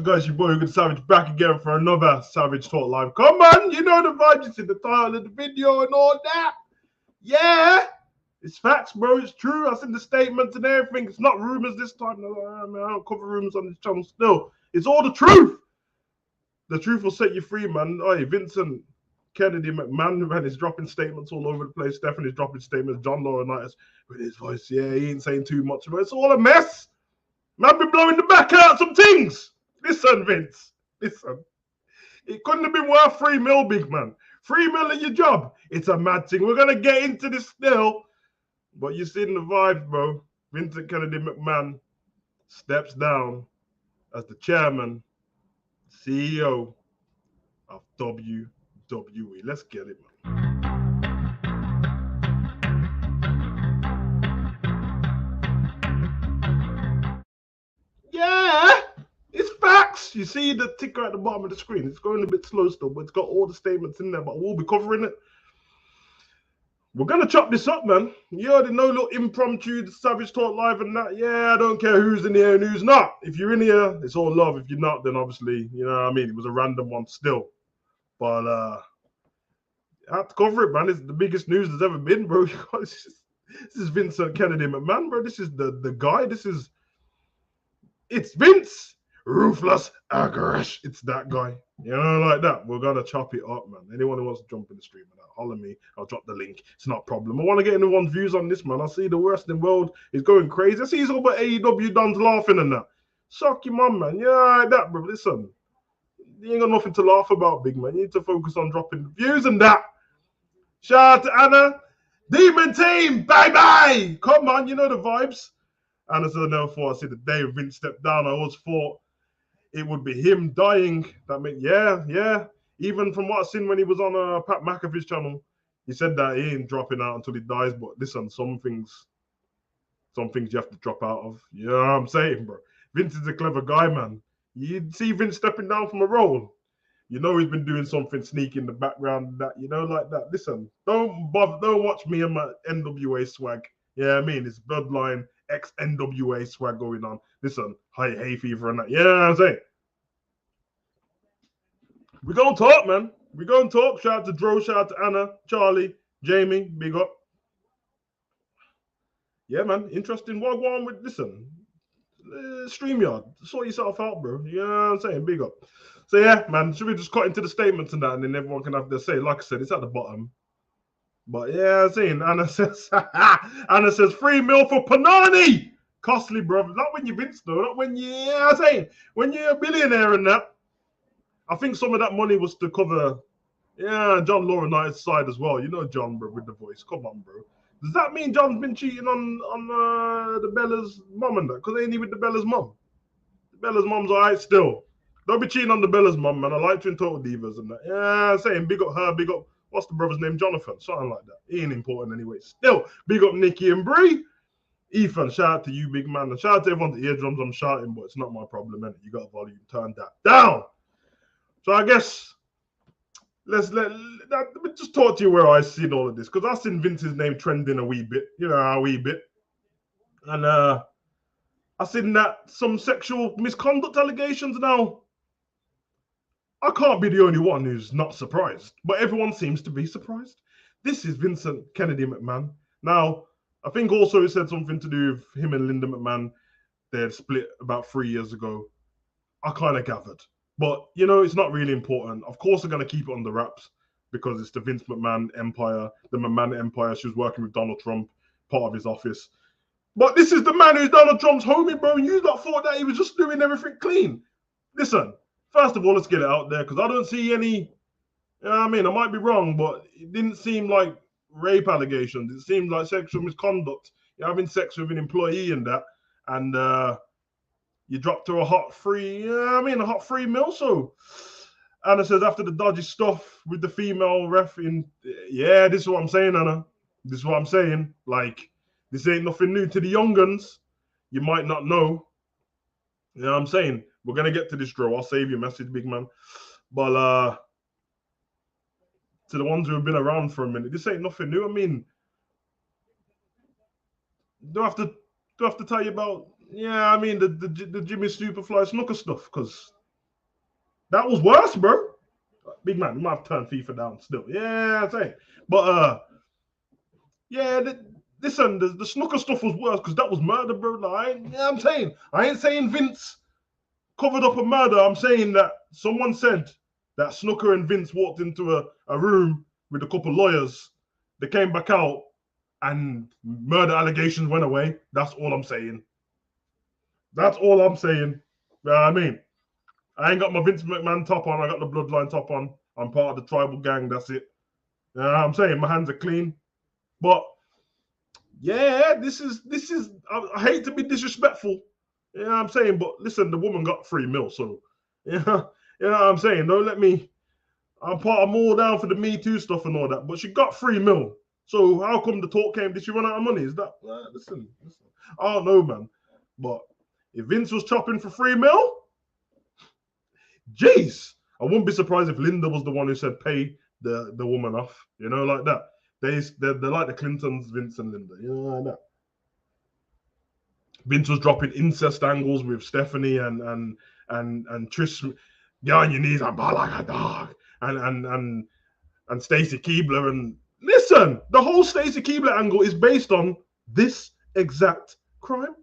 guys? Your boy Hugo Savage back again for another Savage Talk Live. Come on, you know the vibe. You see the title of the video and all that. Yeah, it's facts, bro. It's true. I seen the statements and everything. It's not rumors this time. I don't cover rumors on this channel still. It's all the truth. The truth will set you free, man. Oh, Vincent Kennedy McMahon, man, is dropping statements all over the place. Stephanie's dropping statements. John Laurinaitis with his voice. Yeah, he ain't saying too much, but it's all a mess. Man, be blowing the back out some things. Listen, Vince. Listen. It couldn't have been worth $3 million, big man. $3 million at your job. It's a mad thing. We're going to get into this still. But you're seeing the vibes, bro. Vincent Kennedy McMahon steps down as the chairman, CEO of WWE. Let's get it, man. Yeah, it's facts. You see the ticker at the bottom of the screen. It's going a bit slow still, but it's got all the statements in there. But we'll be covering it. We're going to chop this up, man. You already know, little impromptu, the Savage Talk Live and that. Yeah, I don't care who's in here and who's not. If you're in here, it's all love. If you're not, then obviously, you know what I mean? It was a random one still. But I have to cover it, man. It's the biggest news there's ever been, bro. This is Vincent Kennedy McMahon, bro. This is the guy. It's Vince. Ruthless Aggression. It's that guy. You know, like that. We're going to chop it up, man. Anyone who wants to jump in the stream and that, holler me. I'll drop the link. It's not a problem. I want to get anyone's views on this, man. I see the wrestling world is going crazy. I see it's all about AEW dons laughing and that. Suck your mum, man. Yeah, like that, bro. Listen. You ain't got nothing to laugh about, big man. You need to focus on dropping the views and that. Shout out to Anna. Demon Team. Bye-bye. Come on. You know the vibes. Anna said, I never thought I see the day Vince stepped down. I always thought it would be him dying. That meant, yeah. Even from what I've seen when he was on Pat McAfee's channel, he said that he ain't dropping out until he dies. But listen, some things you have to drop out of. You know what I'm saying, bro? Vince is a clever guy, man. You see Vince stepping down from a role. You know he's been doing something sneaky in the background, that, you know, like that. Listen, don't watch me and my NWA swag. Yeah, I mean, it's Bloodline ex-NWA swag going on. Listen, hay fever and that. Yeah, I'm saying. We're going to talk, man. We're going to talk. Shout out to Dro, shout out to Anna, Charlie, Jamie, big up. Yeah, man. Interesting. What going on with, listen, StreamYard. Sort yourself out, bro. You know what I'm saying? Big up. So, yeah, man. Should we just cut into the statements and that, and then everyone can have their say? Like I said, it's at the bottom. But, yeah, I'm saying, Anna says, $3 million for Panani. Costly, bro. Not when you're Vince, though. Not when you, yeah, I'm saying, when you're a billionaire and that. I think some of that money was to cover, yeah, John Laurinaitis' side as well. You know John, bro, with the voice. Come on, bro. Does that mean John's been cheating on the Bella's mom and that? Because ain't he with the Bella's mom? The Bella's mom's all right still. Don't be cheating on the Bella's mom, man. I like to in Total Divas and that. Yeah, I'm saying big up her, big up, what's the brother's name? Jonathan, something like that. He ain't important anyway. Still, big up Nikki and Brie. Ethan, shout out to you, big man. And shout out to everyone's eardrums. I'm shouting, but it's not my problem, innit? You got volume. Turn that down. So I guess let me just talk to you where I seen all of this, because I've seen Vince's name trending a wee bit, and I seen that some sexual misconduct allegations. Now I can't be the only one who's not surprised, but everyone seems to be surprised. This is Vincent Kennedy McMahon. Now I think also it said something to do with him and Linda McMahon. They had split about 3 years ago. I kind of gathered. But, you know, it's not really important. Of course, they're going to keep it on the wraps because it's the Vince McMahon empire, the McMahon empire. She was working with Donald Trump, part of his office. But this is the man who's Donald Trump's homie, bro. And you lot thought that he was just doing everything clean. Listen, first of all, let's get it out there because I don't see any, you know what I mean? I might be wrong, but it didn't seem like rape allegations. It seemed like sexual misconduct. You're having sex with an employee and that. And, you dropped her a hot $3 million. So Anna says after the dodgy stuff with the female ref in, yeah, this is what I'm saying, Anna. This is what I'm saying. Like, this ain't nothing new to the young guns. You might not know. You know what I'm saying? We're going to get to this, Dro. I'll save your message, big man. But to the ones who have been around for a minute, this ain't nothing new. I mean, do I have to tell you about, yeah, I mean, the Jimmy Superfly Snooker stuff, because That was worse, bro. Big man, you might have turned FIFA down still. Yeah, I'm saying. But yeah, listen, the snooker stuff was worse because that was murder, bro. Like, I'm saying, I ain't saying Vince covered up a murder. I'm saying that someone said that Snooker and Vince walked into a room with a couple lawyers. They came back out and murder allegations went away. That's all I'm saying. That's all I'm saying. You know what I mean? I ain't got my Vince McMahon top on. I got the bloodline top on. I'm part of the tribal gang. That's it. You know what I'm saying? My hands are clean. But yeah, this is. I hate to be disrespectful. You know what I'm saying? But listen, the woman got 3 mil, so yeah, you know what I'm saying? Don't let me. I'm all down for the Me Too stuff and all that, but she got 3 mil. So how come the talk came? Did she run out of money? Is that listen? I don't know, man. But if Vince was chopping for 3 mil, jeez, I wouldn't be surprised if Linda was the one who said pay the woman off. You know, like that. They're like the Clintons, Vince and Linda. You know, like that. Vince was dropping incest angles with Stephanie and Trish. Get on your knees and ball like a dog. And Stacy Keibler. And listen, the whole Stacy Keibler angle is based on this exact crime.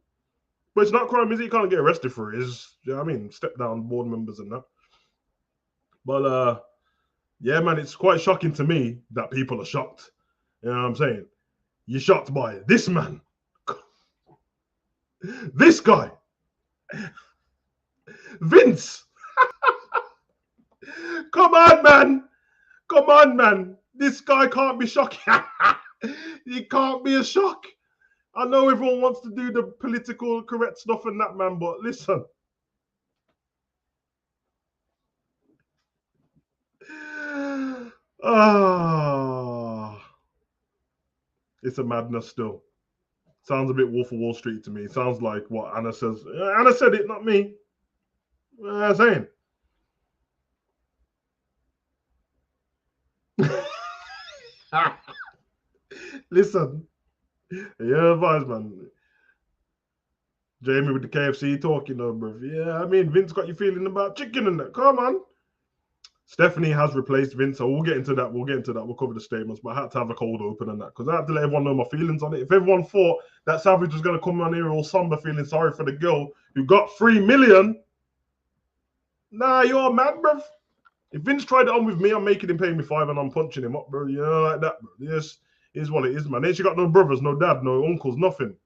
But it's not crime, is it? You can't get arrested for it. It's, you know what I mean, step down board members and that. But yeah, man, it's quite shocking to me that people are shocked. You know what I'm saying? You're shocked by this man. This guy. Vince. Come on, man. Come on, man. This guy can't be shocking. He can't be a shock. I know everyone wants to do the political correct stuff and that, man, but listen. It's a madness still. Sounds a bit Wolf of Wall Street to me. Sounds like what Anna says. Anna said it, not me. I'm saying. Listen, yeah, advice, man. Jamie with the KFC talking, though, bro. Yeah, I mean, Vince got you feeling about chicken and that. Come on. Stephanie has replaced Vince, so we'll get into that. We'll cover the statements, but I had to have a cold open and that because I had to let everyone know my feelings on it. If everyone thought that Savage was going to come on here all somber, feeling sorry for the girl who got 3 million, nah, you're mad, bro. If Vince tried it on with me, I'm making him pay me 5 and I'm punching him up, bro. You know, like that, bro. Yes, is what it is, man. Ain't she got no brothers, no dad, no uncles, nothing.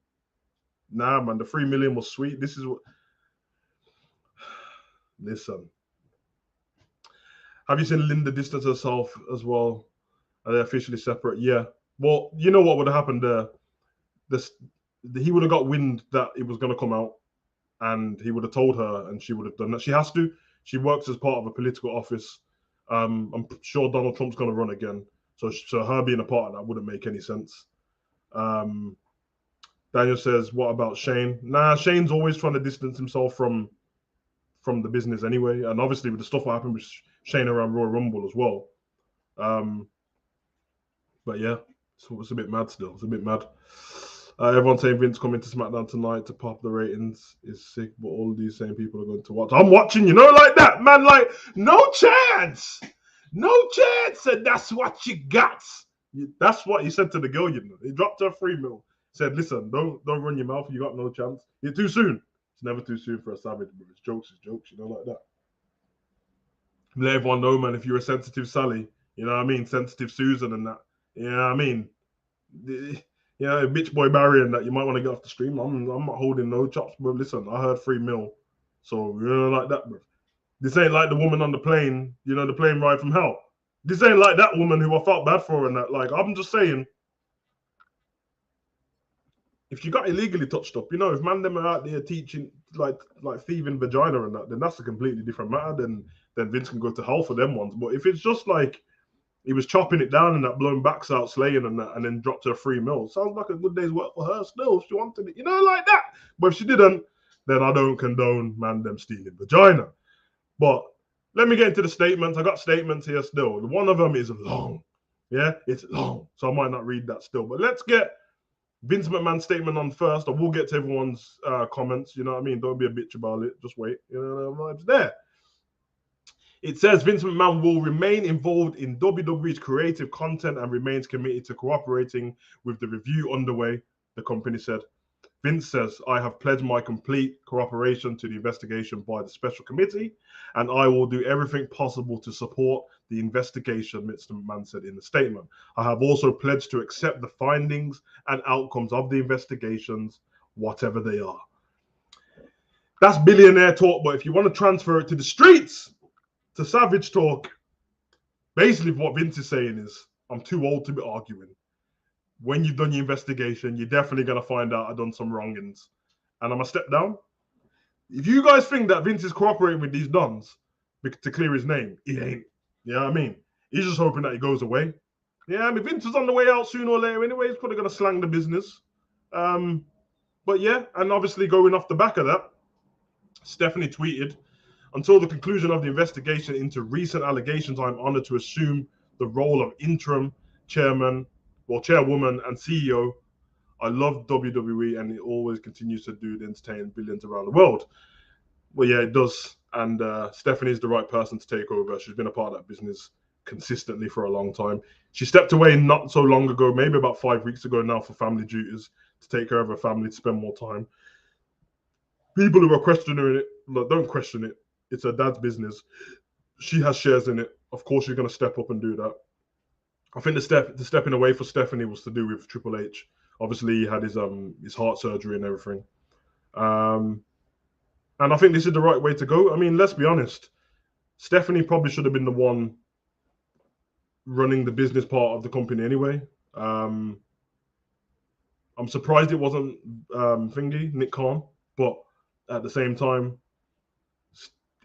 Nah, man, the 3 million was sweet. This is what. Listen. Have you seen Linda distance herself as well? Are they officially separate? Yeah. Well, you know what would have happened there? He would have got wind that it was going to come out, and he would have told her, and she would have done that. She has to. She works as part of a political office. I'm sure Donald Trump's going to run again, so her being a part of that wouldn't make any sense. Daniel says, "What about Shane?" Nah, Shane's always trying to distance himself from the business anyway, and obviously with the stuff that happened with Shane around Royal Rumble as well. But yeah, it's a bit mad still. It's a bit mad. Everyone's saying Vince coming to SmackDown tonight to pop the ratings is sick, but all these same people are going to watch. I'm watching, you know, like that, man. Like, no chance. No chance. And that's what you got. That's what he said to the girl, you know. He dropped her 3 mil. Said, listen, don't run your mouth. You got no chance. You're too soon. It's never too soon for a Savage, bro. It's jokes, you know, like that. Let everyone know, man, if you're a sensitive Sally, you know what I mean? Sensitive Susan and that. You know what I mean? You know, bitch boy Barry and that, you might want to get off the stream. I'm not holding no chops, bro. Listen, I heard 3 mil. So, you know, like that, bro. This ain't like the woman on the plane, you know, the plane ride from hell. This ain't like that woman who I felt bad for and that. Like, I'm just saying, if you got illegally touched up, you know, if man them are out there teaching, like thieving vagina and that, then that's a completely different matter. Then Vince can go to hell for them ones. But if it's just like, he was chopping it down and that, blowing backs out, slaying and that, and then dropped her 3 mil. Sounds like a good day's work for her still, if she wanted it, you know, like that. But if she didn't, then I don't condone man them stealing vagina. But let me get into the statements. I got statements here still. One of them is long. Yeah, it's long. So I might not read that still. But let's get Vince McMahon's statement on first. I will get to everyone's comments. You know what I mean? Don't be a bitch about it. Just wait. You know, it's there. It says Vince McMahon will remain involved in WWE's creative content and remains committed to cooperating with the review underway, the company said. Vince says, I have pledged my complete cooperation to the investigation by the special committee, and I will do everything possible to support the investigation, Mr. McMahon said in the statement. I have also pledged to accept the findings and outcomes of the investigations, whatever they are. That's billionaire talk, but if you want to transfer it to the streets, to savage talk, basically what Vince is saying is, I'm too old to be arguing. When you've done your investigation, you're definitely going to find out I've done some wrongings. And I'm going to step down. If you guys think that Vince is cooperating with these dons to clear his name, he ain't. You know what I mean? He's just hoping that he goes away. Yeah, I mean, Vince is on the way out sooner or later anyway. He's probably going to slang the business. But yeah, and obviously going off the back of that, Stephanie tweeted, until the conclusion of the investigation into recent allegations, I'm honored to assume the role of interim chairwoman and CEO. I love WWE and it always continues to do the entertain billions around the world. Well, yeah, it does. And Stephanie's the right person to take over. She's been a part of that business consistently for a long time. She stepped away not so long ago, maybe about 5 weeks ago now, for family duties, to take care of her family, to spend more time. People who are questioning it, look, don't question it. It's her dad's business. She has shares in it. Of course, you're going to step up and do that. I think the stepping away for Stephanie was to do with Triple H. Obviously, he had his heart surgery and everything. And I think this is the right way to go. I mean, let's be honest. Stephanie probably should have been the one running the business part of the company anyway. I'm surprised it wasn't Nick Khan, but at the same time,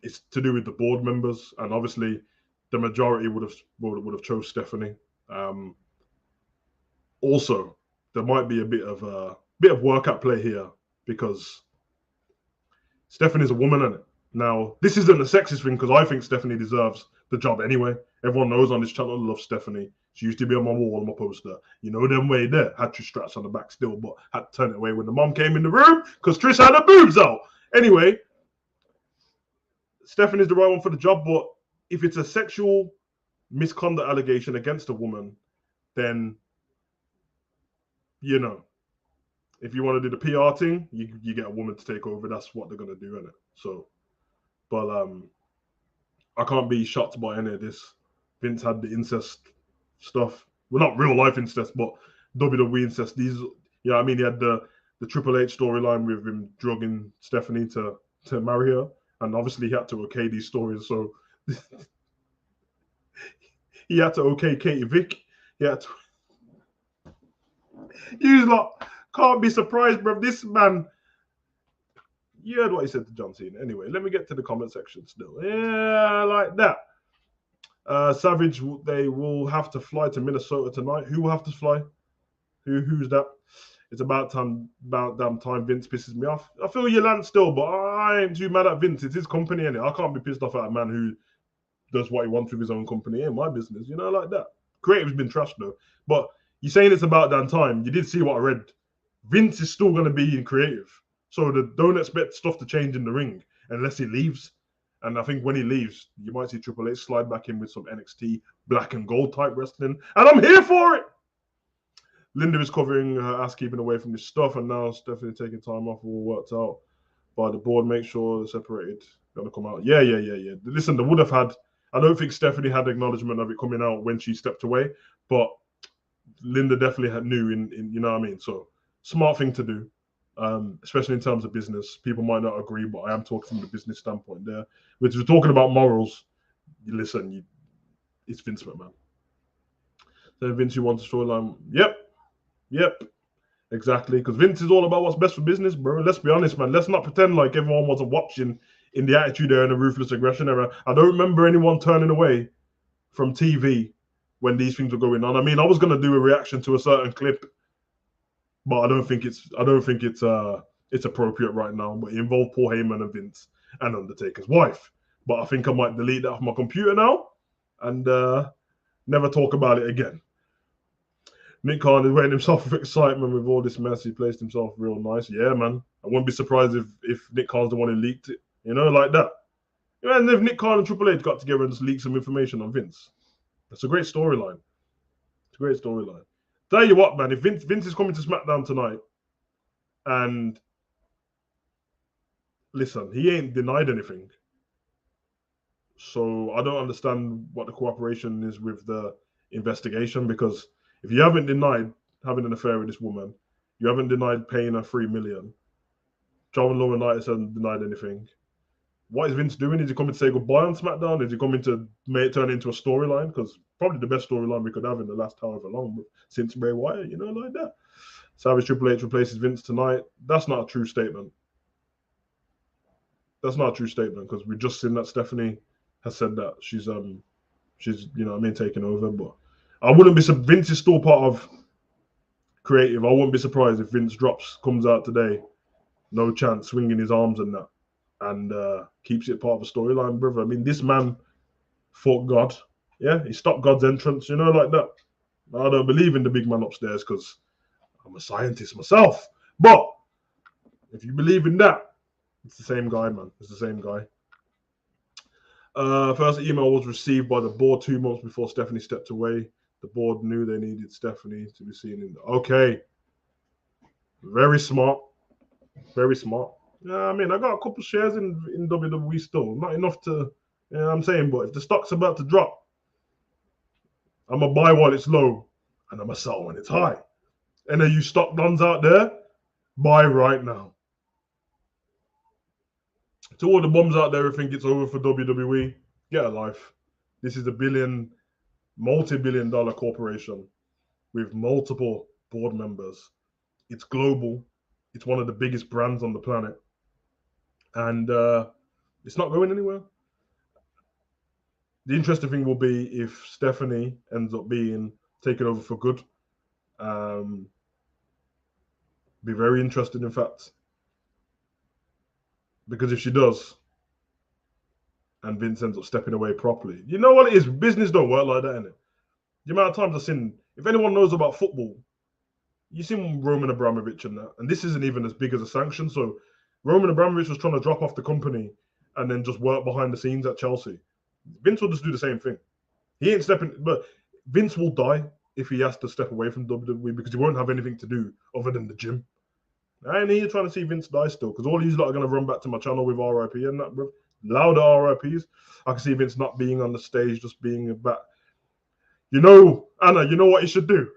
it's to do with the board members, and obviously the majority would have chose Stephanie. Also, there might be a bit of work at play here because Stephanie's a woman, isn't it? Now, this isn't a sexist thing because I think Stephanie deserves the job anyway. Everyone knows on this channel I love Stephanie. She used to be on my wall, on my poster. You know them way there. Had Trish Stratus on the back still, but had to turn it away when the mom came in the room because Trish had her boobs out. Anyway, Stephanie's the right one for the job, but if it's a sexual misconduct allegation against a woman, then, you know, if you want to do the PR thing, you get a woman to take over. That's what they're going to do, isn't it? So, but I can't be shocked by any of this. Vince had the incest stuff. Well, not real life incest, but WWE incest. These, you know what I mean? He had the Triple H storyline with him drugging Stephanie to marry her. And obviously he had to okay these stories. So he had to okay Katie Vick. He had to. You lot can't be surprised, bro. This man. You heard what he said to John Cena. Anyway, let me get to the comment section still. Yeah, like that. Savage, they will have to fly to Minnesota tonight. Who will have to fly? Who's that? It's about damn time Vince pisses me off. I feel you, Lance, still, but I ain't too mad at Vince. It's his company, innit? I can't be pissed off at a man who does what he wants with his own company. It ain't my business, you know, like that. Creative's been trashed, though. But you're saying it's about damn time. You did see what I read. Vince is still going to be in creative. So don't expect stuff to change in the ring unless he leaves. And I think when he leaves, you might see Triple H slide back in with some NXT black and gold type wrestling. And I'm here for it. Linda is covering her ass, keeping away from this stuff, and now Stephanie taking time off, all worked out by the board. Make sure they're separated. Gonna come out. Yeah. Listen, they would have had. I don't think Stephanie had acknowledgement of it coming out when she stepped away, but Linda definitely knew. In you know what I mean. So smart thing to do, especially in terms of business. People might not agree, but I am talking from the business standpoint there. Which we're talking about morals. Listen, it's Vince McMahon. So Vince, you want a storyline? Yep, exactly. Because Vince is all about what's best for business, bro. Let's be honest, man. Let's not pretend like everyone wasn't watching in the Attitude Era and the Ruthless Aggression Era. I don't remember anyone turning away from TV when these things were going on. I mean, I was gonna do a reaction to a certain clip, but I don't think it's appropriate right now. But it involved Paul Heyman and Vince and Undertaker's wife. But I think I might delete that off my computer now and never talk about it again. Nick Khan is waiting himself with excitement with all this mess. He placed himself real nice. Yeah, man. I wouldn't be surprised if Nick Khan's the one who leaked it. You know, like that. Imagine if Nick Khan and Triple H got together and just leaked some information on Vince. That's a great storyline. It's a great storyline. Tell you what, man, if Vince is coming to SmackDown tonight, and listen, he ain't denied anything. So I don't understand what the cooperation is with the investigation, because if you haven't denied having an affair with this woman, you haven't denied paying her $3 million, John Laurinaitis hasn't denied anything. What is Vince doing? Is he coming to say goodbye on SmackDown? Is he coming to turn it into a storyline? Because probably the best storyline we could have in the last however long since Bray Wyatt, like that. Savage Triple H replaces Vince tonight. That's not a true statement. That's not a true statement, because we've just seen that Stephanie has said that she's taking over. But I wouldn't be. Vince is still part of creative. I wouldn't be surprised if Vince comes out today, no chance, swinging his arms and that, and keeps it part of a storyline, brother. I mean, this man fought God. Yeah, he stopped God's entrance, like that. I don't believe in the big man upstairs because I'm a scientist myself. But if you believe in that, it's the same guy, man. It's the same guy. First email was received by the board 2 months before Stephanie stepped away. The board knew they needed Stephanie to be seen in. Okay. Very smart. Very smart. Yeah, I mean, I got a couple shares in WWE still. Not enough to, I'm saying, but if the stock's about to drop, I'm going to buy while it's low, and I'm going to sell when it's high. And then you stock guns out there, buy right now. To all the bums out there who think it's over for WWE, get a life. This is a multi-billion-dollar corporation with multiple board members. It's global. It's one of the biggest brands on the planet. And it's not going anywhere. The interesting thing will be if Stephanie ends up being taken over for good. Be very interested, in fact. Because if she does, and Vince ends up stepping away properly, you know what it is? Business don't work like that, innit? The amount of times I've seen, if anyone knows about football, you've seen Roman Abramovich and that, and this isn't even as big as a sanction. So Roman Abramovich was trying to drop off the company and then just work behind the scenes at Chelsea. Vince will just do the same thing. He ain't stepping, but Vince will die if he has to step away from WWE because he won't have anything to do other than the gym. I ain't here trying to see Vince die still, because all these lot are going to run back to my channel with RIP and that, bro. Louder RIPs. I can see Vince not being on the stage, just being about. Anna, you know what you should do?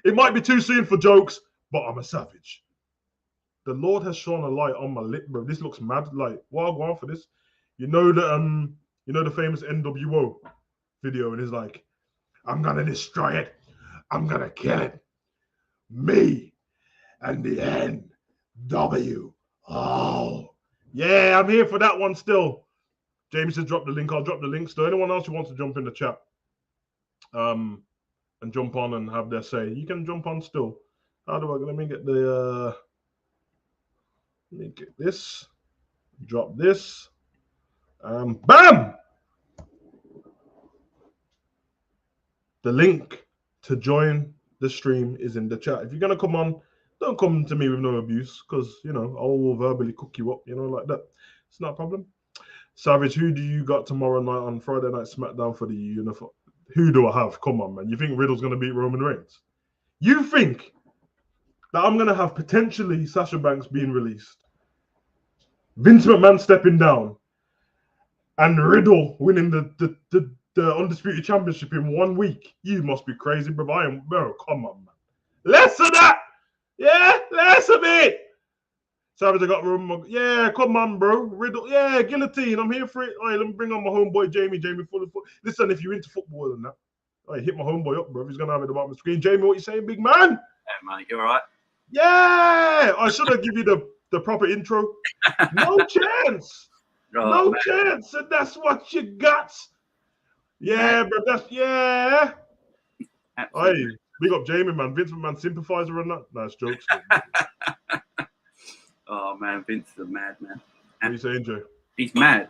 It might be too soon for jokes, but I'm a savage. The Lord has shone a light on my lip, bro. This looks mad. Like, what I'll go on for this? The famous NWO video, and he's like, I'm going to destroy it. I'm going to kill it. Me. And the NWO. Yeah, I'm here for that one still. Jamie says drop the link. I'll drop the link still. Anyone else who wants to jump in the chat and jump on and have their say, you can jump on still. Let me get this. Drop this. Bam! The link to join the stream is in the chat. If you're going to come on, don't come to me with no abuse, because, I will verbally cook you up, like that. It's not a problem. Savage, who do you got tomorrow night on Friday Night SmackDown for the uniform? Who do I have? Come on, man. You think Riddle's going to beat Roman Reigns? You think that I'm going to have potentially Sasha Banks being released, Vince McMahon stepping down, and Riddle winning the Undisputed Championship in 1 week? You must be crazy, bro. Come on, man. Less of that! Yeah, less of it. Savage, I got room. Yeah, come on, bro. Riddle. Yeah, guillotine. I'm here for it. All right, let me bring on my homeboy Jamie. Jamie full of foot. Listen, if you're into football and that, all right, hit my homeboy up, bro. He's gonna have it about the screen. Jamie, what you saying, big man? Yeah, mate, you all right? Yeah, I should have give you the proper intro. No chance. No chance, and that's what you got. Yeah, bro. That's yeah. Hey, big up Jamie, man. Vince McMahon sympathizer and that. Nice jokes. Oh man, Vince is a madman. What are you saying, Joe? He's mad.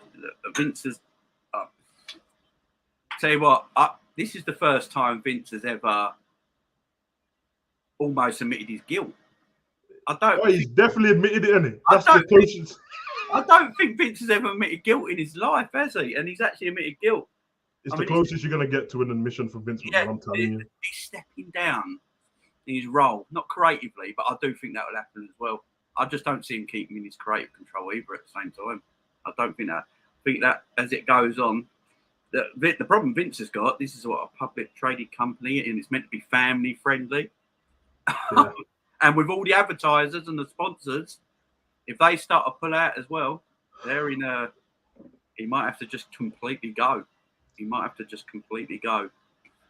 Vince is. Tell you what, this is the first time Vince has ever almost admitted his guilt. I don't. Oh, he's definitely admitted it, isn't he? That's the closest. I don't think Vince has ever admitted guilt in his life, has he? And he's actually admitted guilt. It's the closest you're going to get to an admission from Vince McMahon, I'm telling you. He's stepping down in his role, not creatively, but I do think that will happen as well. I just don't see him keeping in his creative control either at the same time. I don't think that. I think that as it goes on, the problem Vince has got, this is what a public traded company, and it's meant to be family friendly. Yeah. And with all the advertisers and the sponsors, if they start to pull out as well, they're in a. He might have to just completely go. He might have to just completely go.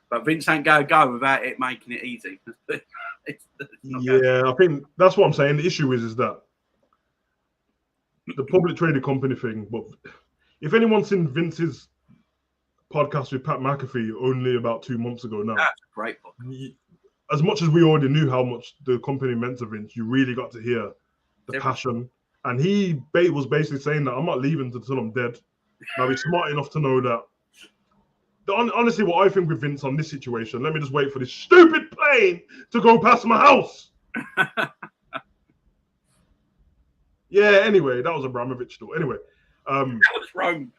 But Vince ain't going to go without it making it easy. I think that's what I'm saying. The issue is that the public traded company thing. But if anyone's seen Vince's podcast with Pat McAfee only about 2 months ago now, that's a great book. As much as we already knew how much the company meant to Vince, you really got to hear the passion. And he was basically saying that I'm not leaving until I'm dead. Now he's smart enough to know that. Honestly, what I think with Vince on this situation, let me just wait for this stupid plane to go past my house. Anyway, that was Abramovich though. Anyway, that was wrong.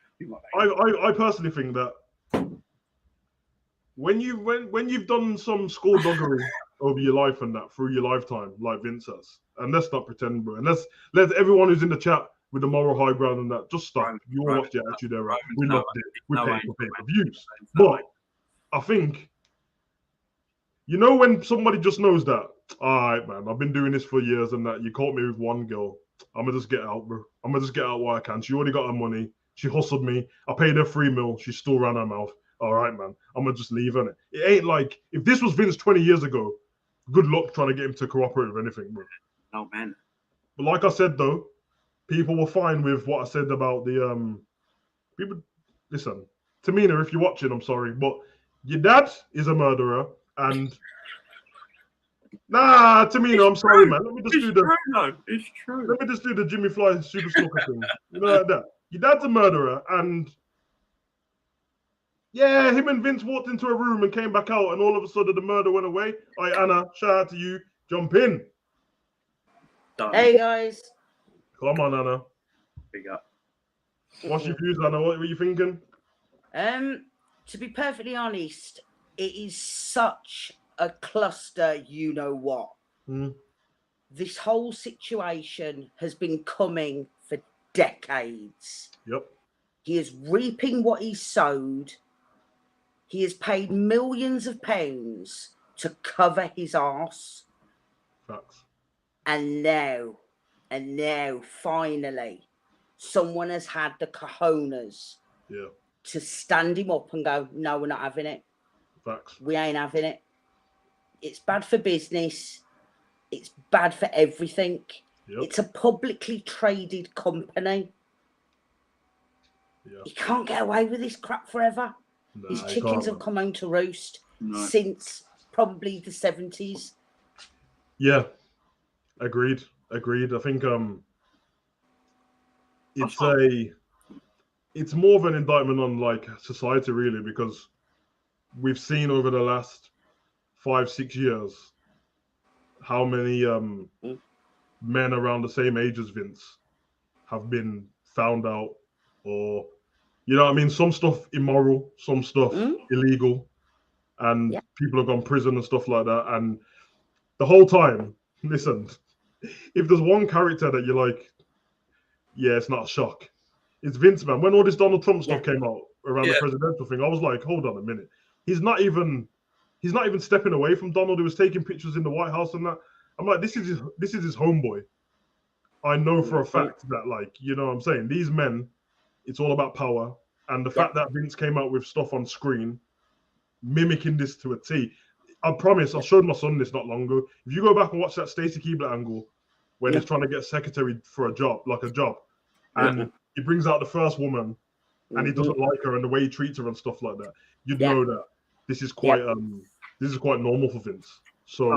I personally think that when you've done some skullduggery over your life and that through your lifetime, like Vince has, and let's not pretend, bro, and let everyone who's in the chat with the moral high ground and that just stop. You all watch the Attitude Era. We loved it. We paid for pay-per-views. But I think, when somebody just knows that, all right, man, I've been doing this for years and that you caught me with one girl. I'm gonna just get out, bro. I'm gonna just get out while I can. She already got her money. She hustled me. I paid her $3 million. She still ran her mouth. All right, man. I'm gonna just leave her. It ain't like if this was Vince 20 years ago. Good luck trying to get him to cooperate with anything, bro. Oh man. But like I said though, people were fine with what I said about the people. Listen, Tamina, if you're watching, I'm sorry, but your dad is a murderer, and Tamina, I'm sorry, man. Let me just It's true. Let me just do the Jimmy Fly Super Stalker thing. Like that. Your dad's a murderer, and him and Vince walked into a room and came back out, and all of a sudden the murder went away. All right, Anna, shout out to you. Jump in. Done. Hey guys. Come on, Anna. Big up. What's your views, Anna? What were you thinking? To be perfectly honest, it is such a cluster, you know what. This whole situation has been coming for decades. Yep. He is reaping what he sowed. He has paid millions of pounds to cover his arse. Facts. And now, finally, someone has had the cojones to stand him up and go, no, we're not having it. Facts. We ain't having it. It's bad for business. It's bad for everything. Yep. It's a publicly traded company. He can't get away with this crap forever. His chickens have come home to roost since probably the 70s. Yeah. Agreed. I think it's more of an indictment on like society really, because we've seen over the last 5-6 years how many men around the same age as Vince have been found out, or you know what I mean, some stuff immoral, some stuff illegal, and people have gone prison and stuff like that. And the whole time, listen, if there's one character that you're like, it's not a shock, it's Vince, man. When all this Donald Trump stuff came out around the presidential thing, I was like, hold on a minute. He's not even stepping away from Donald. He was taking pictures in the White House and that. I'm like, this is his homeboy. I know for a fact that, like, you know what I'm saying? These men, it's all about power. And the fact that Vince came out with stuff on screen, mimicking this to a T. I promise, I showed my son this not long ago. If you go back and watch that Stacey Keebler angle, when he's trying to get secretary for a job, and he brings out the first woman, and he doesn't like her, and the way he treats her and stuff like that, you'd know that this is quite normal for Vince. So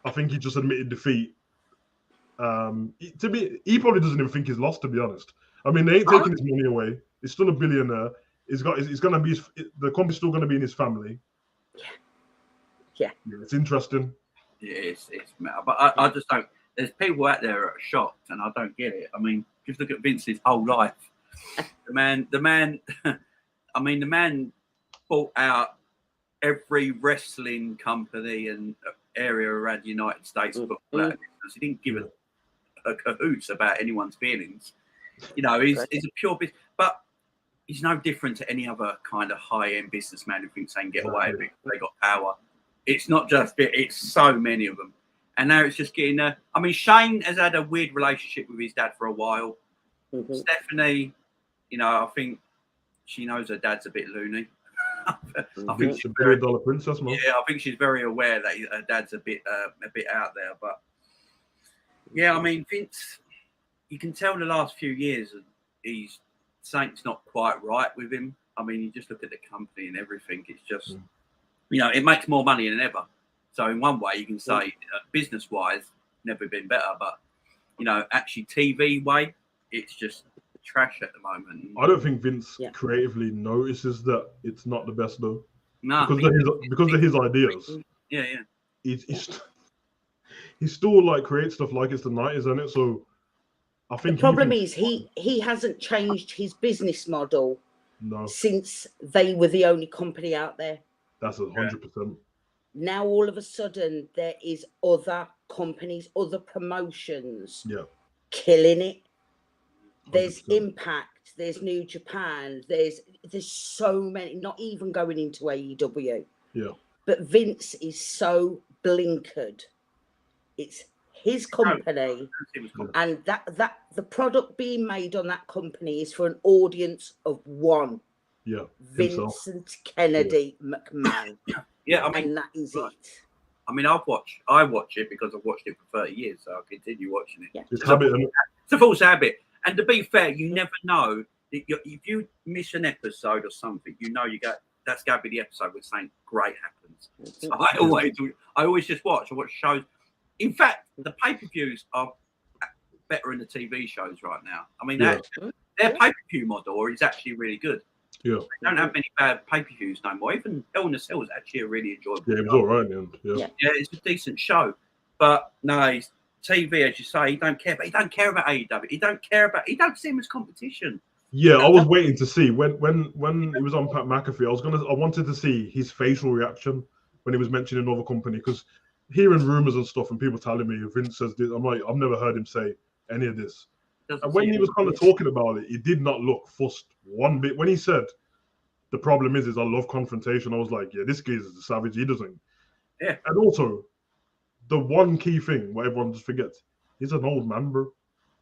I think he just admitted defeat. To me, he probably doesn't even think he's lost, to be honest. I mean, they ain't taking his money away. He's still a billionaire. The company's still gonna be in his family. Yeah, it's interesting. Yeah, it's but I just don't. There's people out there that are shocked, and I don't get it. I mean, Just look at Vince's whole life. The man. I mean, the man bought out every wrestling company and area around the United States. He didn't give a cahoots about anyone's feelings. You know, he's a pure business, but he's no different to any other kind of high-end businessman who thinks they can get away with it. They got power. It's not just it; it's so many of them. And now it's just getting I mean, Shane has had a weird relationship with his dad for a while. Stephanie, you know, I think she knows her dad's a bit loony. I think she's very $1 princess, man. Yeah, I think she's very aware that her dad's a bit out there. But yeah, I mean, Vince, you can tell the last few years he's something's not quite right with him. I mean, you just look at the company and everything. It's just, you know, it makes more money than ever. So in one way, you can say business-wise, never been better. But, you know, actually TV way, it's just trash at the moment. I don't think Vince creatively notices that it's not the best, though. No. Because of his ideas. Yeah. He still, like, creates stuff like it's the 90s, isn't it? So I think the problem is he hasn't changed his business model since they were the only company out there. That's 100%. Now all of a sudden there is other companies, other promotions killing it. There's 100%. Impact, there's New Japan, there's so many, not even going into AEW. Yeah. But Vince is so blinkered. It's his company, and that the product being made on that company is for an audience of one. Yeah. Vincent Kennedy McMahon. Yeah, I mean, and that is it. I mean, I watch it because I've watched it for 30 years, so I'll continue watching it. Yeah. It's a false habit. And to be fair, you never know. If you miss an episode or something, you know that's going to be the episode where something great happens. So I always just watch. I watch shows. In fact, the pay-per-views are better than the TV shows right now. I mean, their pay-per-view model is actually really good. Yeah. They don't have many bad pay-per-views no more. Even Hell in a Cell is actually a really enjoyable show. Yeah, it was all right in the end. Yeah, it's a decent show. But no, TV, as you say, he don't care. But he don't care about AEW. He don't see him as competition. Yeah, I was waiting to see when it was on Pat McAfee. I wanted to see his facial reaction when he was mentioning another company, because hearing rumors and stuff and people telling me Vince says this, I'm like, I've never heard him say any of this. And when he was kind of talking about it, he did not look fussed one bit. When he said, the problem is I love confrontation, I was like, yeah, this guy is a savage. He doesn't. Yeah. And also, the one key thing what everyone just forgets, he's an old man, bro.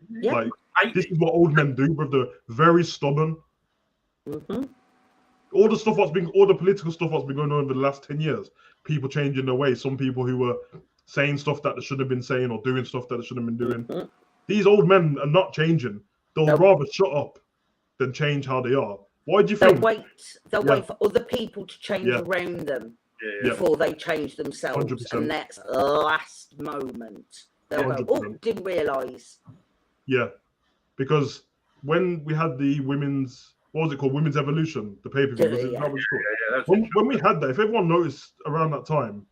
Yeah. Like, this is what old men do, bro. They're very stubborn. All the political stuff that's been going on over the last 10 years, people changing their ways. Some people who were saying stuff that they shouldn't have been saying or doing stuff that they shouldn't have been doing. These old men are not changing. They'll rather shut up than change how they are. Why do you think? They'll wait for other people to change around them before they change themselves. 100%. And that's last moment. They'll go, oh, didn't realise. Yeah. Because when we had the women's, what was it called? Women's Evolution, the pay-per-view. When we had that, if everyone noticed around that time,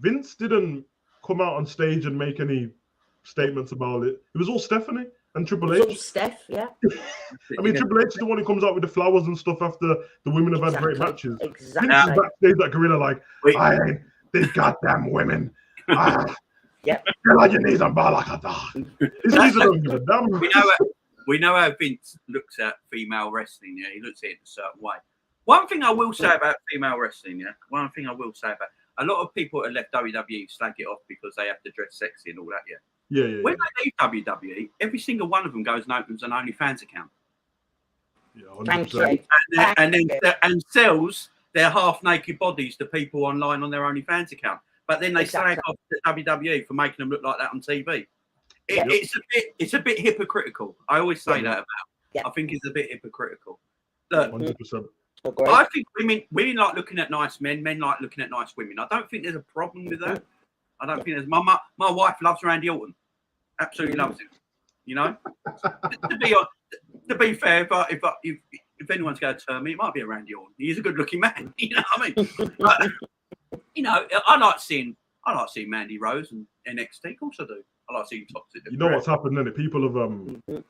Vince didn't come out on stage and make any statements about it. It was all Stephanie and Triple H. It's all Steph, yeah. I mean, Triple H is the one who comes out with the flowers and stuff after the women have had great matches. Exactly. Vince is backstage that gorilla like, I hate these goddamn women. Get on your knees and bow like a dog. We know how Vince looks at female wrestling. Yeah, he looks at it in a certain way. One thing I will say about female wrestling, a lot of people that left WWE slag it off because they have to dress sexy and all that. When they leave WWE, every single one of them goes and opens an OnlyFans account. Thank you. And sells their half-naked bodies to people online on their OnlyFans account. But then they slag off the WWE for making them look like that on TV. It's a bit hypocritical. I always say that about. I think it's a bit hypocritical. Look, 100%. I think women like looking at nice men. Men like looking at nice women. I don't think there's a problem with that. I don't think there's. My wife loves Randy Orton. Absolutely loves him. You know. to be fair, if anyone's going to turn me, it might be a Randy Orton. He's a good-looking man. You know what I mean? But, you know, I like seeing Mandy Rose and NXT. Of course I do. I like seeing toxic. You know what's happened then? People have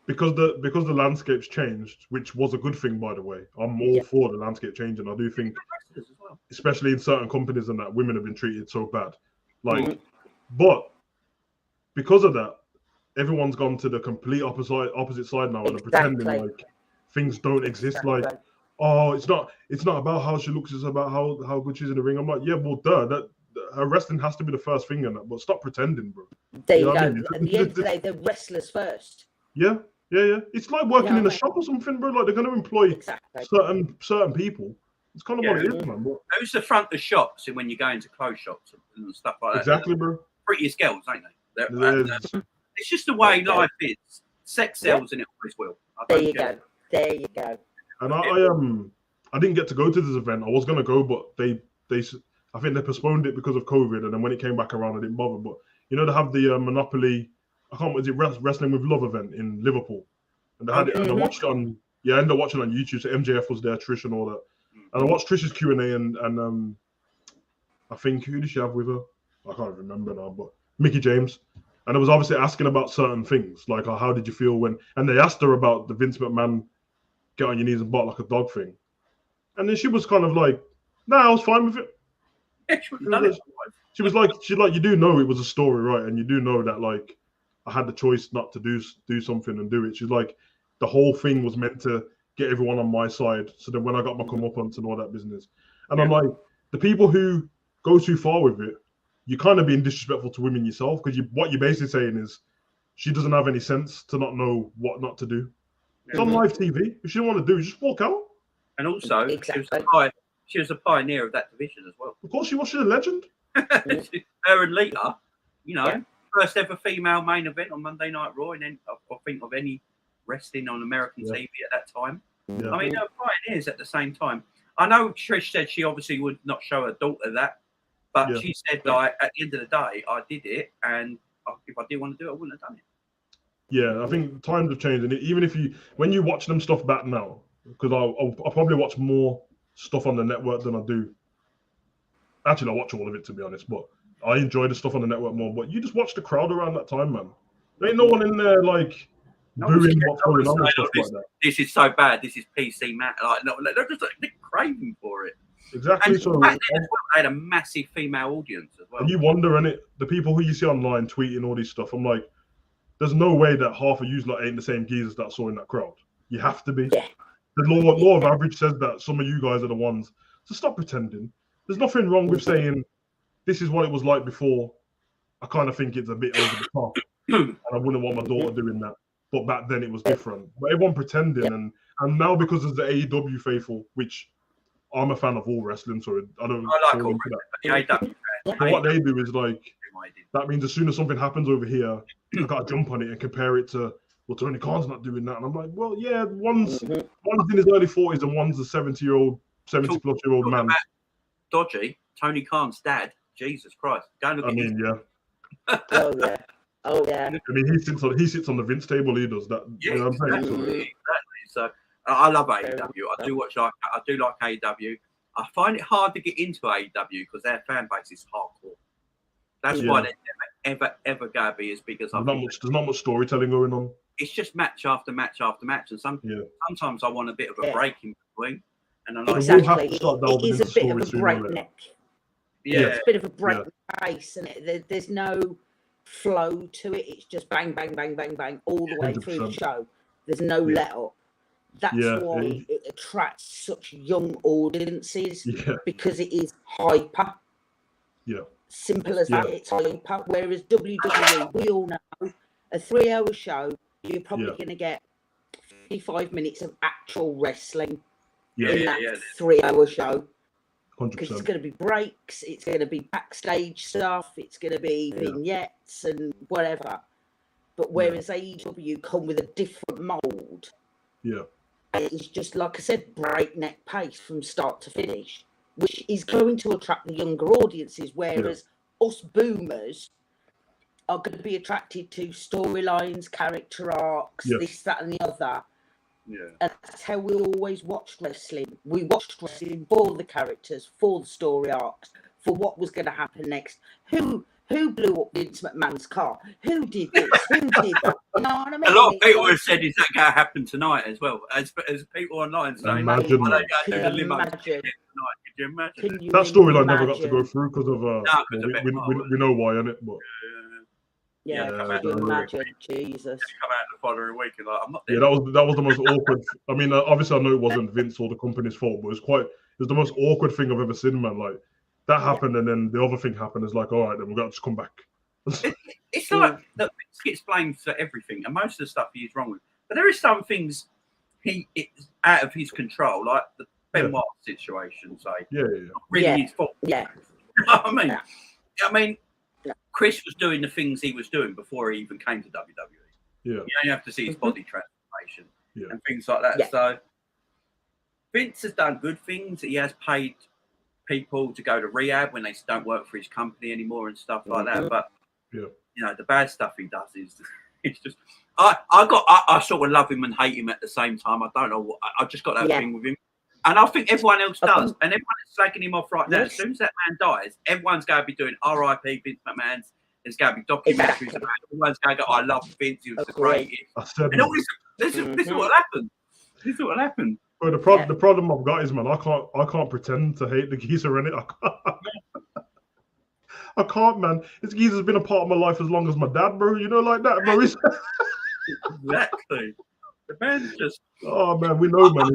because the landscape's changed, which was a good thing, by the way. I'm all for the landscape changing. I do think, especially in certain companies and that, women have been treated so bad. Like, but because of that, everyone's gone to the complete opposite side now, and they're pretending like things don't exist. Like, oh, it's not about how she looks, it's about how good she's in the ring. I'm like, yeah, well, that her wrestling has to be the first thing in that, but stop pretending, bro. There you go. I mean? At the end of the day, they're wrestlers first. Yeah. It's like working in a shop or something, bro. Like, they're going to employ certain people. It's kind of what it is, man. But who's the front of shops and when you go into clothes shops and stuff like that? Exactly, bro. Prettiest girls, ain't they? It's just the way life is. Sex sells and it always will. There you go. And I didn't get to go to this event. I was going to go, but they I think they postponed it because of COVID. And then when it came back around, I didn't bother. But you know, they have the Monopoly. I can't remember, is it Wrestling with Love event in Liverpool? And they had it, and I watched it on, I ended up watching it on YouTube. So MJF was there, Trish and all that. And I watched Trish's Q&A and I think, who did she have with her? I can't remember now, but Mickey James. And it was obviously asking about certain things, like how did you feel when, and they asked her about the Vince McMahon get on your knees and bark like a dog thing. And then she was kind of like, nah, I was fine with it. She was like, you do know it was a story, right? And you do know that, like, I had the choice not to do something and do it. She's like, the whole thing was meant to get everyone on my side. So then when I got my comeuppance and all that business. And I'm like, the people who go too far with it, you're kind of being disrespectful to women yourself, because what you're basically saying is she doesn't have any sense to not know what not to do. It's on live TV. If she don't want to do it, just walk out. And also, she was a pioneer of that division as well. Of course, she was. She's a legend. Her and Lita, you know, first ever female main event on Monday Night Raw, and then I think of any wrestling on American TV at that time. Yeah. I mean, they were pioneers at the same time. I know Trish said she obviously would not show her daughter that, but she said, like, at the end of the day, I did it, and if I didn't want to do it, I wouldn't have done it. Yeah, I think times have changed, and even when you watch them stuff back now, because I'll probably watch more stuff on the network than I do. Actually, I watch all of it, to be honest, but I enjoy the stuff on the network more. But you just watch the crowd around that time, man. There ain't no one in there like booing what's going on and stuff like that. This is so bad. This is PC Matt. Like, no, they're just they're craving for it. Exactly. And so back then as well, they had a massive female audience as well. And you wonder, innit, the people who you see online tweeting all this stuff. I'm like, there's no way that half of you lot ain't the same geezers that I saw in that crowd. You have to be. Yeah. The law of average says that some of you guys are the ones. So stop pretending. There's nothing wrong with saying this is what it was like before. I kind of think it's a bit over the top, and I wouldn't want my daughter doing that. But back then it was different. But everyone pretending, and now because of the AEW faithful, which I'm a fan of all wrestling, so I don't. I like all wrestling. But what they do is like that means as soon as something happens over here, I gotta jump on it and compare it to, well, Tony Khan's not doing that, and I'm like, well, yeah, one's in his early 40s and one's a 70-plus-year-old man. Dodgy, Tony Khan's dad. Jesus Christ! Don't look at him. Oh yeah. I mean, he sits on the Vince table. He does that. Yeah, you know what I'm saying? Exactly. So I love AEW. I do like AEW. I find it hard to get into AEW because their fan base is hardcore. That's why they're ever gonna be as big as I. There's not much storytelling going on. It's just match after match after match, and sometimes I want a bit of a break in between. And I'm like, exactly, it is a bit of a breakneck. Yeah, it's a bit of a breakneck pace, and there's no flow to it. It's just bang, bang, bang, bang, bang all the way 100%. Through the show. There's no let up. That's why it attracts such young audiences because it is hyper. Yeah. Simple as that. It's hyper. Whereas WWE, we all know, a 3-hour show, you're probably going to get 55 minutes of actual wrestling in that 3-hour show. 100%. Because it's going to be breaks, it's going to be backstage stuff, it's going to be vignettes and whatever. But whereas AEW come with a different mold, it's just, like I said, breakneck pace from start to finish, which is going to attract the younger audiences, whereas us boomers are going to be attracted to storylines, character arcs, this, that, and the other. Yeah. And that's how we always watched wrestling. We watched wrestling for the characters, for the story arcs, for what was going to happen next. Who Who blew up Vince McMahon's car? Who did this? Who did that? You know what I mean? A lot of people have said, is that going to happen tonight as well? As people online saying, imagine. Can you imagine? Could you imagine? That storyline never got to go through because of we know why, innit? But yeah, could you imagine? Jesus. Come out the following week and like, I'm not there. Yeah, that was the most awkward. I mean, obviously I know it wasn't Vince or the company's fault, but it was the most awkward thing I've ever seen, man. Like that happened, and then the other thing happened. It's like, all right, then we've got to just come back. It's like that Vince gets blamed for everything, and most of the stuff he is wrong with. But there is some things it's out of his control, like the Benoit situation. Say, really his fault. Yeah, you know what I mean, I mean. Chris was doing the things he was doing before he even came to WWE. Yeah, you have to see his body transformation and things like that. So Vince has done good things. He has paid people to go to rehab when they don't work for his company anymore and stuff like that. But you know, the bad stuff he does is it's just I sort of love him and hate him at the same time. I don't know what I just got that thing with him. And I think everyone else does. And everyone's slagging him off right now. As soon as that man dies, everyone's going to be doing R.I.P. Vince McMahon. There's going to be documentaries about it. Everyone's going to go, I love Vince. He was the greatest. And all this is what happened. This is what happened. But the problem I've got is, man, I can't pretend to hate the geezer in it. I can't, man. This geezer's been a part of my life as long as my dad, bro. You know, like that, bro. Exactly. The man's just. Oh man, we know, man.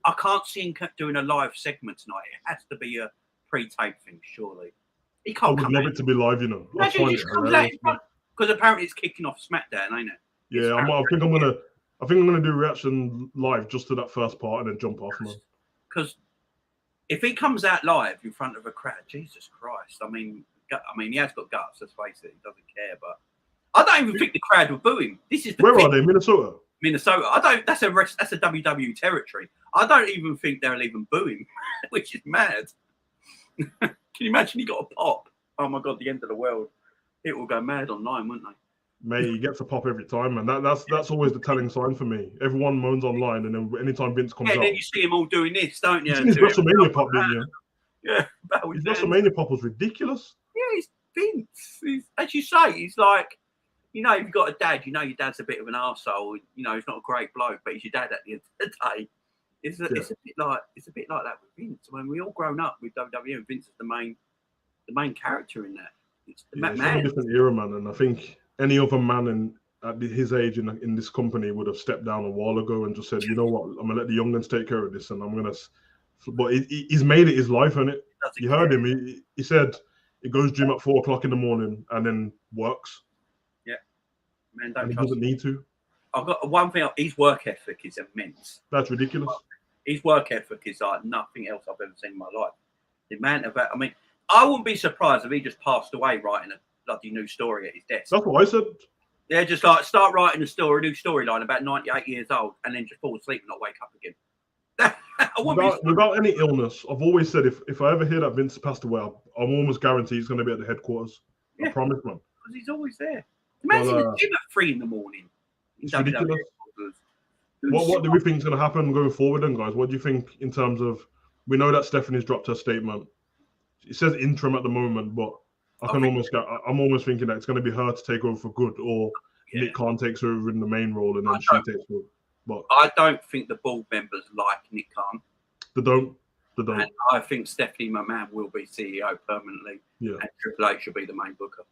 I can't see him doing a live segment tonight. It has to be a pre-tape thing, surely. He can't. I would love it to be live, you know. Because apparently it's kicking off SmackDown, ain't it? Yeah, I think I'm gonna do reaction live just to that first part and then jump off, man. Because if he comes out live in front of a crowd, Jesus Christ! I mean, he has got guts. Let's face it, he doesn't care. But I don't even think the crowd will boo him. This is where are they? Minnesota. I don't. That's a WWE territory. I don't even think they'll even boo him, which is mad. Can you imagine he got a pop? Oh my God, the end of the world. It will go mad online, wouldn't they? Mate, he gets a pop every time, and that's always the telling sign for me. Everyone moans online, and then anytime Vince comes out, then you see him all doing this, don't you? His WrestleMania pop, didn't you? Yeah, his WrestleMania pop was ridiculous. Yeah, he's Vince. As you say, he's like. You know, if you've got a dad, you know your dad's a bit of an arsehole. You know, he's not a great bloke, but he's your dad at the end of the day. It's a bit like that with Vince. When we all grown up with WWE, and Vince is the main character in that. It's the McMahon. It's a different era, man, and I think any other man at his age in this company would have stepped down a while ago and just said, you know what, I'm gonna let the young'uns take care of this, and I'm gonna. But he's made it his life, and you heard him. He said he goes gym at 4 o'clock in the morning and then works. Man, he doesn't need to. I've got one thing. His work ethic is immense. That's ridiculous. His work ethic is like nothing else I've ever seen in my life. The amount of that. I mean, I wouldn't be surprised if he just passed away writing a bloody new story at his desk. That's what I said. Yeah, just like start writing a new storyline about 98 years old and then just fall asleep and not wake up again. Without any illness, I've always said if I ever hear that Vince passed away, I'm almost guaranteed he's going to be at the headquarters. I promise, man. Because he's always there. Imagine the gym at 3 a.m. It's ridiculous. What do we think is going to happen going forward then, guys? What do you think in terms of, we know that Stephanie's dropped her statement. It says interim at the moment, but I'm almost thinking that it's going to be her to take over for good, or Nick Khan takes over in the main role and then she takes over. But I don't think the board members like Nick Khan. They don't. And I think Stephanie McMahon will be CEO permanently, and Triple H will be the main booker.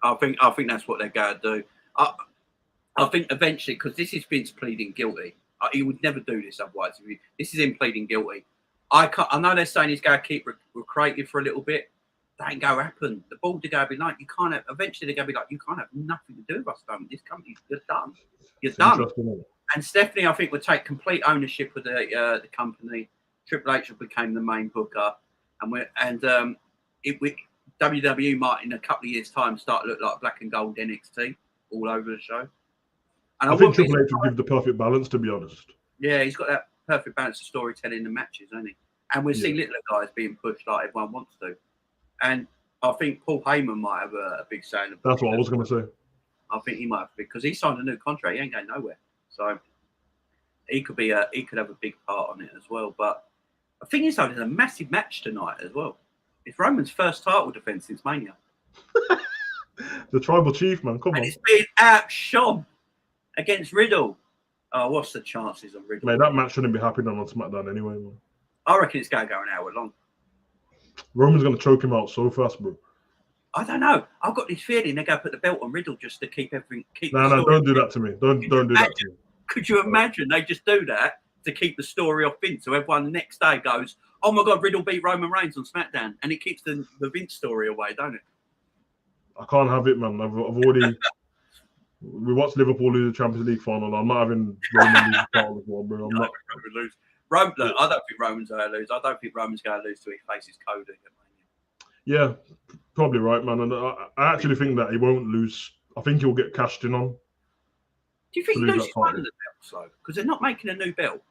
I think that's what they're going to do. I think eventually, because this is Vince pleading guilty, he would never do this otherwise. This is him pleading guilty. I know they're saying he's going to keep creative for a little bit. That ain't going to happen. The board are going to be like, you can't have. Eventually, they're going to be like, you can't have nothing to do with us, don't. This company, you're done. You're done. And Stephanie, I think, would take complete ownership of the company. Triple H became the main booker, WWE might, in a couple of years' time, start to look like black and gold NXT all over the show. And I think Triple H would give the perfect balance, to be honest. Yeah, he's got that perfect balance of storytelling the matches, hasn't he? And we'll see littler guys being pushed like everyone wants to. And I think Paul Heyman might have a big say. That's what I was going to say. I think he might have, because he signed a new contract. He ain't going nowhere. So he could have a big part on it as well. But the thing is, though, there's a massive match tonight as well. It's Roman's first title defense since Mania. The tribal chief, man. Come on. And it's being outshone against Riddle. Oh, what's the chances of Riddle? Mate, that match shouldn't be happening on SmackDown anyway, man. I reckon it's going to go an hour long. Roman's going to choke him out so fast, bro. I don't know. I've got this feeling they're going to put the belt on Riddle just to keep everything. No, don't do that to me. Don't do that to me. Could you imagine they just do that to keep the story off Vince? So everyone the next day goes, "Oh my God, Riddle beat Roman Reigns on SmackDown," and it keeps the Vince story away, don't it? I can't have it, man. I've already. We watched Liverpool lose the Champions League final. I'm not having Roman lose the title as well, bro. I'm not. Lose. Look, I don't think Roman's going to lose. I don't think Roman's going to lose till he faces Cody. Yeah, probably right, man. And I actually think that he won't lose. I think he'll get cashed in on. Do you think he loses one of the belts, though? Because they're not making a new belt.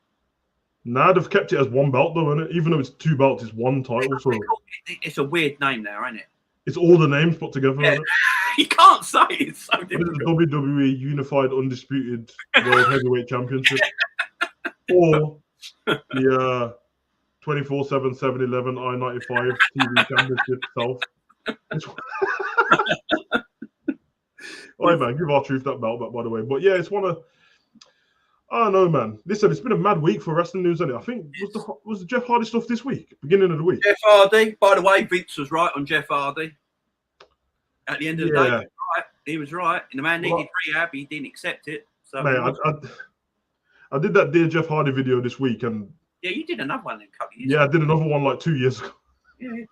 Nah, they've kept it as one belt, though, isn't it? Even though it's two belts, it's one title. So it's a weird name now, isn't it? It's all the names put together. Yeah. You can't say it. It's so difficult. The WWE Unified Undisputed World Heavyweight Championship. Or the 24/7 7-Eleven I-95 TV Championship itself. All right, man, give our truth that belt back, by the way. But yeah, it's one of. I don't know, man. Listen, it's been a mad week for wrestling news, isn't it? I think was the Jeff Hardy stuff this week, beginning of the week. Jeff Hardy. By the way, Vince was right on Jeff Hardy. At the end of the day, he was right. And the man needed rehab. He didn't accept it. So, mate, I did that Dear Jeff Hardy video this week, and yeah, you did another one in a couple of years ago. I did another one like 2 years ago. Yeah,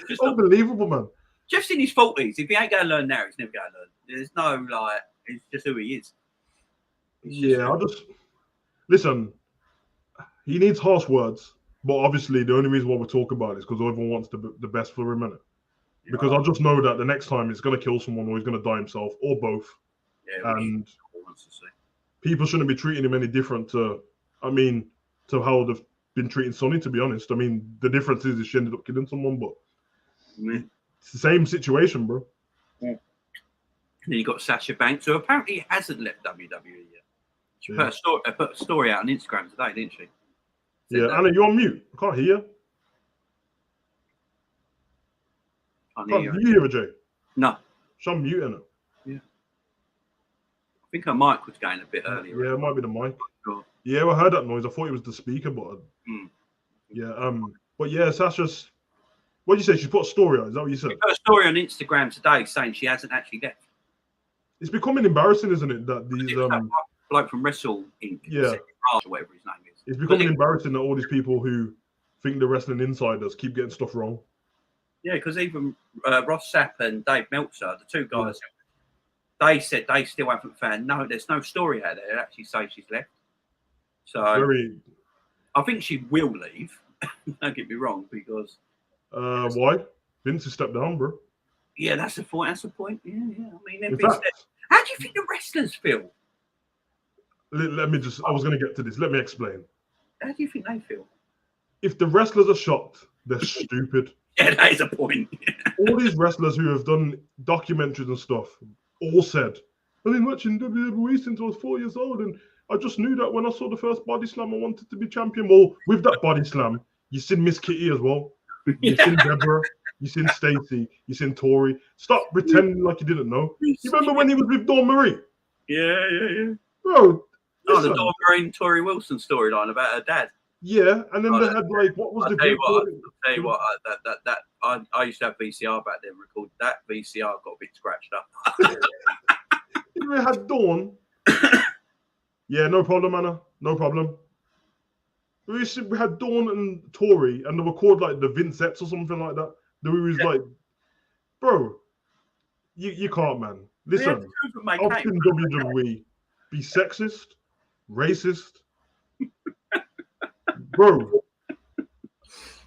it's unbelievable, man. Jeff's in his 40s. If he ain't going to learn now, he's never going to learn. There's no it's just who he is. Listen. He needs harsh words, but obviously the only reason why we're talking about it is because everyone wants the best for him, innit? Because I just know that the next time he's going to kill someone or he's going to die himself or both. Yeah, and people shouldn't be treating him any different to how they've been treating Sonny, to be honest. I mean, the difference is she ended up killing someone, but it's the same situation, bro. Yeah. And then you got Sasha Banks, who apparently hasn't left WWE yet. She put a story out on Instagram today, didn't she? Yeah, Anna, you're on mute. I can't hear you. Do you hear her, Jay? No. She's on mute, innit? Yeah. I think her mic was going a bit earlier. Yeah, it might be the mic. Sure. Yeah, I heard that noise. I thought it was the speaker, but but yeah, Sasha's. What did you say? She put a story out. Is that what you said? She put a story on Instagram today saying she hasn't actually left. It's becoming embarrassing, isn't it? That these bloke from Wrestle Inc. Yeah, or whatever his name is. It's becoming embarrassing that all these people who think they're wrestling insiders keep getting stuff wrong. Yeah, because even Ross Sapp and Dave Meltzer, the two guys, they said they still haven't found. No, there's no story out there that actually say she's left. So I think she will leave. Don't get me wrong, because why? Vince has stepped down, bro. Yeah, that's the point. That's the point. Yeah. I mean, how do you think the wrestlers feel? Let me just. I was going to get to this. Let me explain. How do you think they feel? If the wrestlers are shocked, they're stupid. Yeah, that is a point. All these wrestlers who have done documentaries and stuff all said, I've been watching WWE since I was 4 years old, and I just knew that when I saw the first body slam, I wanted to be champion. Well, with that body slam, you seen Miss Kitty as well. You seen Deborah. You seen Stacey. You seen Tori. Stop pretending like you didn't know. You remember when he was with Dawn Marie? Yeah. Bro. The Dawn Marie and Tori Wilson storyline about her dad. Yeah, and then they had what was the group? I'll tell you what, I used to have VCR back then. Recorded that VCR got a bit scratched up. We had Dawn. Yeah, no problem, Anna. No problem. We had Dawn and Tori, and they were called like the Vincettes or something like that. We was like, bro, you can't, man. Listen, I've seen WWE be sexist, racist. Bro,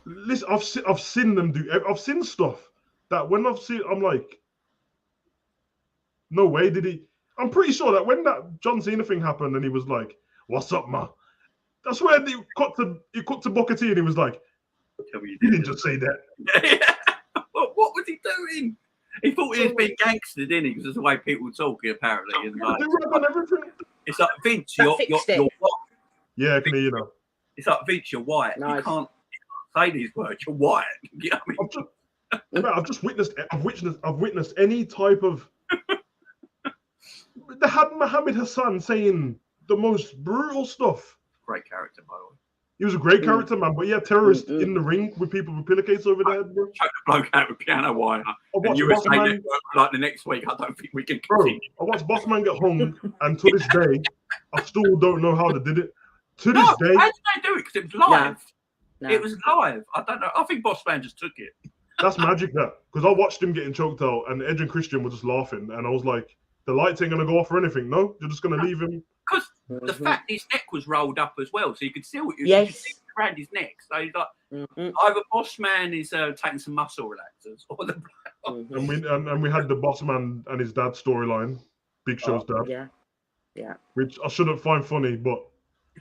listen, I've seen them do. I've seen stuff that when I've seen, I'm like, no way did he. I'm pretty sure that when that John Cena thing happened and he was like, "What's up, ma?" That's where he cut to Booker T and he was like, "He didn't just say that." Yeah. What was he doing? He thought he was being gangster, didn't he? Because that's the way people were talking, apparently. And like, it's like, Vince, you're what? Yeah, I can hear you now. It's like, Vince, you're white. Nice. You can't say these words. You're white. You know what I mean? Man, I've witnessed any type of. They had Mohammed Hassan saying the most brutal stuff. Great character, by the way. He was a great character, man, but yeah, terrorist in the ring with people with pillowcases over their head, bro. Choke the bloke out with piano wire. And you were saying like the next week, I don't think we can continue. Bro, I watched Bossman get hung, and to this day, I still don't know how they did it. To this day. How did they do it? Because it was live. No. It was live. I don't know. I think Bossman just took it. That's magic, that. Because I watched him getting choked out, and Edge and Christian were just laughing, and I was like, the lights ain't going to go off or anything, no? You're just going to leave him? Because the fact his neck was rolled up as well, so you could see what you could see around his neck. So he's like, either Bossman is taking some muscle relaxers, or the. And we had the Bossman and his dad storyline, Big Show's dad. Yeah. Which I shouldn't find funny, but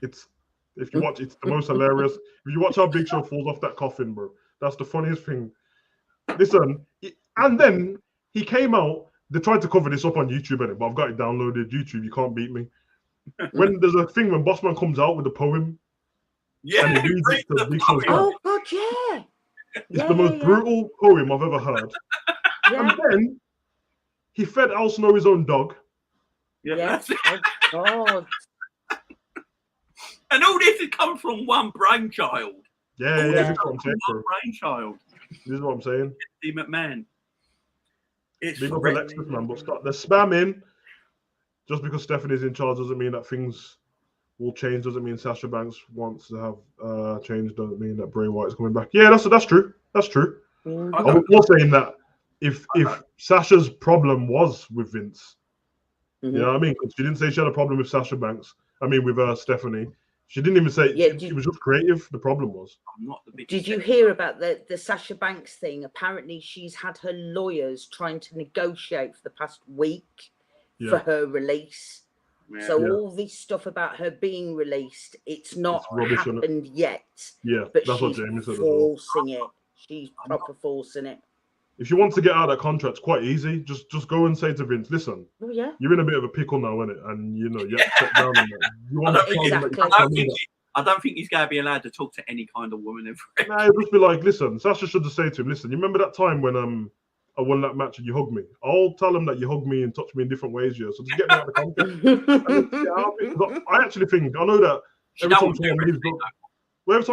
it's if you watch, it's the most hilarious. If you watch how Big Show falls off that coffin, bro, that's the funniest thing. Listen, and then he came out. They tried to cover this up on YouTube, but I've got it downloaded. YouTube, you can't beat me. When there's a thing when Bossman comes out with the poem, and he reads it to Big Show's dad. Oh God, yeah. It's the most brutal poem I've ever heard. And then he fed Al Snow his own dog. Yeah. Oh God. And all this has come from one brainchild. Yeah, this is what I'm saying, bro. Brainchild. This is what I'm saying. Steve McMahon. It's big up Alexis, man, but start the spamming. Just because Stephanie's in charge doesn't mean that things will change. Doesn't mean Sasha Banks wants to have change. Doesn't mean that Bray Wyatt is coming back. Yeah, that's true. That's true. I was more saying that if Sasha's problem was with Vince, you know what I mean? Because she didn't say she had a problem with Sasha Banks. I mean, with Stephanie. She didn't even say it was just creative. The problem was. Did you hear about the Sasha Banks thing? Apparently, she's had her lawyers trying to negotiate for the past week for her release. Yeah. So all this stuff about her being released, it's not happened yet. Yeah, but that's she's what Jamie said. Forcing it. She's proper forcing it. If you want to get out of that contract, it's quite easy. Just go and say to Vince, listen, you're in a bit of a pickle now, innit? And you know, you have to step down on that. You want I don't think he's going to be allowed to talk to any kind of woman ever. Nah, he'll just be like, listen, Sasha should just say to him, listen, you remember that time when I won that match and you hugged me? I'll tell him that you hugged me and touched me in different ways, yeah. So just get me out of the contract. I actually think, I know that every time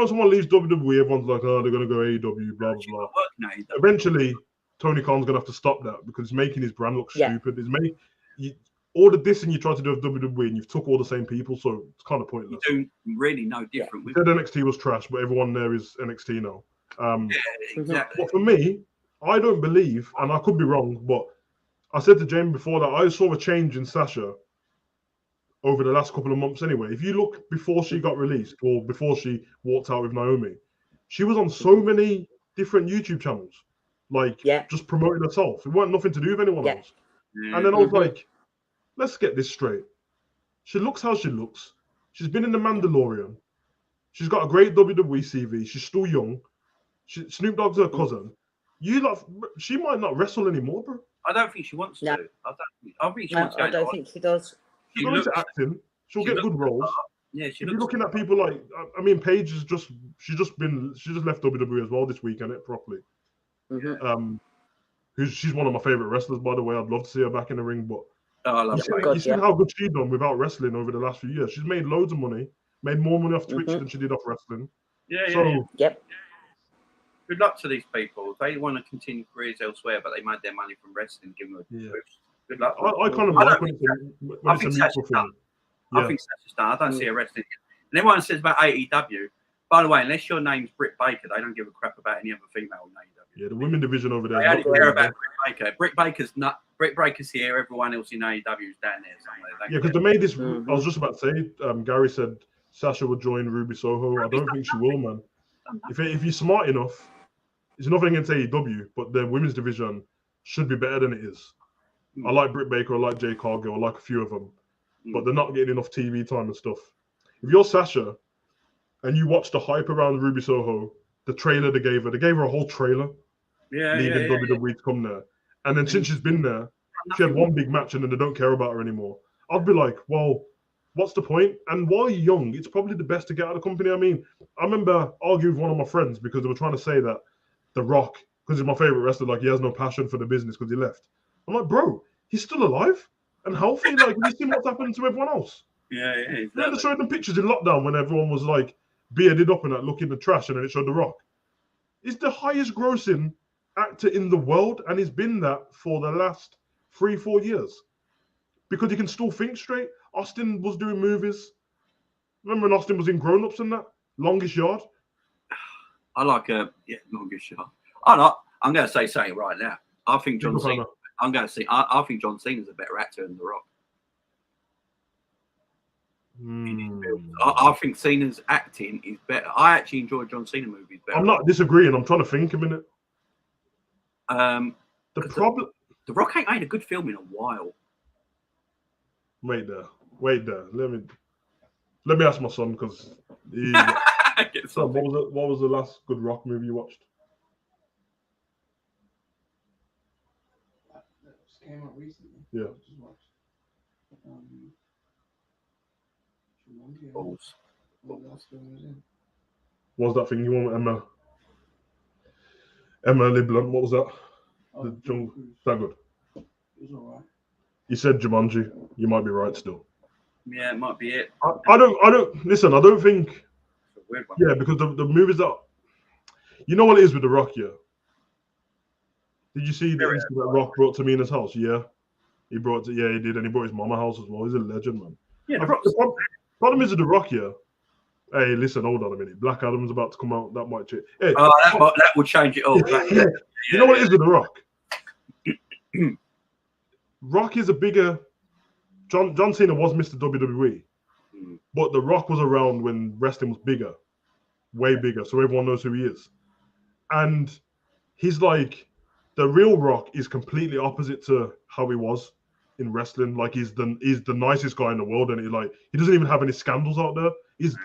someone leaves WWE, everyone's like, oh, they're going to go AEW, blah, blah, blah. Eventually, Tony Khan's going to have to stop that because it's making his brand look stupid. It's all the dissing you try to do with WWE and you've took all the same people, so it's kind of pointless. You do really no different. He said NXT was trash, but everyone there is NXT now. Exactly. But for me, I don't believe, and I could be wrong, but I said to Jamie before that I saw a change in Sasha over the last couple of months anyway. If you look before she got released or before she walked out with Naomi, she was on so many different YouTube channels, just promoting herself. It weren't nothing to do with anyone else. And then I was like, let's get this straight. She looks how she looks. She's been in The Mandalorian. She's got a great WWE CV. She's still young. Snoop Dogg's her cousin. She might not wrestle anymore, bro. I don't think she wants to. I think she wants to. I don't think she does. She'll go into acting. She'll get good roles. Yeah, if you're looking at people like, I mean, Paige she just left WWE as well this weekend, properly. She's one of my favorite wrestlers, by the way. I'd love to see her back in the ring, but you see how good she's done without wrestling over the last few years. She's made loads of money, made more money off Twitch than she did off wrestling. Good luck to these people. If they want to continue careers elsewhere, but they made their money from wrestling, give them a boost. Good luck. I kind of like when it's a mutual thing. I think Sasha's done. I don't see her wrestling. And everyone says about AEW, by the way, unless your name's Britt Baker, they don't give a crap about any other female in AEW. Yeah, the women division over there. They only care about Britt Baker. Britt Baker's here. Everyone else in AEW is down there somewhere. Yeah, because they made this. I was just about to say, Gary said Sasha would join Ruby Soho. I don't think she will, man. If you're smart enough, it's nothing against AEW, but the women's division should be better than it is. I like Britt Baker, I like Jay Cargill, I like a few of them, but they're not getting enough TV time and stuff. If you're Sasha and you watch the hype around Ruby Soho, the trailer they gave her a whole trailer leaving WWE to come there. And then since she's been there, she had one big match and then they don't care about her anymore. I'd be like, well, what's the point? And while you're young, it's probably the best to get out of the company. I mean, I remember arguing with one of my friends because they were trying to say that The Rock because he's my favorite wrestler. Like he has no passion for the business because he left. I'm like, bro, he's still alive and healthy. Like, have you seen what's happened to everyone else? Yeah, exactly. Remember showing them pictures in lockdown when everyone was like bearded up and like looking the trash, and then it showed The Rock. He's the highest grossing actor in the world, and he's been that for the last 3-4 years because he can still think straight. Austin was doing movies. Remember when Austin was in Grown Ups and that? Longest Yard. I like Longest Yard. I'm going to say something right now. I think John Cena. I think John Cena's a better actor than The Rock. I think Cena's acting is better. I actually enjoy John Cena movies better. I'm not disagreeing. I'm trying to think a minute. The problem. The Rock ain't made a good film in a while. Wait there. Let me ask my son because what was the last good Rock movie you watched? That came out recently. Yeah. Just watched. Balls. What last film was in? What was that thing you want with Emma Liblunt? What was that? Oh, The jungle. Is that good? It was alright. You said Jumanji. You might be right still. Yeah, it might be it. I don't listen. I don't think. It's a weird one. Yeah, because the movies that, you know what it is with The Rock, yeah. Did you see the incident that Rock brought to Mina's house? Yeah, he brought it. Yeah, he did, and he brought his mama house as well. He's a legend, man. Yeah, The problem is with The Rock, yeah. Hey, listen, hold on a minute. Black Adam's about to come out. That might change. Hey, that would change it all. You know what it is with The Rock? Rock is a bigger. John Cena was Mr. WWE, but The Rock was around when wrestling was bigger, way bigger, so everyone knows who he is. And he's like, the real Rock is completely opposite to how he was in wrestling. Like he's the nicest guy in the world, and he doesn't even have any scandals out there. His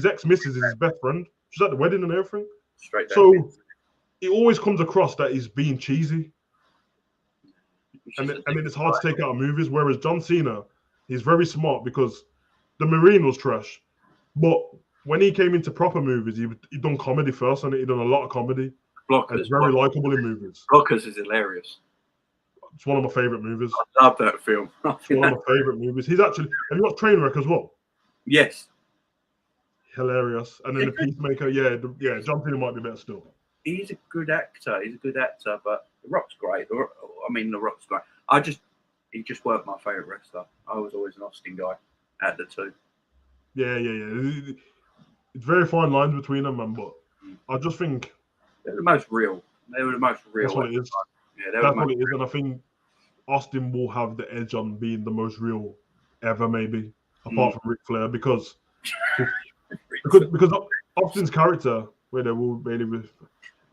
ex-missus is his best friend. She's at the wedding and everything. Straight down. So it always comes across that he's being cheesy. And then it's hard to take out of movies. Whereas John Cena, he's very smart because The Marine was trash. But when he came into proper movies, he done comedy first, and he done a lot of comedy. Blockers. It's very likable in movies. Blockers is hilarious. It's one of my favorite movies. I love that film. It's one of my favorite movies. He's actually, have you got Trainwreck as well? Yes. Hilarious. And then The Peacemaker, yeah, John Cena might be better still. He's a good actor. But The Rock's great. The Rock's great. He just weren't my favorite wrestler. I was always an Austin guy at the two. Yeah. It's very fine lines between them, man. But I just think they're the most real. That's what it is. Yeah, that's what it is, and I think Austin will have the edge on being the most real ever, maybe apart from Ric Flair, because Austin's character, where they will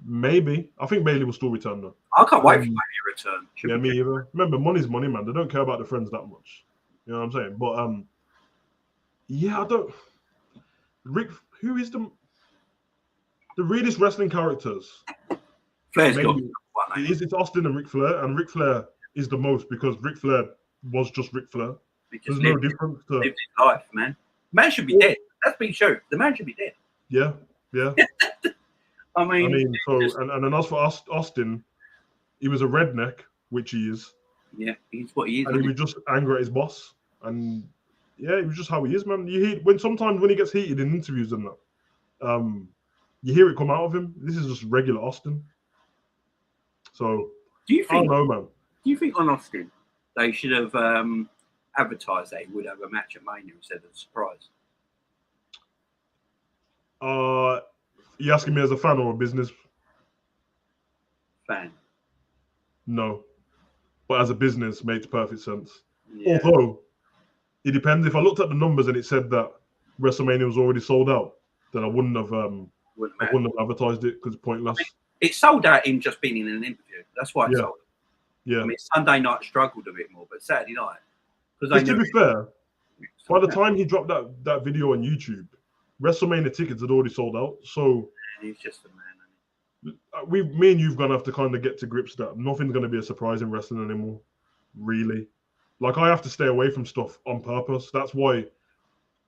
maybe I think Bailey will still return though. I can't wait for Bailey to return. Yeah, me either. Remember, money's money, man. They don't care about the friends that much. You know what I'm saying? But yeah, I don't. Who is the realest wrestling characters? Flair's got one. It's Austin and Ric Flair, and Ric Flair is the most because Ric Flair was just Ric Flair. There's no difference to lived his life, man. The man should be dead. That's being shown. The man should be dead. Yeah. I mean, and then as for Austin, he was a redneck, which he is. Yeah, he's what he is. And he was just angry at his boss, and yeah, it was just how he is, man. You hear sometimes when he gets heated in interviews and that, you hear it come out of him. This is just regular Austin. So I don't know, man. Do you think on Austin they should have advertised that he would have a match at Mania instead of a surprise? You asking me as a fan or a business fan? No, but as a business, makes perfect sense. Yeah. Although it depends. If I looked at the numbers and it said that WrestleMania was already sold out, then I wouldn't have advertised it because it's pointless. It sold out in just being in an interview. That's why it sold. Yeah. I mean, Sunday night struggled a bit more, but Saturday night. Because to be fair, by the time he dropped that video on YouTube, WrestleMania tickets had already sold out. So he's just a man. Me and you've gonna have to kind of get to grips that nothing's gonna be a surprise in wrestling anymore. Really, like I have to stay away from stuff on purpose. That's why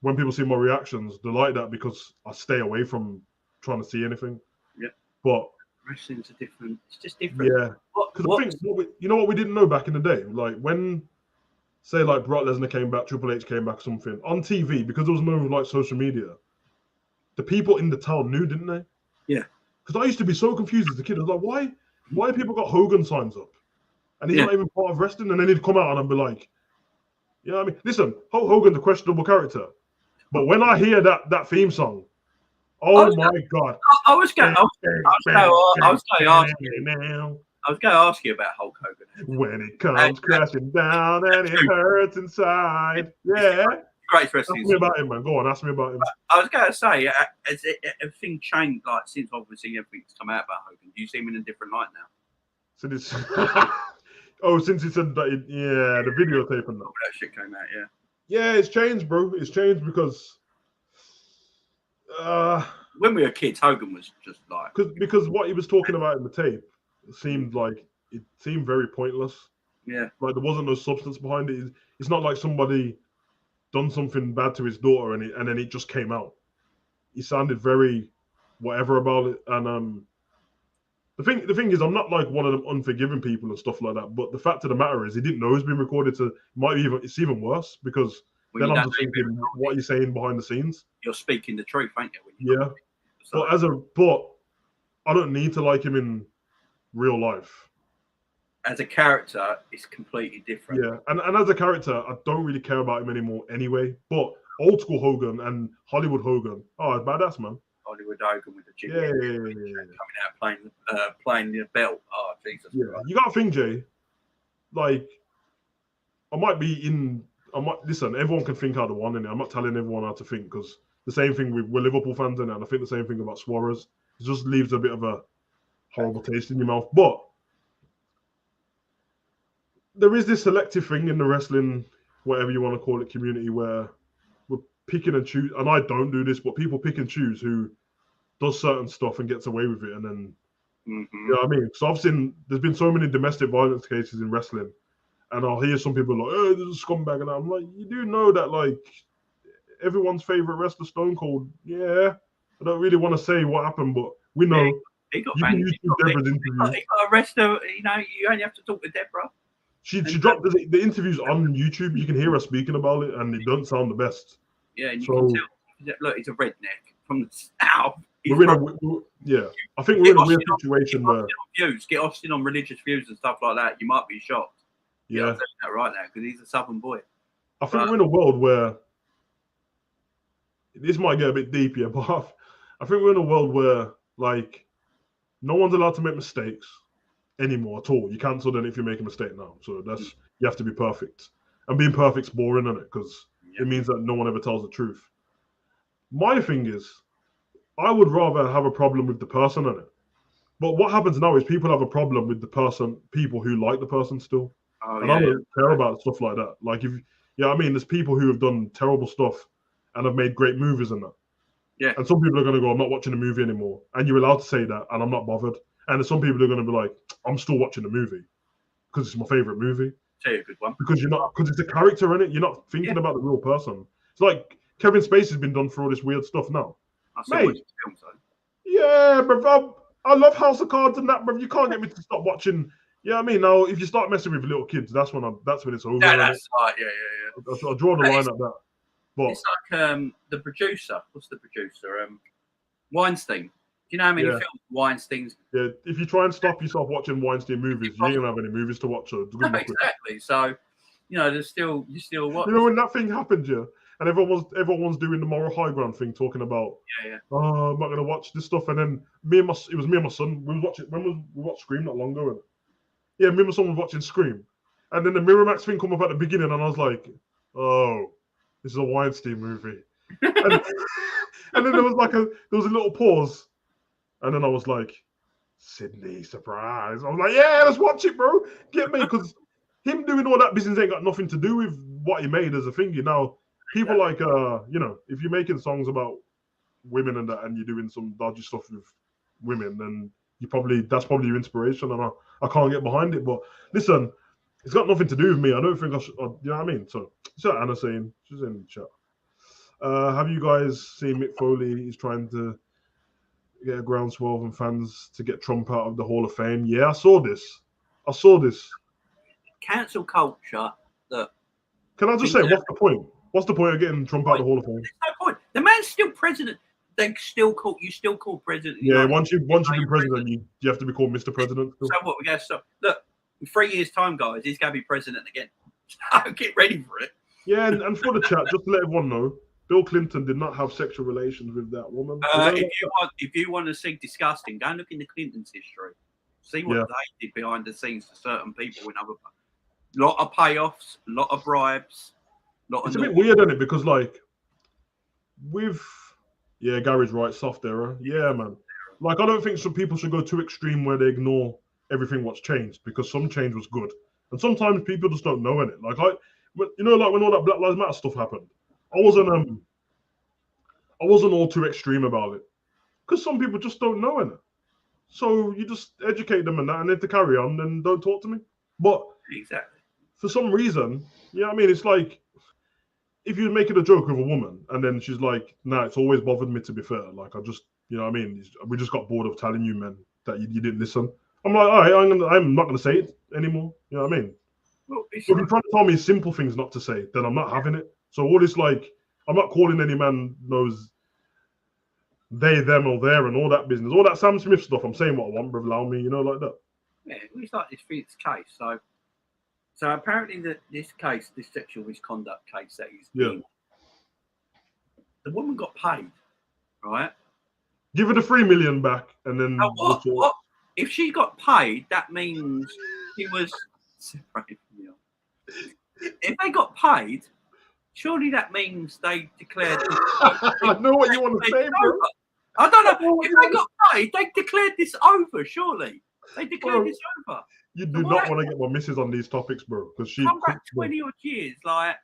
when people see my reactions, they like that because I stay away from trying to see anything. Yeah. But Wrestling's it's just different. Yeah. Because I think you know what we didn't know back in the day, like when, say, like Brock Lesnar came back, Triple H came back, something on TV, because there was no like social media. The people in the town knew, didn't they? Yeah. Because I used to be so confused as a kid. I was like, why have people got Hogan signs up? And he's not even part of wrestling. And then he'd come out and I'd be like, you know what I mean? Listen, Hulk Hogan's a questionable character. But when I hear that theme song, oh my God. I was going to ask you about Hulk Hogan. When it comes crashing down and it hurts inside. Yeah. Great wrestling. Ask me about him, man. Go on, ask me about him. I was going to say, has everything changed, like, since obviously everything's come out about Hogan? Do you see him in a different light now? Since since he said that, the videotape and that. That shit came out, yeah. Yeah, it's changed, bro. It's changed because when we were kids, Hogan was just like because what he was talking about in the tape seemed very pointless. Yeah, like there wasn't no substance behind it. It's not like somebody done something bad to his daughter and then it just came out. He sounded very whatever about it, and the thing is, I'm not like one of them unforgiving people and stuff like that. But the fact of the matter is, he didn't know it's been recorded. So it's even worse because then I'm just thinking, what are you saying behind the scenes? You're speaking the truth, ain't you? Yeah, but I don't need to like him in real life. As a character, it's completely different. Yeah, and as a character, I don't really care about him anymore anyway. But old school Hogan and Hollywood Hogan, it's badass, man. Hollywood Hogan with the jig coming out playing the belt. Oh Jesus! Yeah, you got to think, Jay. Like, listen. Everyone can think how they want, and I'm not telling everyone how to think because the same thing we're Liverpool fans, and I think the same thing about Suarez. It just leaves a bit of a horrible taste in your mouth. But there is this selective thing in the wrestling, whatever you want to call it, community where we're picking and choose. And I don't do this, but people pick and choose who does certain stuff and gets away with it, and then you know what I mean. So there's been so many domestic violence cases in wrestling, and I'll hear some people like, "Oh, there's a scumbag," and I'm like, you do know that like everyone's favorite wrestler, Stone Cold. Yeah, I don't really want to say what happened, but we know. He got banged. He got arrested. You know, you only have to talk to Deborah. She dropped the interviews on YouTube. You can hear her speaking about it, and it doesn't sound the best. Yeah, and you can tell. Look, he's a redneck from the south. I think we're in a weird situation where get Austin on religious views and stuff like that. You might be shocked. Yeah, I'm saying that right now because he's a southern boy. I think we're in a world where this might get a bit deep here, but I think we're in a world where like no one's allowed to make mistakes anymore at all. You cancel it if you make a mistake now. So you have to be perfect, and being perfect's boring, isn't it? Because it means that no one ever tells the truth. My thing is, I would rather have a problem with the person in it. But what happens now is people have a problem with people who like the person still. I don't care about stuff like that. Like there's people who have done terrible stuff and have made great movies and that. Yeah. And some people are going to go, I'm not watching the movie anymore. And you're allowed to say that, and I'm not bothered. And there's some people who are going to be like, I'm still watching the movie because it's my favorite movie. Say a good one. Because it's a character in it. You're not thinking about the real person. It's like Kevin Spacey's been done for all this weird stuff now. Mate, yeah, bro. I love House of Cards and that, bro. You can't get me to stop watching. Yeah, I mean, now if you start messing with little kids, that's when it's over. Yeah, that's right. Yeah. I draw the line at that. But it's like the producer. What's the producer? Weinstein. Do you know how many films Weinstein's? Yeah, if you try and stop yourself watching Weinstein movies, you ain't gonna have any movies to watch. So exactly. So, you still watch. You know when that thing happened, yeah. And everyone's doing the moral high ground thing, talking about, oh, I'm not gonna watch this stuff. And then it was me and my son. We watched Scream not long ago. Yeah, me and my son was watching Scream, and then the Miramax thing come up at the beginning, and I was like, oh, this is a Weinstein movie. And then there was a little pause, and then I was like, Sydney, surprise! I was like, yeah, let's watch it, bro. Get me, because him doing all that business ain't got nothing to do with what he made as a thingy. Now, people like, if you're making songs about women and that, and you're doing some dodgy stuff with women, then that's probably your inspiration, and I can't get behind it. But listen, it's got nothing to do with me. I don't think I should, you know what I mean? So, Anna saying, she's in the chat. Have you guys seen Mick Foley? He's trying to get a groundswell and fans to get Trump out of the Hall of Fame. Yeah, I saw this. Cancel culture. That Can I just say, what's the point? What's the point of getting Trump out of the Hall of Fame? There's no point. The man's still president. You still call president. Yeah, once you've been president, you have to be called Mr. President. So what? We got to stop. Look, in 3 years' time, guys, he's going to be president again. So get ready for it. Yeah, and for the chat, just to let everyone know, Bill Clinton did not have sexual relations with that woman. If you want to see disgusting, go and look in the Clintons' history. See what they did behind the scenes to certain people in other. Lot of payoffs, lot of bribes. It's a bit weird, isn't it? Because Gary's right, soft error. Yeah, man. Like, I don't think some people should go too extreme where they ignore everything what's changed, because some change was good, and sometimes people just don't know in it. Like when all that Black Lives Matter stuff happened, I wasn't all too extreme about it, because some people just don't know in it. So you just educate them and that, and if they carry on, then don't talk to me. But exactly, for some reason, I mean, it's like if you're making a joke of a woman and then she's like, "Nah, it's always bothered me, to be fair. Like, I just, you know what I mean? We just got bored of telling you men that you didn't listen." I'm like, all right, I'm not gonna say it anymore. You know what I mean? Well, if you're trying to tell me simple things not to say, then I'm not having it. So all this, like, I'm not calling any man knows they, them, or there, and all that business, all that Sam Smith stuff. I'm saying what I want, brother. Allow me, like that. Yeah, we start this Phoenix case. So apparently this sexual misconduct case that he's in, the woman got paid, right? Give her the $3 million back, and then what? If she got paid, that means she was separated from you. If they got paid, surely that means they declared. I know what you want to say, bro. I don't know. If they got paid, they declared this over. Surely they declared this over. You do not want to get my missus on these topics, bro, because she come back 20 odd years. Like,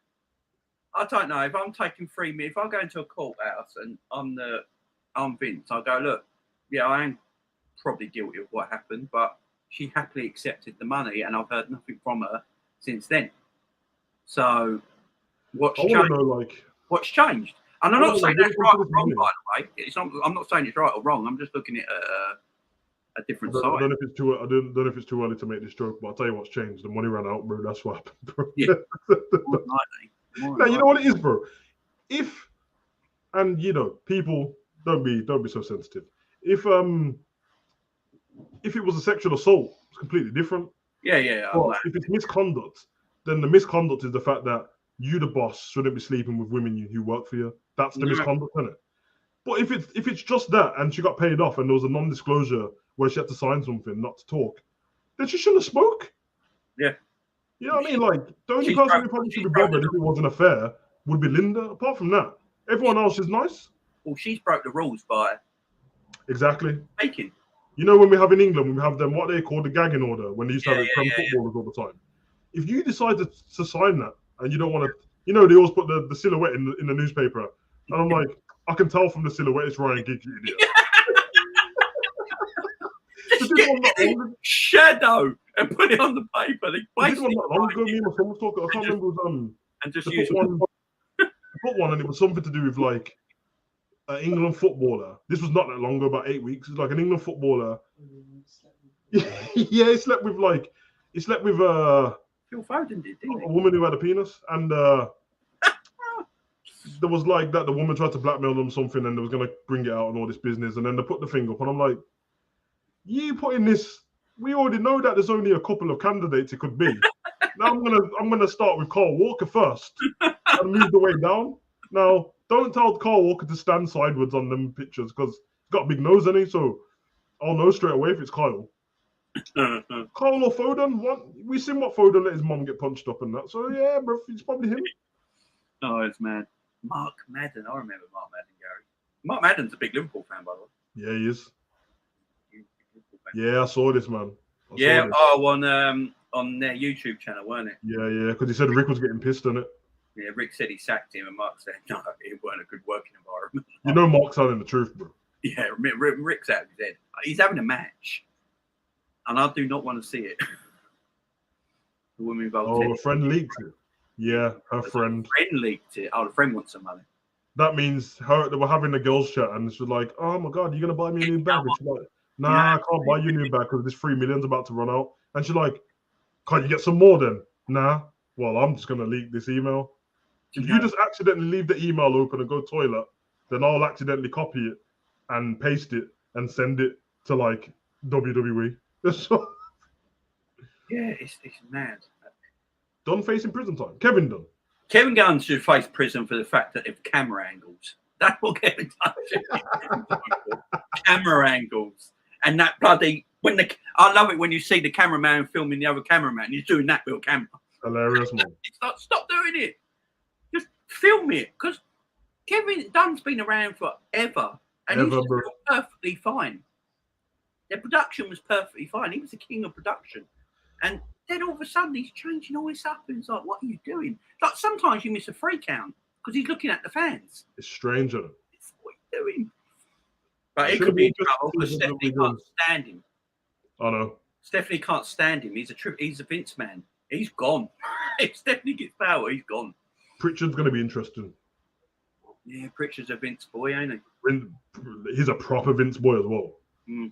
I don't know, if I'm taking $3 million, if I go into a courthouse and I'm Vince, I'll go, look, yeah, I am probably guilty of what happened, but she happily accepted the money, and I've heard nothing from her since then. So, what's changed? What's changed? And I'm not saying that's right or wrong, by the way. I'm not saying it's right or wrong. I'm just looking at a different side. I don't know if it's too early to make this joke, but I'll tell you what's changed. The money ran out, bro. That's what happened, bro. Yeah. Now, you know what it is, bro. People don't be so sensitive. If it was a sexual assault, it's completely different. Yeah. But if it's misconduct, then the misconduct is the fact that you, the boss, shouldn't be sleeping with women who work for you. That's the misconduct, isn't it? But if it's just that, and she got paid off, and there was a non-disclosure where she had to sign something not to talk, then she shouldn't have spoke. Yeah. You know what I mean? Like, the only person who probably should be bothered if it wasn't affair would be Linda. Apart from that, everyone else is nice. Well, she's broke the rules by exactly making. You know, when we have in England, we have them what they call the gagging order, when they used to have it from footballers all the time. If you decide to sign that and you don't want to, they always put the silhouette in the newspaper, and I'm like, I can tell from the silhouette it's Ryan Giggs, you idiot. Just get the shadow and put it on the paper. This one not long ago, me and my friend was talking. I can't remember. It was and just use one. Put one, and it was something to do with like an England footballer. This was not that long ago, about 8 weeks. It was like an England footballer. Yeah, he slept with Phil Foden did, didn't he? A woman who had a penis, and there was like that. The woman tried to blackmail them something, and they was gonna bring it out and all this business, and then they put the thing up, and I'm like, you putting this? We already know that there's only a couple of candidates it could be. Now I'm gonna start with Carl Walker first and move the way down. Now, don't tell Carl Walker to stand sideways on them pictures because he's got a big nose, hasn't he? So I'll know straight away if it's Kyle. Kyle or Foden. We seen what Foden let his mum get punched up and that. So yeah, bro, it's probably him. Oh, it's mad. Mark Madden. I remember Mark Madden, Gary. Mark Madden's a big Liverpool fan, by the way. Yeah, he is. Yeah, I saw this, man. On their YouTube channel, weren't it? Yeah, because he said Rick was getting pissed on it. Yeah, Rick said he sacked him, and Mark said, no, it weren't a good working environment. You know Mark's telling the truth, bro. Yeah, Rick's out of his head. He's having a match, and I do not want to see it. The woman involved. Oh, a friend leaked it. Yeah, her friend. The friend leaked it. Oh, the friend wants some money. that means they were having a girls' chat, and she's like, "Oh my God, you're gonna buy me a new bag?" And she's like, "Nah, Yeah. I can't buy you a new bag because this 3 million's about to run out." And she's like, "Can't you get some more then?" Nah. Well, I'm just gonna leak this email. If you just accidentally leave the email open and go toilet, then I'll accidentally copy it and paste it and send it to like WWE. Yeah, it's mad. Dunn facing prison time. Kevin Dunn. Kevin Gunn should face prison for the fact that if camera angles. That's what Kevin Dunn should be. Camera angles. And that bloody I love it when you see the cameraman filming the other cameraman. He's doing that with a camera. Hilarious, man. It's like, stop doing it. Just film it. Because Kevin Dunn's been around forever. And he's still perfectly fine. Their production was perfectly fine. He was the king of production. And then all of a sudden he's changing all this up. And it's like, what are you doing? Like sometimes you miss a free count because he's looking at the fans. It's strange, isn't it? It's what are you doing? But it could be in trouble because Stephanie can't stand him. I know. Stephanie can't stand him. He's a Vince man. He's gone. If Stephanie gets power, he's gone. Pritchard's going to be interesting. Yeah, Pritchard's a Vince boy, ain't he? He's a proper Vince boy as well.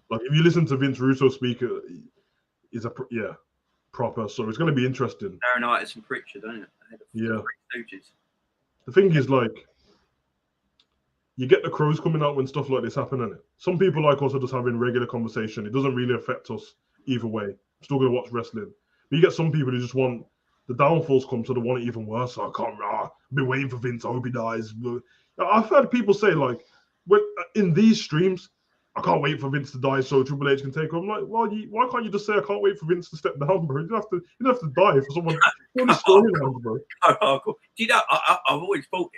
Like if you listen to Vince Russo speak, he's proper. So it's going to be interesting. Laurinaitis and Pritchard, ain't it? Yeah. Stooges. The thing is, like, you get the crows coming out when stuff like this happen, innit? Some people like us are just having regular conversation. It doesn't really affect us either way. I'm still going to watch wrestling. But you get some people who just want the downfalls come, so they want it even worse. So I can't. I've been waiting for Vince. I hope he dies. I've heard people say like, when in these streams, I can't wait for Vince to die so Triple H can take over. I'm like, well, why can't you just say I can't wait for Vince to step down, bro? You don't have to die for someone. Storylines, bro. Oh, cool. Do you know? I've always thought,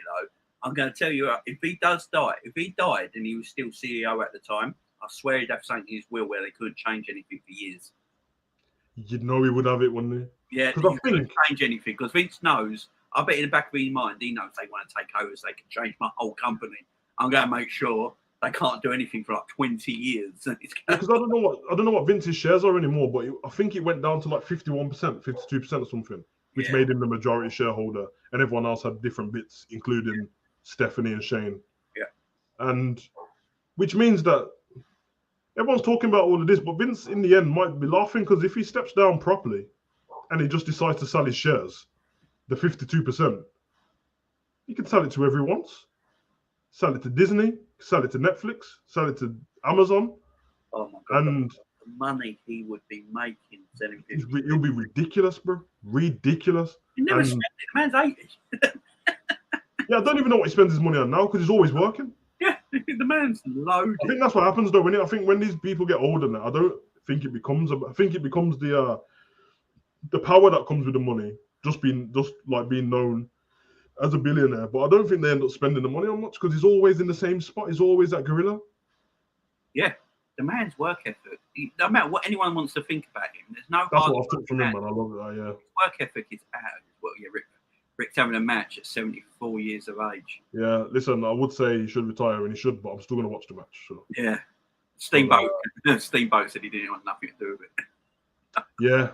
I'm going to tell you, if he does die, if he died and he was still CEO at the time, I swear he'd have something in his will where they couldn't change anything for years. You'd know he would have it, wouldn't he? Yeah, he couldn't change anything because Vince knows. I bet in the back of his mind, he knows they want to take over so they can change my whole company. I'm going to make sure they can't do anything for like 20 years. Because I don't know what Vince's shares are anymore, but I think it went down to like 51%, 52% or something, which made him the majority shareholder, and everyone else had different bits, including Stephanie and Shane. Yeah. And which means that everyone's talking about all of this, but Vince in the end might be laughing because if he steps down properly and he just decides to sell his shares, the 52%, he can sell it to whoever he wants. Sell it to Disney, sell it to Netflix, sell it to Amazon. Oh my God. And the money he would be making selling it. It'll be ridiculous, bro. Ridiculous. He never spent it. The man's 80. Yeah, I don't even know what he spends his money on now because he's always working. Yeah, the man's loaded. I think that's what happens though. I think when these people get older now, I don't think it becomes. I think it becomes the power that comes with the money, just being known as a billionaire. But I don't think they end up spending the money on much because he's always in the same spot. He's always that gorilla. Yeah, the man's work ethic. No matter what anyone wants to think about him, there's no. That's what I've took from him, man. I love it. Yeah. Work ethic is out. Well, yeah, Rick's having a match at 74 years of age. Yeah, listen, I would say he should retire, and he should, but I'm still going to watch the match. So. Yeah. Steamboat said he didn't want nothing to do with it. Yeah.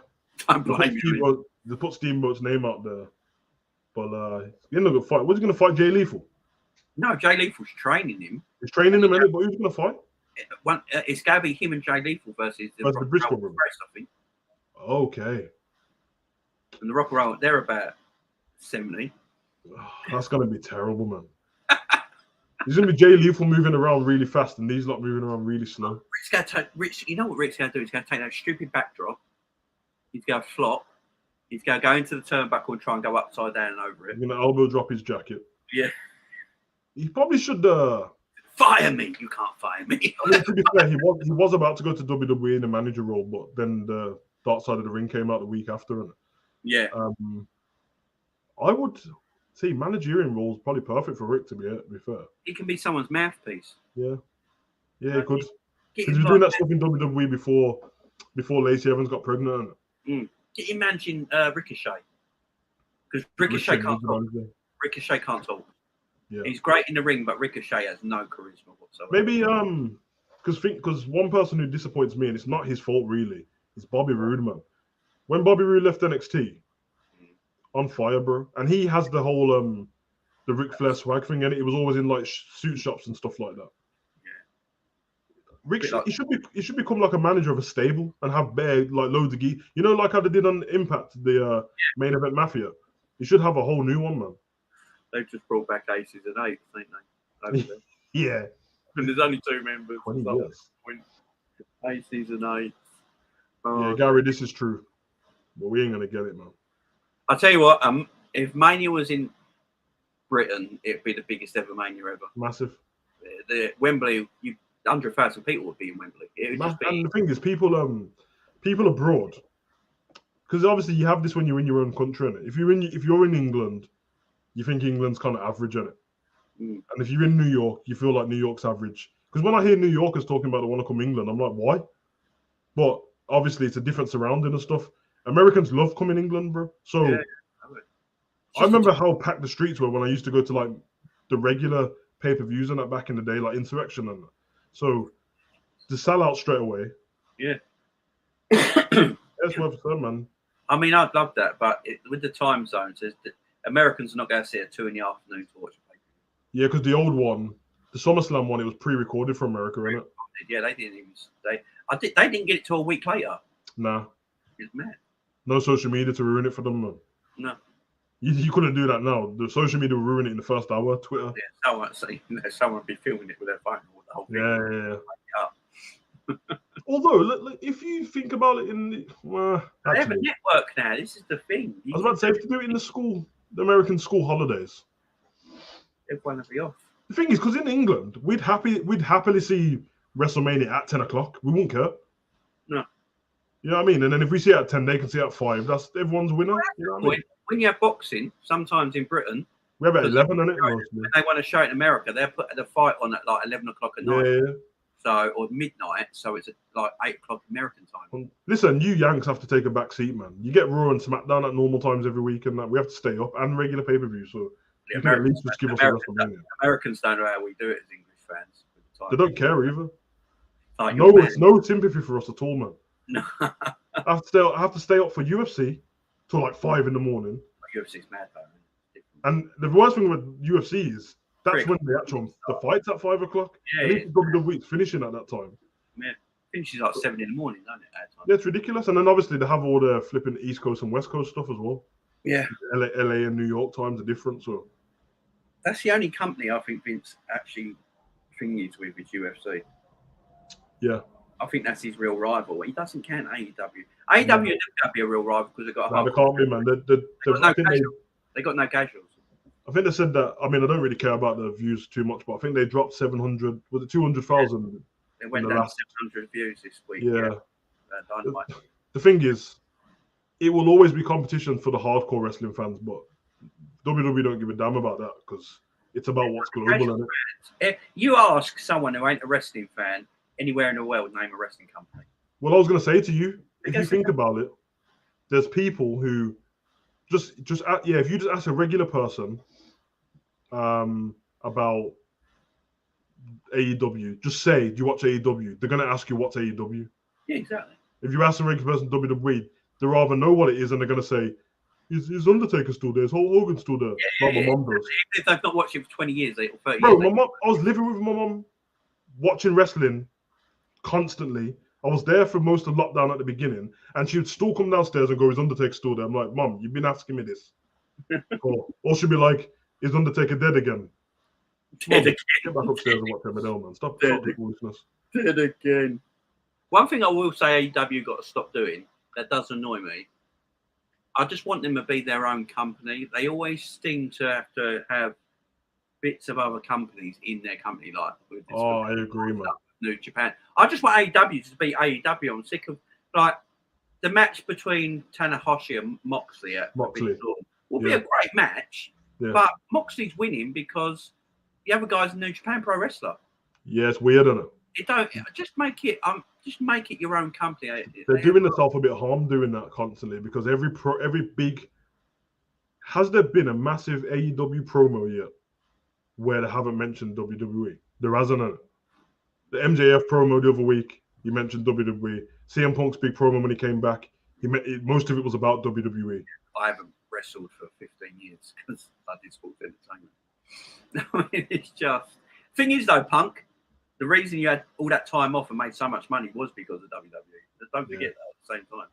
Don't blame you. They put Steamboat's name out there. But he's not going to fight. What's he going to fight Jay Lethal? No, Jay Lethal's training him. He's training him, but who's going to fight? It's going to be him and Jay Lethal versus the Briscoe brothers, I think. Okay. And the Rock Roll, they're about 70. That's going to be terrible, man. He's going to be Jay Lethal moving around really fast and these lot moving around really slow. You know what Rick's going to do? He's going to take that stupid backdrop. He's going to flop. He's going to go into the turnbuckle and try and go upside down and over it. He's going to elbow drop his jacket. Yeah. He probably should... Fire me. You can't fire me. I mean, to be fair, he was about to go to WWE in a manager role, but then the Dark Side of the Ring came out the week after. And, yeah. I would say managerial role is probably perfect for Rick, to be fair. He can be someone's mouthpiece. Yeah. Yeah, he could. Because he was doing that stuff in WWE before Lacey Evans got pregnant. Imagine Ricochet. Because Ricochet can't talk. Ricochet can't talk. Yeah. He's great in the ring, but Ricochet has no charisma whatsoever. Maybe because one person who disappoints me, and it's not his fault really, is Bobby Roode, man. When Bobby Roode left NXT, on fire, bro, and he has the whole the Ric Flair swag thing, and it was always in like suit shops and stuff like that. Rick, he should become like a manager of a stable and have like loads of geese. You know, like how they did on Impact, the main event Mafia. He should have a whole new one, man. They've just brought back Aces and Eights, ain't they? Yeah. And there's only 2 members. 20 years. Aces and Eights. Yeah, Gary, this is true. But we ain't gonna get it, man. I'll tell you what, if Mania was in Britain, it'd be the biggest ever Mania ever. Massive. The Wembley, 100,000 people would be in Wembley. It would just be... And the thing is, people abroad, because obviously you have this when you're in your own country, innit? If you're in England, you think England's kind of average, innit? And if you're in New York, you feel like New York's average. Because when I hear New Yorkers talking about they want to come England, I'm like, why? But obviously it's a different surrounding and stuff. Americans love coming England, bro. So yeah, I remember how packed the streets were when I used to go to like the regular pay-per-views and that back in the day, like Insurrection and that. So to sell out straight away. Yeah. That's what I've said, man. I mean, I'd love that, but with the time zones, Americans are not going to see it at 2 in the afternoon to watch a pay-per-view. Yeah, because the old one, the SummerSlam one, it was pre-recorded for America, isn't it? Yeah, they didn't even. They didn't get it till a week later. Nah. It's mad. No social media to ruin it for them, man. No. You couldn't do that now. The social media will ruin it in the first hour. Twitter. Yeah, someone would be filming it with their phone. The whole thing. Yeah. Although, if you think about it, they have a network now. This is the thing. I was about to say, if you do it in the American school holidays, everyone would be off. The thing is, because in England, we'd happily see WrestleMania at 10 o'clock. We won't care. No. You know what I mean? And then if we see it at 10, they can see it at 5. That's everyone's winner. You know what I mean? When you have boxing, sometimes in Britain, we have at 11, isn't it? When they want to show it in America, they're putting the fight on at like 11 o'clock at night. Yeah. So, or midnight, so it's like 8 o'clock American time. Listen, you Yanks have to take a back seat, man. You get Raw and SmackDown at normal times every week, and that we have to stay up and regular pay-per-view. So you can at least just give us a WrestleMania. Americans don't know how we do it as English fans. They don't care either. Like it's no sympathy for us at all, man. No. I have to stay up for UFC till like 5 in the morning. UFC's mad though. And the worst thing with UFC is that's when the fight's at 5 o'clock. Yeah, and WWE's finishing at that time. Yeah, finishes like 7 in the morning, don't it? At that time. Yeah, it's ridiculous. And then obviously they have all the flipping East Coast and West Coast stuff as well. Yeah, LA and New York times are different. So that's the only company I think Vince actually thingies with is UFC. Yeah. I think that's his real rival. He doesn't count AEW. AEW can't be a real rival because they've got they can't be, man. They got no casuals. I think they said that. I mean, I don't really care about the views too much, but I think they dropped 700. Was it 200,000? They went down 700 views this week. Yeah. The thing is, it will always be competition for the hardcore wrestling fans, but WWE don't give a damn about that because it's about what's global. Isn't it? You ask someone who ain't a wrestling fan anywhere in the world, name a wrestling company. Well, I was going to say to you, if you think about it, there's people who if you just ask a regular person about AEW, just say, do you watch AEW? They're going to ask you what's AEW. Yeah, exactly. If you ask a regular person WWE, they rather know what it is and they're going to say, is Undertaker still there? Is Hulk Hogan still there? Like my mum does. If they've not watched it for 20 years, 30 years. Bro, my mum, I was living with my mum, watching wrestling constantly. I was there for most of lockdown at the beginning, and she would still come downstairs and go, is Undertaker still there? I'm like, Mum, you've been asking me this. or she'd be like, is Undertaker dead again? Mom, get back upstairs and watch MNL, man. Stop the foolishness. Dead again. One thing I will say AEW got to stop doing, that does annoy me, I just want them to be their own company. They always seem to have bits of other companies in their company, like with this I agree, man. New Japan. I just want AEW to be AEW. I'm sick of like the match between Tanahashi and Moxley at Big Storm will be a great match, but Moxley's winning because the other guy's a New Japan Pro Wrestler. Yeah, it's weird, isn't it? It don't just make it your own company. They're doing themselves a bit of harm doing that constantly because every big has there been a massive AEW promo yet where they haven't mentioned WWE? There hasn't. The MJF promo the other week, he mentioned WWE. CM Punk's big promo when he came back, most of it was about WWE. I haven't wrestled for 15 years because I did sports entertainment. I mean, it's just. Thing is, though, Punk, the reason you had all that time off and made so much money was because of WWE. Don't forget that at the same time.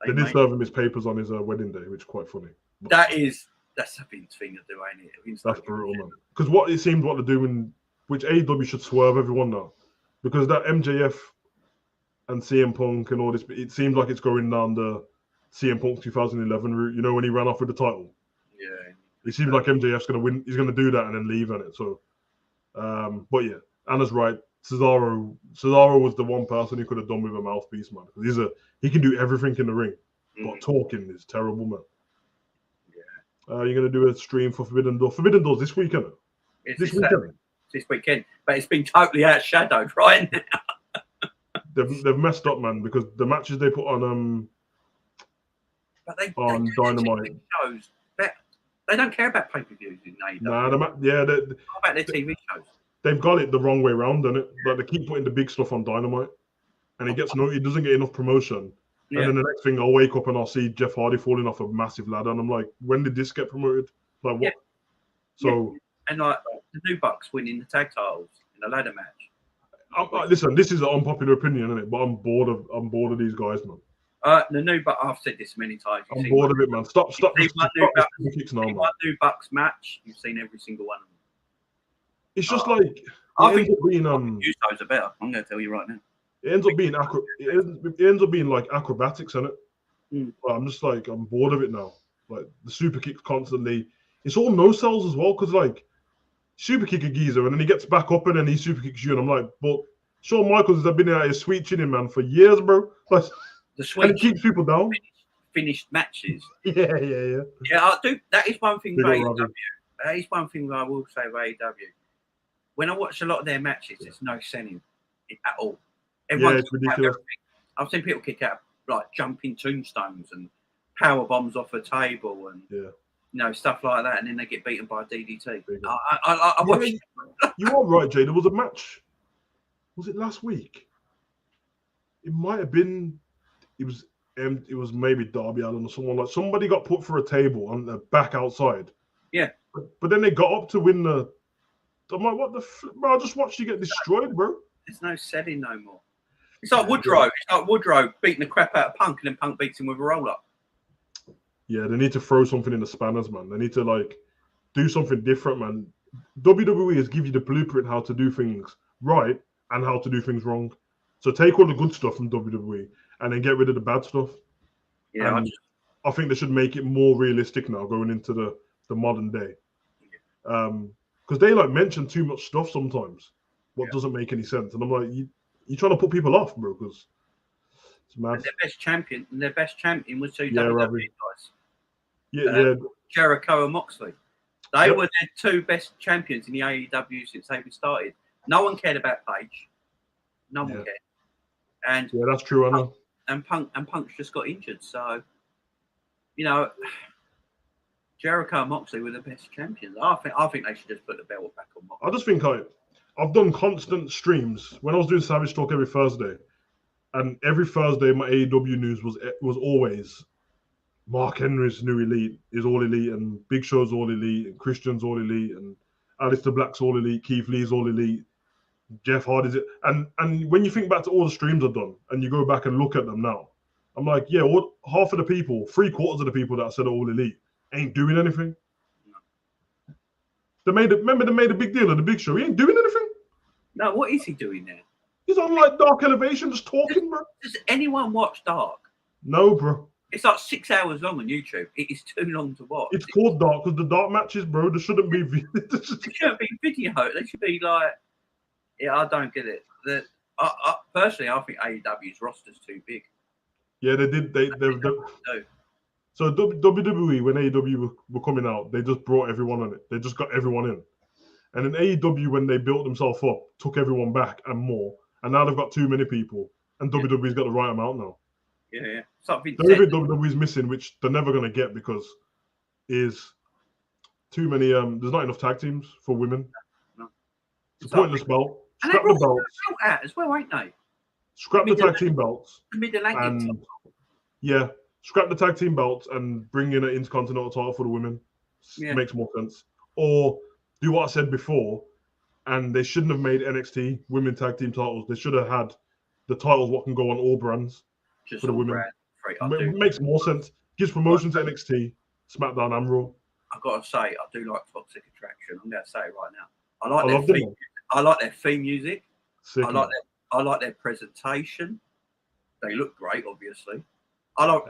They did serve him his papers on his wedding day, which is quite funny. But that's a Vince thing to do, ain't it? That's brutal, man. Because what they're doing, which AEW should swerve everyone now, because that MJF and CM Punk and all this, it seems like it's going down the CM Punk 2011 route. You know, when he ran off with the title. Yeah. It seems like MJF's going to win. He's going to do that and then leave on it. So, but yeah, Anna's right. Cesaro was the one person he could have done with a mouthpiece, man. Because he can do everything in the ring, but talking is terrible, man. Yeah. You're going to do a stream for Forbidden Door. Forbidden Door's this weekend. This weekend, but it's been totally outshadowed right now. They've messed up, man, because the matches they put on on Dynamite shows. They don't care about pay-per-views in AEW. Nah, what about their TV shows? They've got it the wrong way around, don't it? Like they keep putting the big stuff on Dynamite, and it doesn't get enough promotion. Yeah. And then the next thing, I'll wake up and I'll see Jeff Hardy falling off a massive ladder, and I'm like, when did this get promoted? Like what? Yeah. So and like the New Bucks winning the tag titles in a ladder match. Listen, this is an unpopular opinion, isn't it? But I'm bored of these guys, man. The New Bucks. I've said this many times. I'm bored of it, man. Stop. New Bucks match. You've seen every single one of them. It's just like I think Usos are better. I'm going to tell you right now. It ends up being like acrobatics, isn't it? But I'm just like I'm bored of it now. Like the super kicks constantly. It's all no sells as well because like super kick a geezer and then he gets back up and then he super kicks you and I'm like, but Shawn Michaels has been out here sweet chinning man for years, bro. Like. And it keeps people down. Finished matches. Yeah. Yeah, I do. That is one thing about AEW. That is one thing that I will say about AEW. When I watch a lot of their matches, there's no selling at all. It's ridiculous. I've seen people kick out like jumping tombstones and power bombs off a table and stuff like that, and then they get beaten by a DDT. I watch. You are right, Jay. There was a match. Was it last week? It might have been. It was maybe Darby Allin or someone like somebody got put for a table on the back outside. Yeah. But then they got up to win the. I'm like, what the bro? I just watched you get destroyed, bro. There's no selling no more. It's like Woodrow. It's like Woodrow beating the crap out of Punk and then Punk beats him with a roll up. Yeah, they need to throw something in the spanners, man. They need to like do something different, man. WWE has given you the blueprint how to do things right and how to do things wrong. So take all the good stuff from WWE and then get rid of the bad stuff. Yeah, I think they should make it more realistic now going into the modern day. Because they like mention too much stuff sometimes, what doesn't make any sense. And I'm like, you're trying to put people off, bro, because it's mad. And their best champion was two WWE guys. Yeah. Jericho and Moxley. They were their two best champions in the AEW since they've been started. No one cared about Page. No one cared. And that's true. I know. And Punk's just got injured, so Jericho and Moxley were the best champions. I think they should just put the belt back on Moxley. I just think I've done constant streams when I was doing Savage Talk every Thursday, and every Thursday my AEW news was always Mark Henry's new elite is all elite, and Big Show's all elite, and Christian's all elite, and Aleister Black's all elite, Keith Lee's all elite. Jeff Hardy's it, and when you think back to all the streams I've done, and you go back and look at them now, I'm like, half of the people, 3/4 of the people that I said are all elite ain't doing anything. They made a big deal of the Big Show. He ain't doing anything. No, what is he doing there? He's on like Dark Elevation, just talking, bro. Does anyone watch Dark? No, bro. It's like 6 hours long on YouTube. It is too long to watch. It's called Dark because the Dark matches, bro. There shouldn't be. They shouldn't be video. They should be like. Yeah, I don't get it. Personally, I think AEW's roster's too big. Yeah, they did. So WWE, when AEW were coming out, they just brought everyone on it. They just got everyone in. And then AEW, when they built themselves up, took everyone back and more. And now they've got too many people. And WWE's got the right amount now. Yeah. Something WWE's missing, which they're never going to get because is too many. There's not enough tag teams for women. No. It's a pointless belt. Scrap the belts. Out as well, ain't they? Scrap the tag team belts. The Mid-Atlantic. Yeah, scrap the tag team belts and bring in an Intercontinental title for the women. Makes more sense. Or do what I said before, and they shouldn't have made NXT women tag team titles. They should have had the titles what can go on all brands Just for the all women. brand. Right, It makes more sense. Gives promotion to NXT, SmackDown, and Raw. I've got to say, I do like Toxic Attraction. I'm going to say it right now. I like their theme music. Sick, I like their presentation. They look great, obviously. I like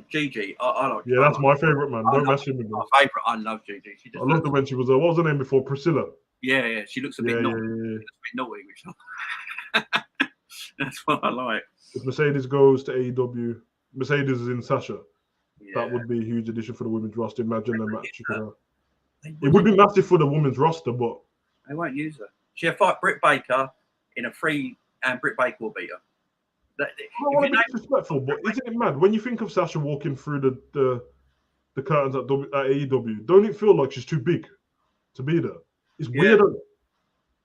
Gigi. I like. Yeah, that's my favorite, man. Don't mess with me. My favorite. I love Gigi. She just I loved her when she was what was her name before? Priscilla. Yeah. She looks a bit naughty. Yeah. She looks a bit naughty, which that's what I like. If Mercedes goes to AEW, Mercedes is in Sasha. Yeah. That would be a huge addition for the women's roster. Imagine the match you could have. It would be massive for the women's roster, but they won't use her. She'll fight Britt Baker in a free, and Britt Baker will beat her. I don't want to be disrespectful, but isn't it mad when you think of Sasha walking through the curtains at AEW? Don't it feel like she's too big to be there? It's weird.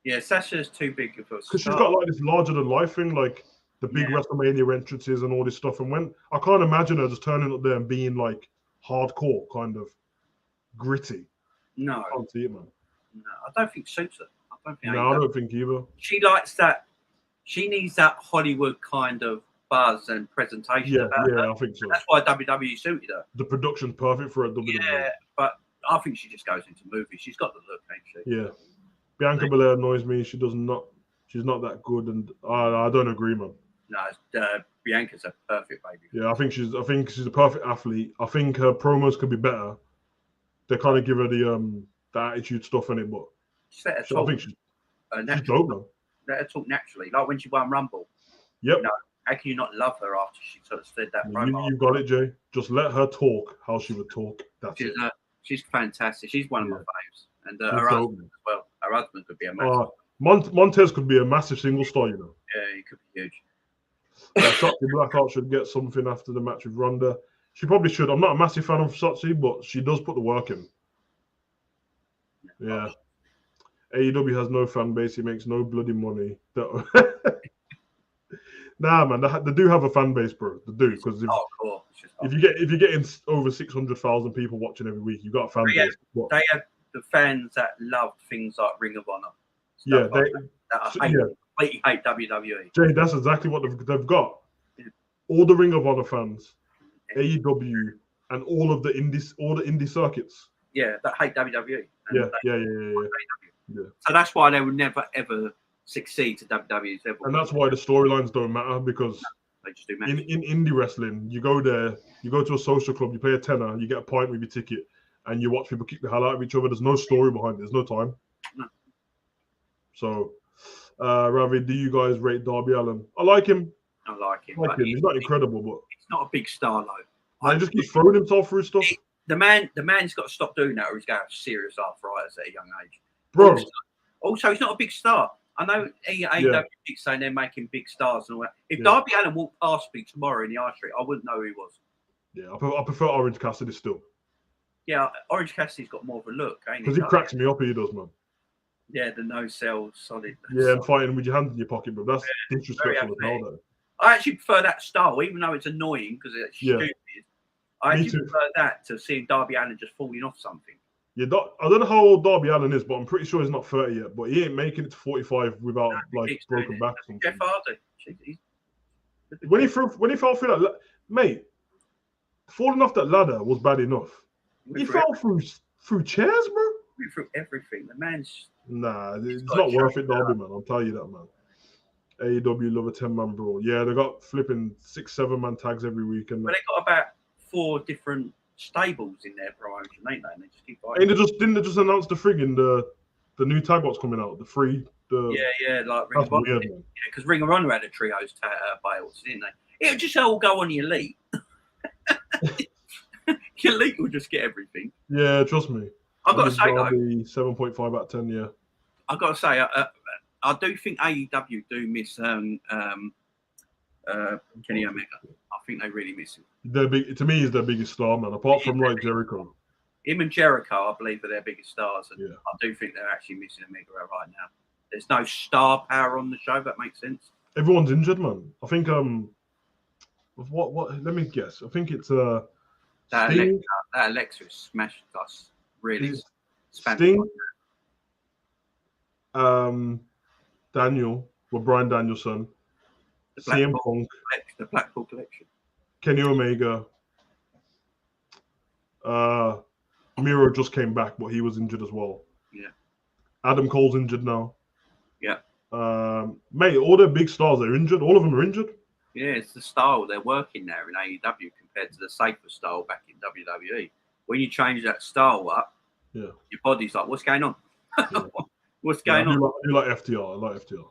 Yeah, Sasha's too big for us. Because she's got like this larger than life thing, like the big WrestleMania entrances and all this stuff. And when I can't imagine her just turning up there and being like hardcore, kind of gritty. No, I can't see it, man. No, I don't think suits her. I don't think either. She likes that. She needs that Hollywood kind of buzz and presentation. Yeah, I think so. That's why WWE suited her. The production's perfect for a WWE. Yeah, but I think she just goes into movies. She's got the look, ain't she? Yeah. Bianca Belair annoys me. She's not that good, and I don't agree, man. No, Bianca's a perfect baby. Yeah, I think she's a perfect athlete. I think her promos could be better. They kind of give her the attitude stuff in it, but I think she's dope, man. Let her talk naturally, like when she won Rumble. Yep. You know, how can you not love her after she sort of said that promo? You got it, Jay. Just let her talk how she would talk. That's it. She's fantastic. She's one of my faves, and her husband as well. Her husband could be a massive. Montez could be a massive single star, you know. Yeah, he could be huge. Shotzi Blackheart should get something after the match with Ronda. She probably should. I'm not a massive fan of Shotzi, but she does put the work in. Yeah. AEW has no fan base. He makes no bloody money. Nah, man, they do have a fan base, bro. They do, because if you're getting over 600,000 people watching every week, you've got a fan base. They have the fans that love things like Ring of Honor. Yeah, Completely hate WWE. Jay, that's exactly what they've got. Yeah. All the Ring of Honor fans, AEW, and all the indie circuits. Yeah, that hate WWE. Yeah. So that's why they would never ever succeed to WWE's level. And that's why the storylines don't matter, because they just do in indie wrestling, you go there, you go to a social club, you pay a tenner, you get a pint with your ticket, and you watch people kick the hell out of each other. There's no story behind it. There's no time. No. So, Ravi, do you guys rate Darby Allin? I like him. I like him. He's not incredible, but he's not a big star though. He just keeps throwing himself through stuff. The man's got to stop doing that, or he's going to have serious arthritis at a young age. Bro. Also, he's not a big star. I know AEW keeps saying they're making big stars and all that. If Darby Allin walked past me tomorrow in the high street, I wouldn't know who he was. Yeah, I prefer Orange Cassidy still. Yeah, Orange Cassidy's got more of a look, ain't he? Because he cracks me up, he does, man. Yeah, the no-sell, solid. Yeah, and fighting with your hands in your pocket, bro. That's disrespectful as hell, though. I actually prefer that style, even though it's annoying because it's stupid. I actually prefer that to seeing Darby Allin just falling off something. Yeah, I don't know how old Darby Allin is, but I'm pretty sure he's not 30 yet. But he ain't making it to 45 without broken back. Jeff Hardy. When he fell through that, mate, falling off that ladder was bad enough. He fell through chairs, bro. Through everything. The man's it's not worth it, Darby, man. I'll tell you that, man. AEW love a 10-man brawl. Yeah, they got flipping 6-7 man tags every week, and they got about 4 different stables in their promotion, ain't they? And they just keep fighting. Didn't they just announce the friggin' the new tag what's coming out? Like Ring of Honor. Yeah, because Ring of Honor had a trios belts, didn't they? It would just all go on the Elite. The Elite will just get everything. Yeah, trust me. I've got to say though, 7.5 out of 10. Yeah, I've got to say, I do think AEW do miss Kenny Omega. I think they really miss him. To me, he's their biggest star, man. Apart from like Jericho. Him and Jericho, I believe, are their biggest stars, and yeah. I do think they're actually missing Omega right now. There's no star power on the show. That makes sense. Everyone's injured, man. I think what? Let me guess. I think it's that Sting. Alexa smashed us. Really, Sting, Daniel, Bryan Danielson, CM Punk, the Blackpool Collection, Kenny Omega. Miro just came back, but he was injured as well. Yeah. Adam Cole's injured now. Yeah. Mate, all the big stars are injured. All of them are injured. Yeah, it's the style they're working there in AEW compared to the safer style back in WWE. When you change that style up, yeah, your body's like, what's going on? Yeah. What's going on? I do like FTR. I like FTR.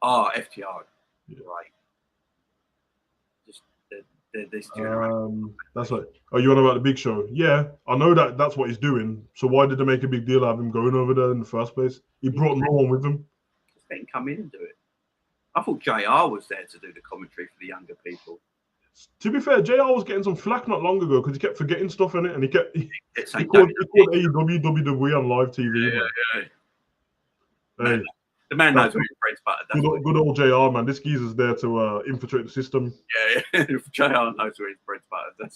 Oh, FTR. Yeah. Right. Just this that's right. Oh, you on about the Big Show? Yeah, I know that's what he's doing. So why did they make a big deal out of him going over there in the first place? He brought no one with him. Just let him come in and do it. I thought JR was there to do the commentary for the younger people. To be fair, JR was getting some flack not long ago because he kept forgetting stuff in it, and he called AEW WWE on live TV. Yeah. Hey, the man knows where his bread's buttered. Good old JR, man. This geezer's there to infiltrate the system. Yeah. JR knows where his bread's buttered.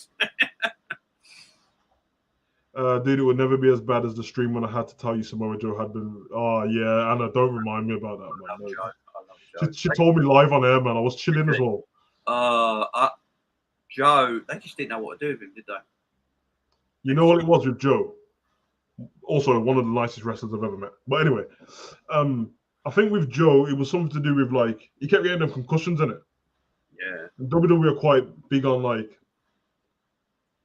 Dude, it would never be as bad as the stream when I had to tell you Samoa Joe had been. Oh, yeah, Anna, don't remind me about that, man. I love Joe. She told me live on air, man. I was chilling as well. Joe, they just didn't know what to do with him, did they? You know what it was with Joe? Also, one of the nicest wrestlers I've ever met. But anyway, I think with Joe, it was something to do with, like, he kept getting them concussions in it. Yeah. And WWE are quite big on, like,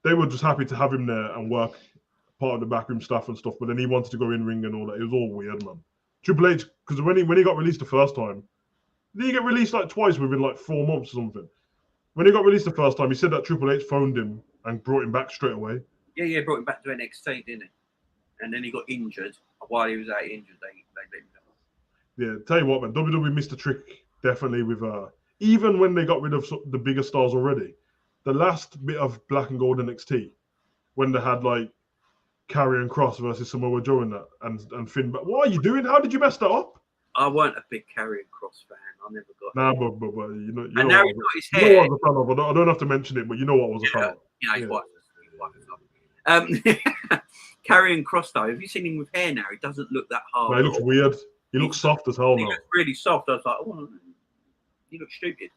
they were just happy to have him there and work part of the backroom staff and stuff, but then he wanted to go in ring and all that. It was all weird, man. Triple H, because when he got released the first time, did he get released like twice within like 4 months or something? When he got released the first time, he said that Triple H phoned him and brought him back straight away. Yeah, brought him back to NXT, didn't he? And then he got injured. While he was out injured, they let him go. Yeah, tell you what, man, WWE missed a trick definitely with even when they got rid of the bigger stars already. The last bit of Black and Gold NXT, when they had like Karrion Kross versus Samoa Joe in that, and Finn. But what are you doing? How did you mess that up? I weren't a big Karrion Kross fan. I never got. Nah, but you know. And now he's got his hair. You know what I was a fan of. I don't have to mention it, but you know what I was a fan of. He's white. Karrion Kross though, have you seen him with hair now? He doesn't look that hard. No, he looks weird. He looks soft as hell now. He looks really soft. I was like, oh, you look stupid.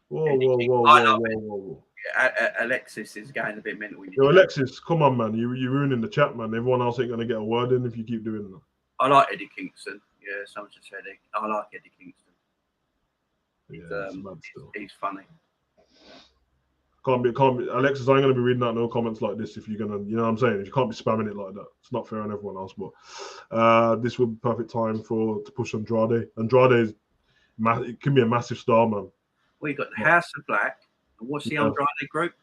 Whoa. Yeah, Alexis is going a bit mental. Yo, Alexis, come on, man. You're ruining the chat, man. Everyone else ain't going to get a word in if you keep doing that. I like Eddie Kingston. Yeah, someone just said it. I like Eddie Kingston. He's funny. Can't be. Alexis, I ain't going to be reading out no comments like this if you're going to, you know what I'm saying? If you can't be spamming it like that. It's not fair on everyone else, but this would be perfect time to push Andrade. Andrade is, it can be a massive star, man. Well, you got the House of Black. And what's the Andrade group?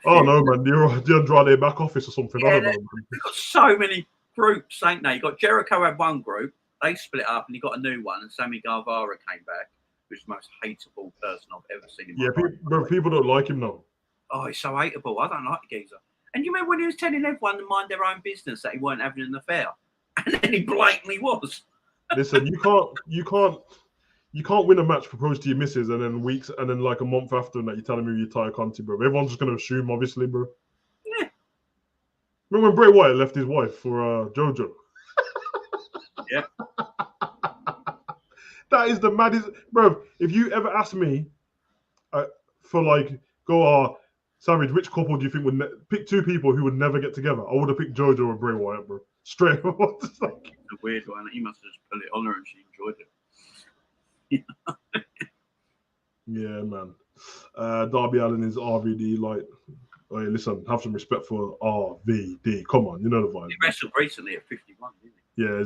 Oh no, man! The Andrade back office or something. Yeah, I don't know. They've got so many groups, ain't they? You got Jericho had one group, they split up, and you got a new one. And Sammy Guevara came back, who's the most hateable person I've ever seen in my life. People don't like him now. Oh, he's so hateable. I don't like the geezer. And you remember when he was telling everyone to mind their own business that he weren't having an affair, and then he blatantly was. Listen, you can't win a match, propose to your missus, and then like a month after that, you're telling me you're tired conti, bro. Everyone's just gonna assume, obviously, bro. Yeah. Remember when Bray Wyatt left his wife for JoJo? Yeah. That is the maddest, bro. If you ever ask me for like, Savage, which couple do you think would pick 2 people who would never get together? I would have picked JoJo or Bray Wyatt, bro. Straight up. It's a weird one. He must have just put it on her and she enjoyed it. Yeah, man. Darby Allin is RVD. Like, hey, listen, have some respect for RVD. Come on, you know the vibe. He wrestled recently at 51, didn't he? Yeah,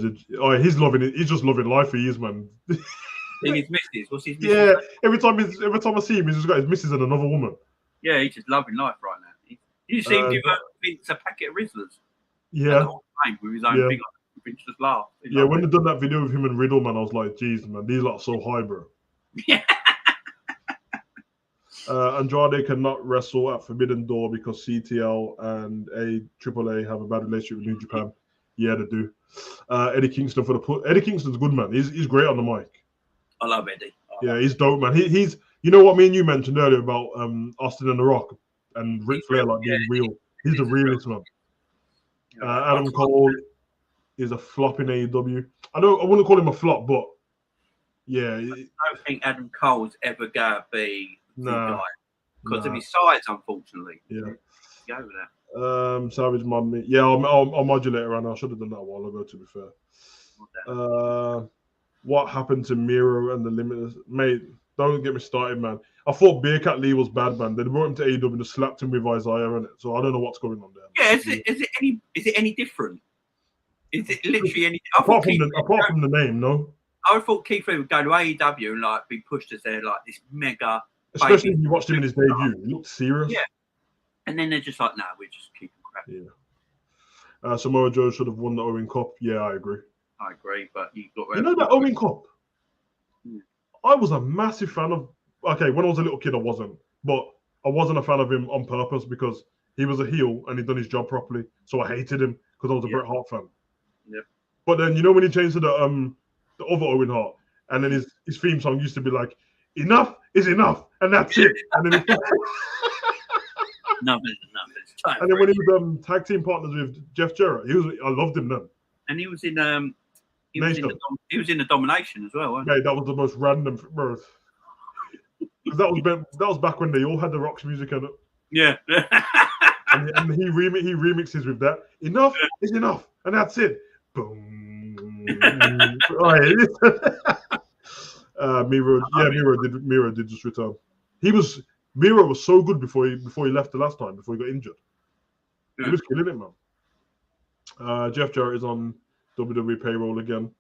he's loving it. He's just loving life. He is, man. His missus. What's his missus? Yeah, every time I see him, he's just got his missus and another woman. Yeah, he's just loving life right now. You see him give Vince a packet of Rizzlers. Yeah. With his own thing on. Vince just laughed. Yeah, when they done that video with him and Riddle, man, I was like, geez, man, these lot are so high, bro. Yeah. Andrade cannot wrestle at Forbidden Door because CTL and AAA have a bad relationship with New Japan. Yeah, they do. Eddie Kingston Eddie Kingston's good, man. He's great on the mic. I love Eddie. He's dope, man. He's you know what me and you mentioned earlier about Austin and The Rock and Ric Flair like being real. He's the realest, man. Adam Cole is a flop in AEW. I wouldn't call him a flop, but yeah. I don't think Adam Cole's ever gonna be the guy because of his size, unfortunately. Yeah. Go with that. Savage Mummy. Yeah, I'll modulate around. I should have done that a while ago, to be fair. What happened to Miro and the Limiters? Mate, don't get me started, man. I thought Bearcat Lee was bad, man. They brought him to AEW and slapped him with Isaiah in it. So I don't know what's going on there. Yeah, is it any different? Is it literally any? Apart from the name, no. I thought Keith Lee would go to AEW and like be pushed as their like this mega. Especially when you watched him in his debut, he looked serious. Yeah, and then they're just like, nah, we're just keeping crap. Yeah. Samoa Joe should have won the Owen Cup. Yeah, I agree. But you got. You know that Owen Cup? Yeah. I was a massive fan of. Okay, when I was a little kid, I wasn't, but I wasn't a fan of him on purpose because he was a heel and he'd done his job properly. So I hated him because I was a Bret Hart fan. Yep. But then you know when he changed to the other Owen Hart, and then his theme song used to be like, "Enough is enough," and that's it. And then Enough is enough. It's time. And then when he was tag team partners with Jeff Jarrett, I loved him then. And he was in he was in the Domination as well, wasn't he? Mate, that was the most random, bro. That was back when they all had the Rock's music in it. Yeah. and he remixes with that. Enough is enough, and that's it. Boom. Miro did just return. Miro was so good before he left the last time, before he got injured. He was killing it, man. Jeff Jarrett is on WWE payroll again.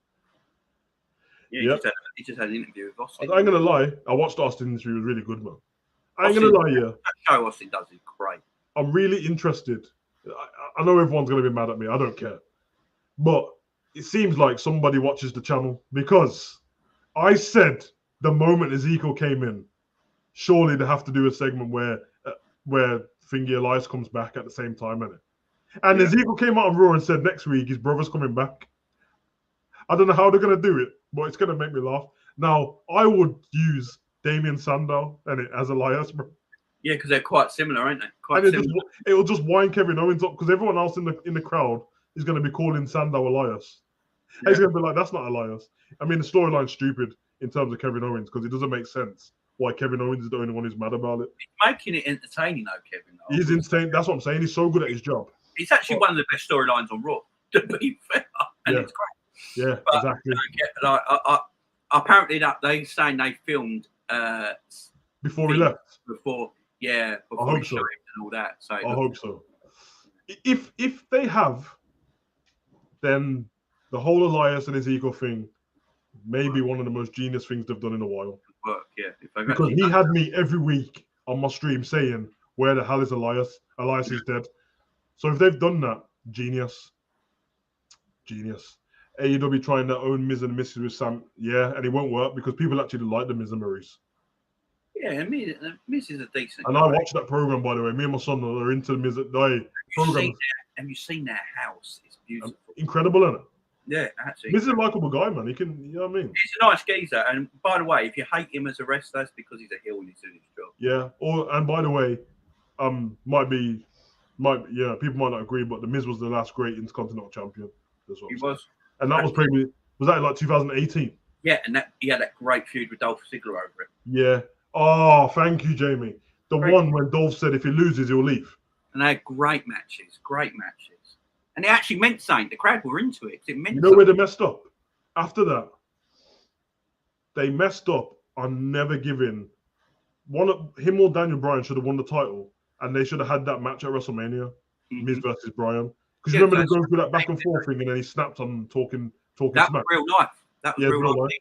Yeah, he just had an interview with Austin. I ain't gonna lie, I watched Austin's interview. It was really good, man. I ain't gonna lie, that show Austin does is great. I'm really interested. I know everyone's gonna be mad at me. I don't care, but it seems like somebody watches the channel because I said the moment Ezekiel came in, surely they have to do a segment where Thingy Elias comes back at the same time, innit? And Ezekiel came out on Raw and said next week his brother's coming back. I don't know how they're going to do it, but it's going to make me laugh. Now, I would use Damien Sandow as Elias, bro. Yeah, because they're quite similar, aren't they? Quite similar. It'll just wind Kevin Owens up because everyone else in the crowd is going to be calling Sandow Elias. Yeah. He's going to be like, that's not Elias. I mean, the storyline's stupid in terms of Kevin Owens because it doesn't make sense why Kevin Owens is the only one who's mad about it. He's making it entertaining, though, Kevin. He's insane. That's what I'm saying. He's so good at his job. It's actually one of the best storylines on Raw, to be fair. And it's great. Yeah, but, exactly. Apparently, that they're saying they filmed before he left. Before I hope so. And all that. So I hope so. If they have, then the whole Elias and Ezekiel thing may be one of the most genius things they've done in a while. Work, yeah. Because he had me every week on my stream saying, "Where the hell is Elias? Elias is dead." So if they've done that, genius. AEW trying their own Miz and Mrs. with Sam, and it won't work because people actually like the Miz and Maurice. Yeah, Miz is a decent. And I watched that program, by the way. Me and my son are into the Miz program. Have you seen their house? It's beautiful. Incredible, isn't it? Yeah, actually. Miz is a likable guy, man. He can, you know what I mean? He's a nice geezer. And by the way, if you hate him as a wrestler, that's because he's a heel and he's doing his job. Yeah. And by the way, people might not agree, but the Miz was the last great Intercontinental Champion. He was. And that was that like 2018? Yeah, and he had that great feud with Dolph Ziggler over it. Yeah. Oh, thank you, Jamie. The one when Dolph said if he loses, he'll leave. And they had great matches. And it actually meant something. The crowd were into it. It meant where they messed up? After that, they messed up on never giving him or Daniel Bryan should have won the title, and they should have had that match at WrestleMania, Miz versus Bryan. Because you remember they going through that back and forth thing, and then he snapped on talking that smack. Was real life. That was real life.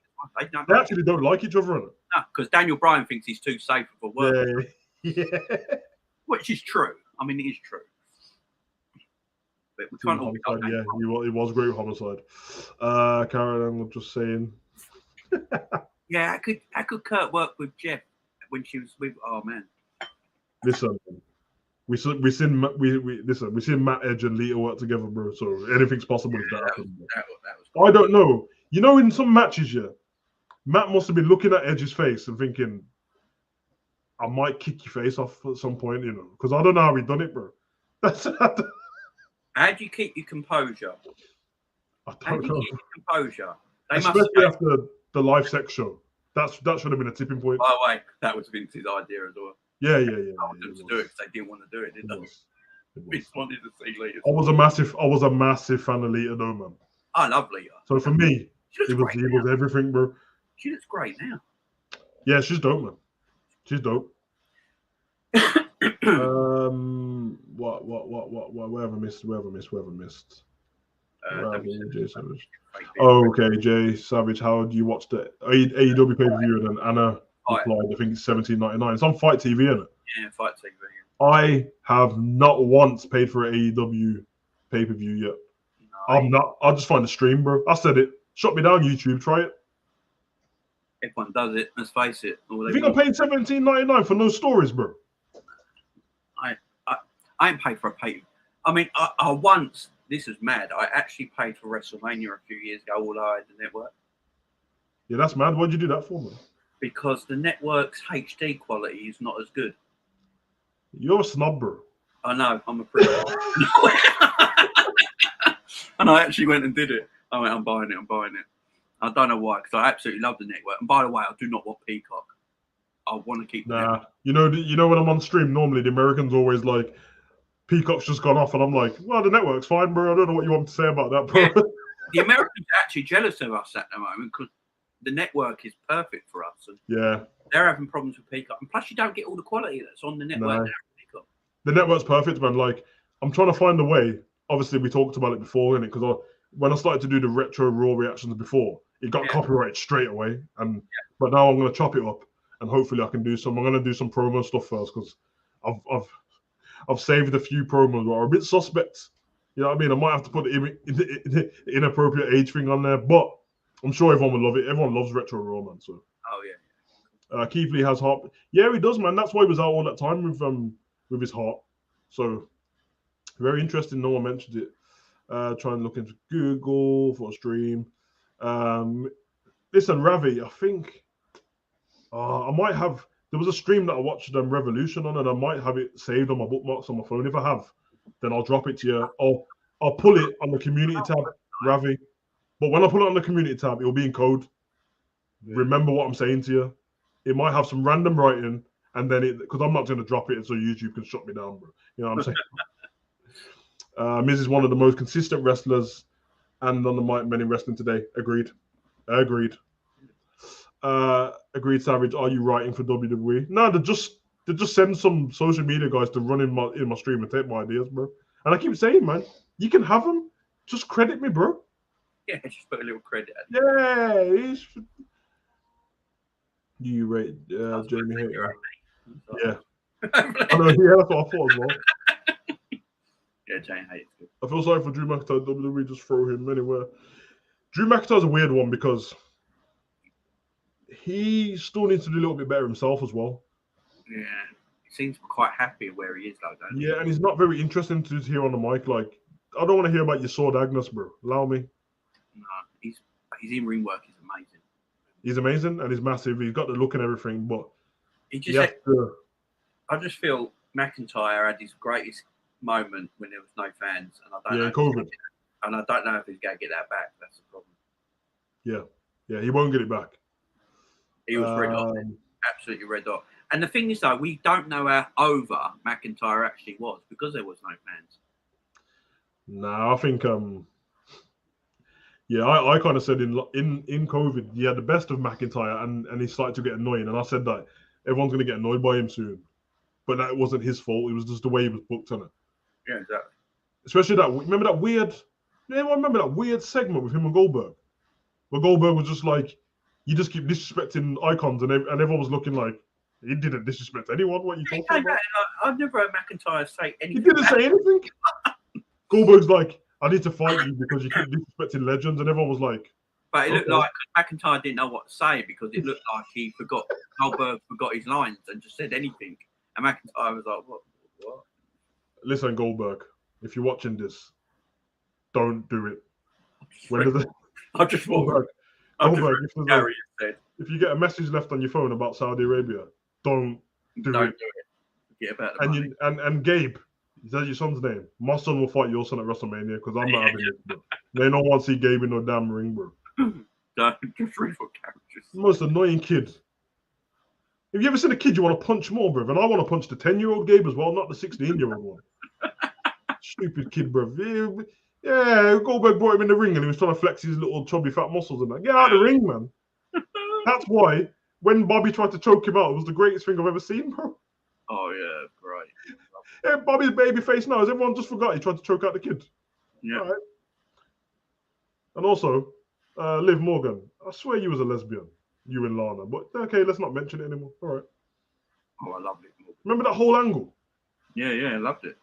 They actually don't like each other, innit? No, because Daniel Bryan thinks he's too safe for work. Yeah. Which is true. I mean, it is true. But we can't all he was great homicide. Karen, I'm just saying. Yeah, how could Kurt work with Jeff when she was with? Oh man. Listen, we seen Matt Edge and Lita work together, bro. So anything's possible if that happens. That was I don't know. You know, in some matches, Matt must have been looking at Edge's face and thinking, I might kick your face off at some point, because I don't know how he done it, bro. How do you keep your composure? I How don't do you know. keep your composure? They must Especially say, after the live sex show. That should have been a tipping point. by the way, that was Vince's idea as well. Yeah. I told them to do it because they didn't want to do it, did It they? was. Vince wanted to see Lita. I was a massive fan of Lita though, man. I love Lita. So for me, She it looks was great now. everything, bro. She looks great now. Yeah, she's dope, man. She's dope. Where have I missed? Jay Savage. Oh, okay, Jay Savage. How do you watch the AEW pay per view? And then Anna replied, I think it's $17.99. It's on Fight TV, isn't it? Yeah, Fight TV. I have not once paid for an AEW pay per view yet. No, I'm not. I'll just find the stream, bro. I said it. Shut me down, YouTube. Try it. everyone does it. Let's face it. You think I paid $17.99 for no stories, bro? I ain't paid for a pay. I mean, I once. This is mad. I actually paid for WrestleMania a few years ago. All I had the network. Yeah, that's mad. Why'd you do that for, man? Because the network's HD quality is not as good. You're a snob, bro. I know. I'm a prick. And I actually went and did it. I went, I'm buying it. I don't know why, because I absolutely love the network. And by the way, I do not want Peacock. I want to keep. Nah, you know when I'm on stream, normally the Americans always like, Peacock's just gone off, and I'm like, well, the network's fine, bro. I don't know what you want to say about that, bro. Yeah. The Americans are actually jealous of us at the moment because the network is perfect for us. And yeah, they're having problems with Peacock. And plus, you don't get all the quality that's on the network now. Peacock. The network's perfect, man. Like, I'm trying to find a way. Obviously, we talked about it before, innit? Because when I started to do the retro Raw reactions before, it got copyrighted straight away. And but now I'm gonna chop it up, and hopefully I can do some. I'm gonna do some promo stuff first because I've saved a few promos that are a bit suspect. You know what I mean? I might have to put the inappropriate age thing on there, but I'm sure everyone will love it. Everyone loves retro Raw, man. So. Oh yeah. Keith Lee has heart. Yeah, he does, man. That's why he was out all that time with his heart. So very interesting. No one mentioned it. Trying to look into Google for a stream. Listen, Ravi, I think I might have. There was a stream that I watched Revolution on, and I might have it saved on my bookmarks on my phone. If I have, then I'll drop it to you. I'll pull it on the community tab, Ravi. But when I pull it on the community tab, it'll be in code. Yeah. Remember what I'm saying to you. It might have some random writing, and then because I'm not going to drop it so YouTube can shut me down, bro. You know what I'm saying? Miz is one of the most consistent wrestlers and on the mic men in wrestling today. Agreed. Agreed, Savage. Are you writing for WWE? No, they just send some social media guys to run in my stream and take my ideas, bro. And I keep saying, man, you can have them. Just credit me, bro. Yeah, just put a little credit. Yeah. You rate Jamie Hater. Yeah. I know, yeah, that's what I thought as well. Yeah, Jamie Hater's good. I feel sorry for Drew McIntyre. WWE just throw him anywhere. Drew McIntyre's a weird one because he still needs to do a little bit better himself as well. Yeah. He seems quite happy where he is, though, don't he? Yeah, and he's not very interesting to hear on the mic. Like, I don't want to hear about your sword Agnes, bro. Allow me. No, his in-ring work is amazing. He's amazing and he's massive. He's got the look and everything, but I just feel McIntyre had his greatest moment when there was no fans, and I don't know. COVID. And I don't know if he's going to get that back. That's the problem. Yeah, he won't get it back. He was red hot, absolutely red hot. And the thing is, though, we don't know how over McIntyre actually was because there was no fans. No, I think I kind of said in COVID, he had the best of McIntyre and he started to get annoying. And I said that everyone's going to get annoyed by him soon. But that wasn't his fault. It was just the way he was booked on it. Yeah, exactly. Especially remember that weird segment with him and Goldberg? Where Goldberg was just like, you just keep disrespecting icons and everyone was looking like, he didn't disrespect anyone. What are you talking about? I've never heard McIntyre say anything. He didn't say anything. Goldberg's like, I need to fight you because you keep disrespecting legends, and everyone was like. But it looked like McIntyre didn't know what to say because it looked like Goldberg forgot his lines and just said anything, and McIntyre was like, "What?" Listen, Goldberg, if you're watching this, don't do it. I just Goldberg, if you get a message left on your phone about Saudi Arabia, don't do it. Forget about the money. And Gabe, Is that your son's name? My son will fight your son at WrestleMania because I'm not having this, bro. They don't want to see Gabe in no damn ring, bro. Just 3 foot characters. Most annoying kid. Have you ever seen a kid you want to punch more, bro? And I want to punch the 10-year-old Gabe as well, not the 16-year-old one. Stupid kid, bro. Yeah, Goldberg brought him in the ring and he was trying to flex his little chubby fat muscles and that. Get out of the ring, man. That's why when Bobby tried to choke him out, it was the greatest thing I've ever seen, bro. Oh, yeah, great. Yeah, Bobby's baby face now. Everyone just forgot he tried to choke out the kid. Yeah. All right. And also, Liv Morgan. I swear you was a lesbian, you and Lana. But okay, let's not mention it anymore. All right. Oh, I loved it. Remember that whole angle? Yeah, I loved it.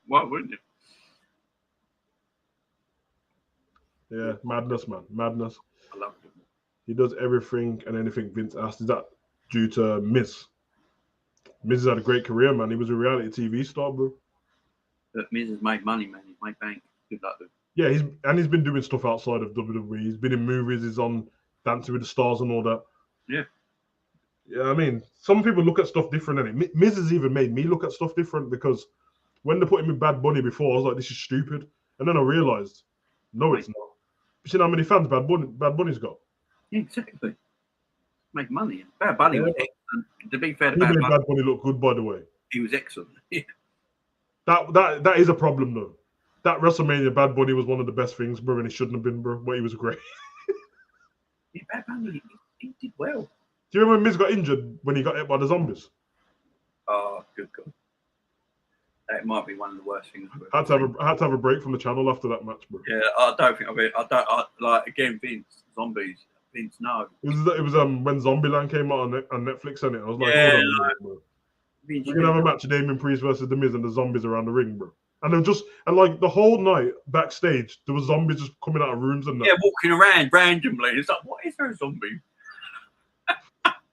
Why wouldn't you? Yeah, madness, man. Madness. I loved it. He does everything and anything Vince asked. Is that due to Miz? Miz has had a great career, man. He was a reality TV star, bro. But Miz has made money, man. He's made bank. Good luck with him. Yeah, he's been doing stuff outside of WWE. He's been in movies. He's on Dancing with the Stars and all that. Yeah. Yeah, I mean, some people look at stuff different, and Miz has even made me look at stuff different because when they put him in Bad Bunny before, I was like, this is stupid. And then I realized, no, it's not. You see how many fans Bad Bunny's got? Yeah, exactly. Make money. Bad Bunny was excellent. To be fair to He made Bad Bad Bunny look good, by the way. he was excellent. Yeah. That is a problem, though. That WrestleMania Bad Bunny was one of the best things, bro, and he shouldn't have been, bro, but he was great. Yeah, Bad Bunny, he did well. Do you remember when Miz got injured when he got hit by the zombies? Oh, good God. That might be one of the worst things. I had to have a break from the channel after that match, bro. Yeah, I don't think like again, Vince, zombies. Vince, no. It was when Zombieland came out on Netflix, and I was like, Yeah, hold on a minute, bro. Vince, We're gonna have a match of Damien Priest versus The Miz and the zombies around the ring, bro. And they're like the whole night backstage, there was zombies just coming out of rooms and that. yeah, walking around randomly. It's like, what is there a zombie?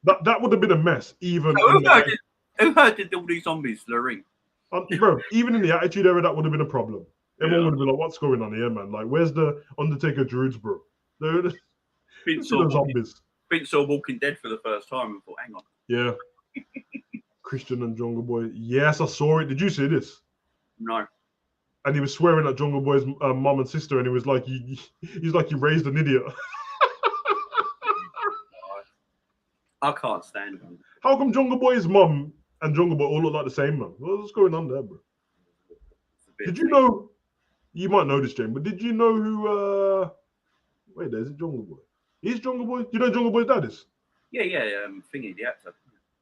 That would have been a mess, even. Who herded all these zombies to the ring? Bro, even in the Attitude Era, that would have been a problem. Everyone would have been like, "What's going on here, man? Like, where's the Undertaker Druids, bro? Vince the zombies." Vince saw Walking Dead for the first time and thought, "Hang on." Yeah. Christian and Jungle Boy. Yes, I saw it. Did you see this? No. And he was swearing at Jungle Boy's mom and sister, and he was like, "He's like, you raised an idiot." I can't stand him. How come Jungle Boy's mom and Jungle Boy all look like the same, man? What's going on there, bro? Did you know? You might know this, James, but did you know who? Wait, there's a Jungle Boy. He's Jungle Boy. You know Jungle Boy's dad is? Yeah, Thingy, the actor.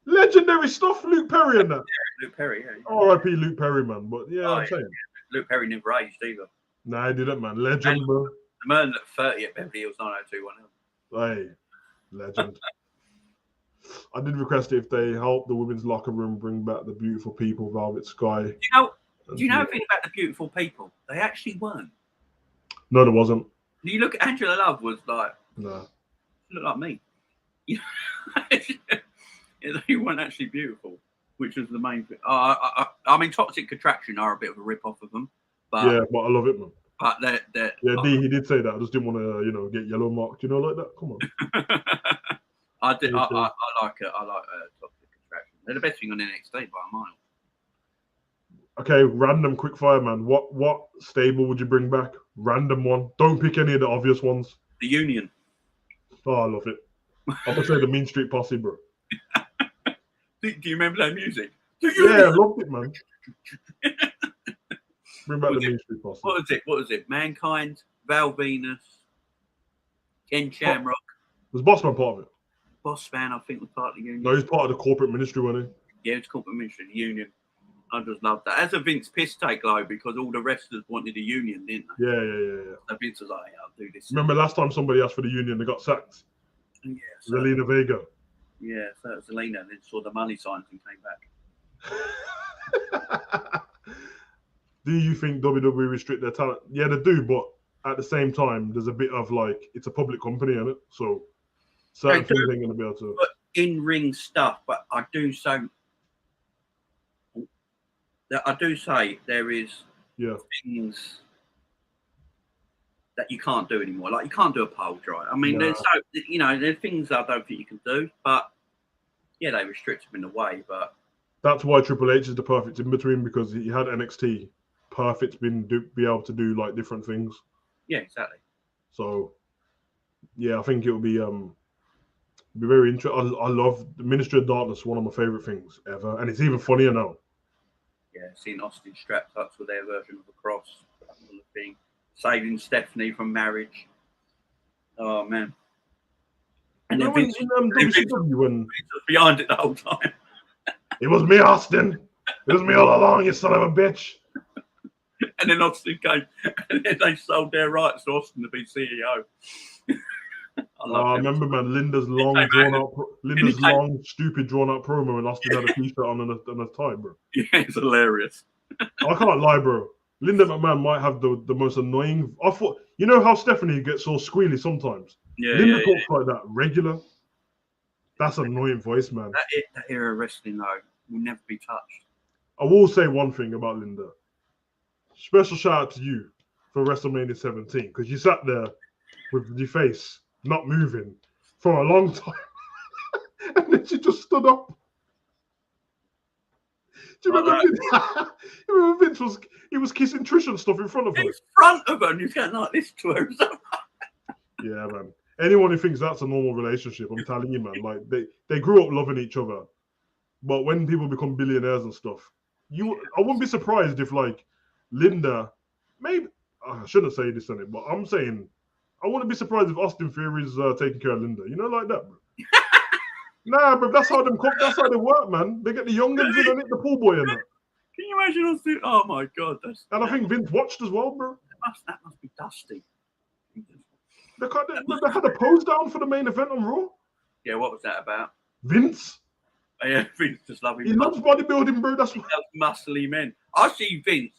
Legendary stuff, Luke Perry and that. Yeah, Luke Perry, yeah. R.I.P. Luke Perry, man. But yeah, I'm saying. Luke Perry never aged either. Nah, he didn't, man. Legend, bro. The man at 30 at Beverly Hills 90210. Hey, legend. I did request it if they help the women's locker room bring back the beautiful people, Velvet Sky. Do you know anything about the beautiful people? They actually weren't. No, there wasn't. You look at Angela Love was like, No. She looked like me. They weren't actually beautiful, which was the main thing. I mean, Toxic Attraction are a bit of a rip off of them, but yeah, but I love it, man. But they're he did say that. I just didn't want to, get yellow marked, like that. Come on. I like it. I like Toxic Attraction. They're the best thing on NXT by a mile. Okay, random quickfire, man. What stable would you bring back? Random one. Don't pick any of the obvious ones. The Union. Oh, I love it. I'm gonna say the Mean Street Posse, bro. Do you remember that music? Yeah, I loved it, man. Bring back the Mean Street Posse. What was it? Mankind, Val Venus, Ken Shamrock. Was Bossman part of it? Bossman, I think, was part of the Union. No, he's part of the corporate ministry, wasn't he? Yeah, it's corporate ministry, the Union. I just love that. As a Vince piss take, though, because all the wrestlers wanted a union, didn't they? Yeah. So Vince was like, I'll do this. Remember last time somebody asked for the union, they got sacked? Yeah. Zelina Vega. Yeah, so it was Zelina, and then saw the money signs and came back. Do you think WWE restrict their talent? Yeah, they do, but at the same time, there's a bit of it's a public company, isn't it? So certain things ain't going to be able to. But in-ring stuff, but I do say there is things that you can't do anymore. Like you can't do a pole drive. I mean, there's there are things I don't think you can do, but yeah, they restrict them in a way. But That's why Triple H is the perfect in between, because he had NXT. Perfect, be able to do like different things. Yeah, exactly. So, yeah, I think it will be very interesting. I love the Ministry of Darkness. One of my favorite things ever, and it's even funnier now. Yeah, seeing Austin strapped up to their version of the cross, that sort of thing. Saving Stephanie from marriage. Oh man! And then Vince WCW when was behind it the whole time. it was me, Austin. It was me all along, you son of a bitch. And then Austin came, and then they sold their rights to Austin to be CEO. I remember, man, Linda's long, stupid, drawn-out promo, and Austin had a t-shirt on and a tie, bro. Yeah, it's hilarious. I can't lie, bro. Linda McMahon might have the most annoying. I thought, you know how Stephanie gets all squealy sometimes. Yeah, Linda talks like that regular. That's an annoying voice, man. That era of wrestling, though, will never be touched. I will say one thing about Linda. Special shout out to you for WrestleMania 17, because you sat there with your face not moving for a long time, and then she just stood up. Do you remember? You remember Vince was kissing Trish and stuff in front of her. In front of her, and he's going like this to her. Yeah, man. Anyone who thinks that's a normal relationship, I'm telling you, man. Like they grew up loving each other, but when people become billionaires and stuff, I wouldn't be surprised if like Linda, maybe I shouldn't say this on it, but I'm saying I wouldn't be surprised if Austin Theory's taking care of Linda. You know, like that, bro. Nah, but that's how they work, man. They get the young ones in and the pool boy in that. Can you imagine Austin? Oh my god, and I think Vince watched as well, bro. That must be dusty. They had a pose down for the main event on Raw. Yeah, what was that about? Vince. Oh, yeah, Vince just loves. He loves bodybuilding, bro. That's what. He loves muscly men. I see Vince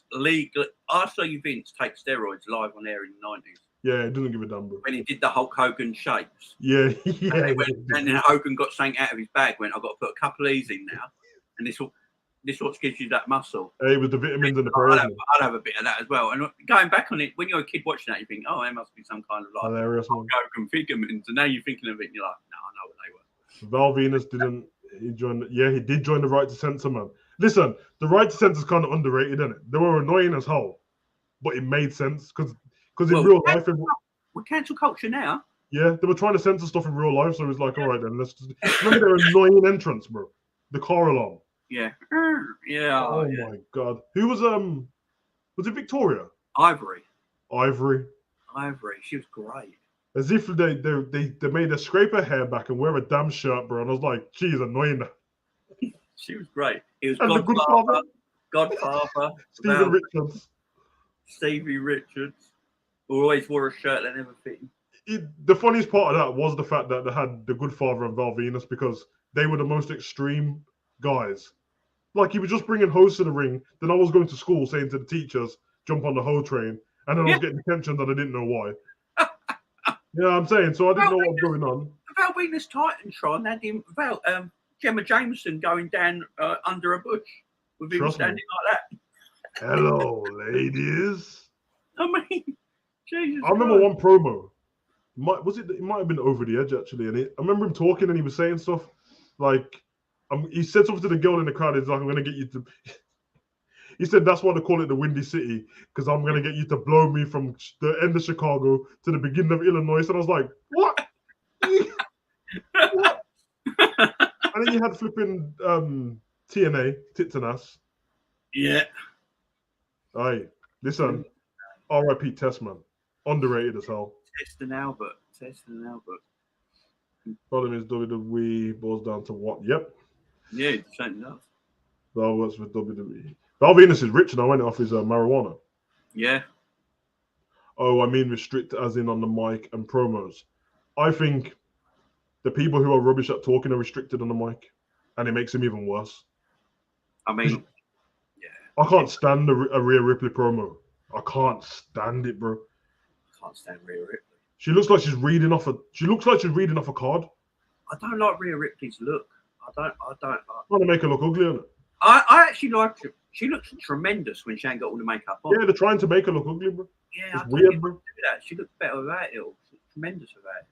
take steroids live on air in the 90s. Yeah, he doesn't give a damn, bro. When he did the Hulk Hogan shapes. Yeah. And then Hogan got something out of his bag. Went, I've got to put a couple of these in now, and this what gives you that muscle. Hey, with the vitamins and the protein. I'd have a bit of that as well. And going back on it, when you're a kid watching that, you think, oh, there must be some kind of like hilarious Hulk Hogan figurines. And now you're thinking of it, and you're like, no, I know what they were. Val Venus didn't. He joined. Yeah, he did join the Right to Censor, man. Listen, the Right to Censor is kind of underrated, isn't it? They were annoying as hell, but it made sense because in real life, we're cancel culture now. Yeah, they were trying to censor stuff in real life, so it was like, all right then, let's just remember their annoying entrance, bro. The car alarm. Yeah. Yeah. Oh my god. Who was it Victoria? Ivory. She was great. As if they made her scrape her hair back and wear a damn shirt, bro. And I was like, she's annoying. She was great. It was Godfather. Stevie Richards. Who always wore a shirt that never fit him. The funniest part of that was the fact that they had the Good Father and Val Venus, because they were the most extreme guys. Like, he was just bringing hoes to the ring. Then I was going to school saying to the teachers, jump on the hoe train. And then I was getting attention that I didn't know why. Yeah, I'm saying. So I didn't know what was going on. Val Venus Titantron had him about Gemma Jameson going down under a bush with him standing like that. Hello, ladies. I mean, Jesus. I remember one promo. It might have been Over the Edge, actually. And I remember him talking and he was saying stuff like, he said something to the girl in the crowd. He's like, I'm going to get you to... He said that's why they call it the Windy City, because I'm going to get you to blow me from the end of Chicago to the beginning of Illinois. And I was like, what? What? And then you had flipping TNA, Tits and Ass. Yeah. Aye. Listen, R.I.P. Testman. Underrated as hell. Test and Albert. Problem is WWE boils down to what? Yep. Yeah, it certainly does. That works with WWE. Val Venus is rich now, went off his marijuana. Yeah. Oh, I mean restrict as in on the mic and promos. I think the people who are rubbish at talking are restricted on the mic, and it makes him even worse. I mean, yeah. I can't stand a Rhea Ripley promo. I can't stand it, bro. I can't stand Rhea Ripley. She looks like she's reading off a card. I don't like Rhea Ripley's look. I don't. Want to make her look ugly, isn't it? I actually like her. She looks tremendous when she ain't got all the makeup on. Yeah, they're trying to make her look ugly, bro. Yeah, it's weird, bro. She looks better without it. She's tremendous without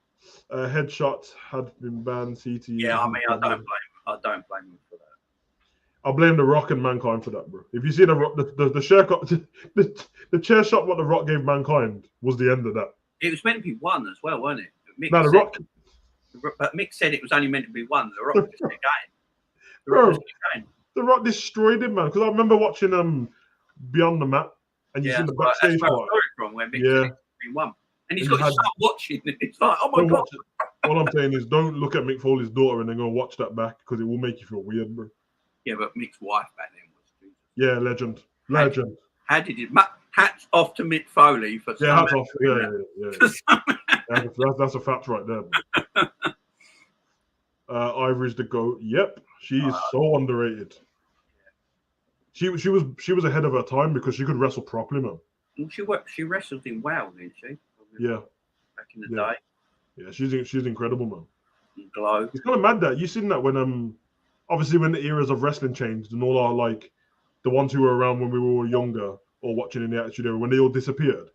it. Headshot had been banned. CT. Yeah, I mean, I don't blame him for that. I blame The Rock and Mankind for that, bro. If you see the Rock, the chair the chair shot what The Rock gave Mankind was the end of that. It was meant to be one as well, wasn't it? Mick Now, The Rock. But Mick said it was only meant to be one. The Rock just kept going. The Bro, Rock just kept going. The Rock destroyed him, man. Because I remember watching Beyond the Mat, and you see the backstage that's part. from where Mick said it was one. And he's got to start watching. It's like, oh my God. All I'm saying is don't look at Mick Foley's daughter and then go watch that back because it will make you feel weird, bro. Yeah, but Mick's wife back then was. Yeah, legend. How did it? Hats off to Mick Foley for. Yeah, hats off. Yeah. That's a fact right there. Ivory's the GOAT. Yep, she is so underrated. She was ahead of her time because she could wrestle properly, man. She wrestled in WoW, didn't she? Yeah. Back in the day. Yeah, she's incredible, man. And Glow. It's kind of mad that you seen that when obviously when the eras of wrestling changed and all our like the ones who were around when we were younger or watching in the Attitude Era when they all disappeared,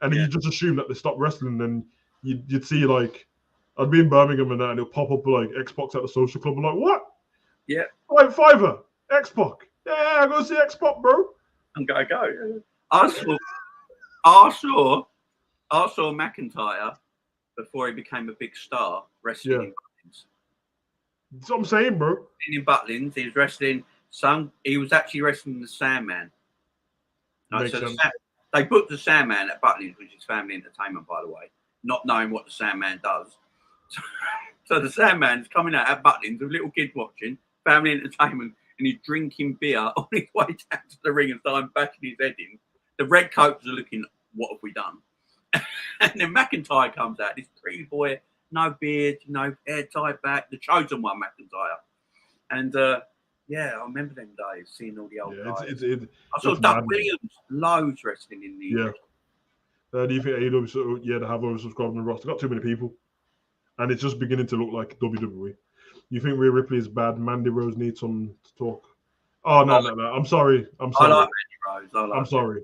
and then you just assume that they stopped wrestling. Then you'd see like I'd be in Birmingham and that, and it'll pop up like X-Pac at the social club. I'm like, what? Yeah. Like Fiverr, X-Pac. Yeah, go see X-Pac, bro. I'm gonna go. I saw McIntyre before he became a big star wrestling in Butlins. That's what I'm saying, bro. In Butlins, he was wrestling he was actually wrestling the Sandman. Right, so they booked the Sandman at Butlins, which is family entertainment, by the way, not knowing what the Sandman does. So the Sandman's coming out at Butlins with little kids watching, family entertainment, and he's drinking beer on his way down to the ring and starting bashing his head in. The red coats are looking, what have we done? And then McIntyre comes out, this pretty boy, no beard, no hair tied back, the chosen one, McIntyre. And I remember them days, seeing all the old guys. I saw Doug Williams, loads wrestling in the do you think AEW they have oversubscribed on the roster? Got too many people. And it's just beginning to look like WWE. You think Rhea Ripley is bad? Mandy Rose needs some to talk. Oh, no. I'm sorry. I like Mandy Rose. I'm sorry.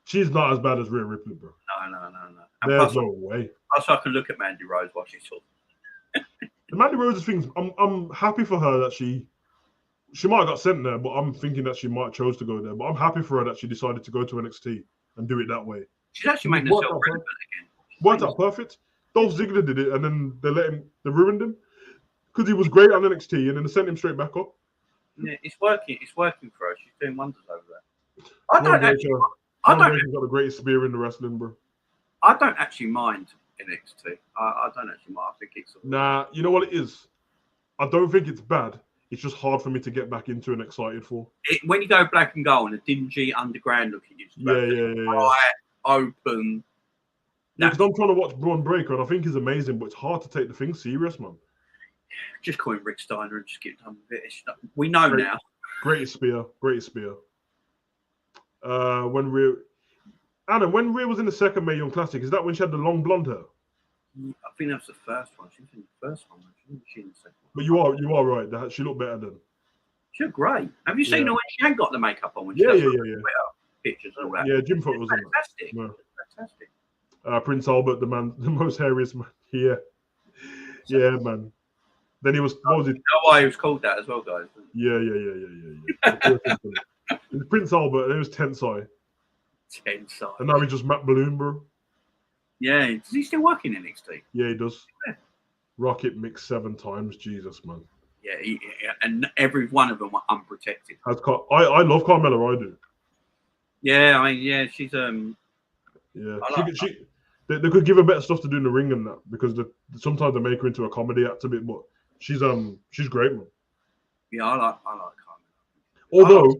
She's not as bad as Rhea Ripley, bro. No. There's no way. Plus, I can look at Mandy Rose while she's talking. The Mandy Rose things, I'm happy for her that she might have got sent there, but I'm thinking that she might have chose to go there. But I'm happy for her that she decided to go to NXT and do it that way. She's actually making herself relevant again. Worked out perfect. Dolph Ziggler did it, and then they ruined him because he was great on NXT, and then they sent him straight back up. Yeah, it's working. It's working for her. She's doing wonders over there. I don't got the greatest spear in the wrestling, bro. I don't actually mind NXT. I don't actually mind. I think it's nah. You know what it is? I don't think it's bad. It's just hard for me to get back into and excited for. When you go black and gold and a dingy underground looking, yeah. Open. Because I'm trying to watch Braun Breaker and I think he's amazing, but it's hard to take the thing serious, man. Just call him Rick Steiner and just get done with it. We know now. Greatest spear. When Rhea was in the second Mae Young Classic, is that when she had the long blonde hair? I think that was the first one. She was in the first one. She in the second one. But you are right. She looked better then. She looked great. Have you seen her when she hadn't got the makeup on? When she pictures and all that. Yeah, Jim photos. Fantastic. Fantastic. Prince Albert, the most hairiest man. Yeah, man. Then he was. What was it? You know why he was called that as well, guys? Yeah. It was Prince Albert, and it was Tensai. And now he's just Matt Balloon, bro. Yeah, does he still work in NXT? Yeah, he does. Yeah. Rocket mixed 7 times, Jesus, man. Yeah, and every one of them were unprotected. I love Carmella, I do. Yeah, I mean, she's Yeah, they could give her better stuff to do in the ring and that because sometimes they make her into a comedy act a bit, but she's great, man. Yeah, I like Carmella. Although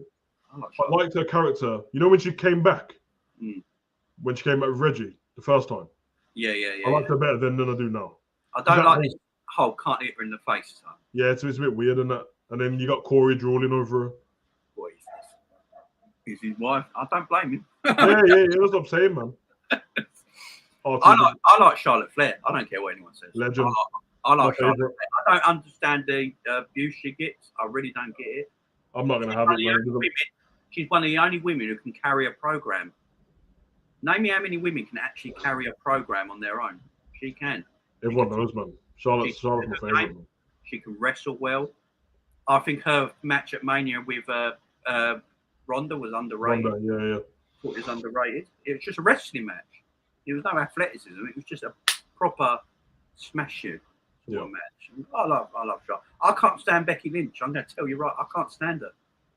I liked her character. You know when she came back, when she came back with Reggie the first time. Yeah. I liked her better than I do now. I don't like this whole can't hit her in the face. Son. Yeah, it's a bit weird and that. And then you got Corey drooling over her. What is this? He's his wife. I don't blame him. yeah, that's what I'm saying, man. I like Charlotte Flair. I don't care what anyone says. Legend. I like Charlotte Flair. I don't understand the abuse she gets. I really don't get it. I'm not going to have it, man. She's one of the only women who can carry a program. Name me how many women can actually carry a program on their own. She can. Everyone knows, man. Charlotte's my favorite. She can wrestle well. I think her match at Mania with Ronda was underrated. Ronda, yeah. Thought it was underrated. It was just a wrestling match. There was no athleticism. It was just a proper smash you sort of match. I love Charlotte. I can't stand Becky Lynch. I'm going to tell you right. I can't stand her.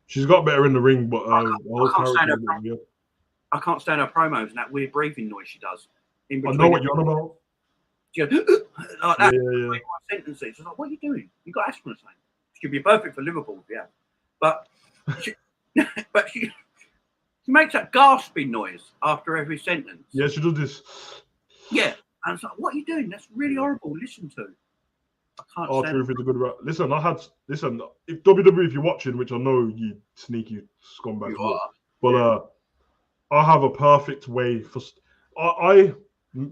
She's got better in the ring, but I can't stand her. I can't stand her promos and that weird breathing noise she does. I know what you're on about. She goes, like that. Yeah. Sentences. It's like, what are you doing? You got asthma or something. She'd be perfect for Liverpool, yeah. But she makes that gasping noise after every sentence. Yeah, she does this. Yeah, and it's like, what are you doing? That's really horrible. Listen to. I can't. Oh, Truth is a good rap. Listen, if WWE, if you're watching, which I know you sneaky scumbag, but I have a perfect way for maybe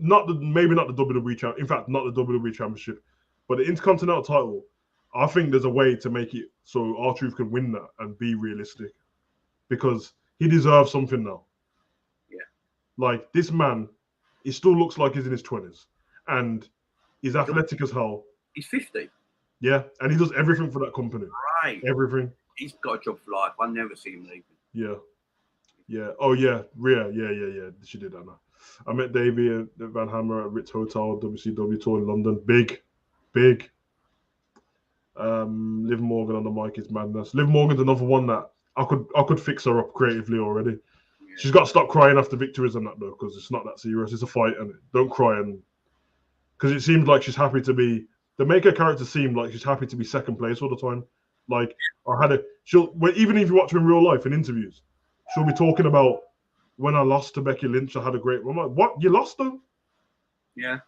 not the WWE champ. In fact, not the WWE championship, but the Intercontinental title. I think there's a way to make it so R-Truth can win that and be realistic, because he deserves something now. Yeah. Like, this man, he still looks like he's in his 20s, and he's athletic as hell. He's 50. Yeah, and he does everything for that company. Right. Everything. He's got a job for life. I never see him leaving. Yeah. Oh, yeah. Rhea. Yeah. She did that now. I met Davey Van Hammer at Ritz Hotel, WCW tour in London. Big. Liv Morgan on the mic is madness. Liv Morgan's another one that I could fix her up creatively already. Yeah. She's got to stop crying after victories and that, though, because it's not that serious. It's a fight, and don't cry. And because it seems like she's happy to be. They make her character seem like she's happy to be second place all the time. Like, even if you watch her in real life in interviews, she'll be talking about when I lost to Becky Lynch. I had a great. I'm like, what? You lost though? Yeah.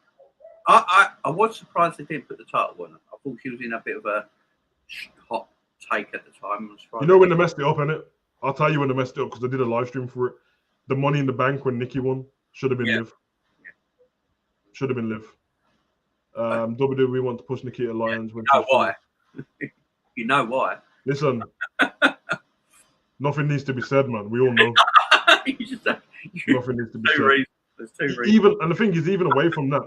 I was surprised they didn't put the title on her. I thought she was in a bit of a hot take at the time. You know when they messed it up, innit? I'll tell you when they messed it up, because they did a live stream for it. The Money in the Bank when Nikki won should have been Liv. Yeah. Should have been Liv. WWE want to push Nikita Lyons. You know why? You know why? Listen, nothing needs to be said, man. We all know. Nothing needs to be said. There's two reasons. And the thing is, even away from that,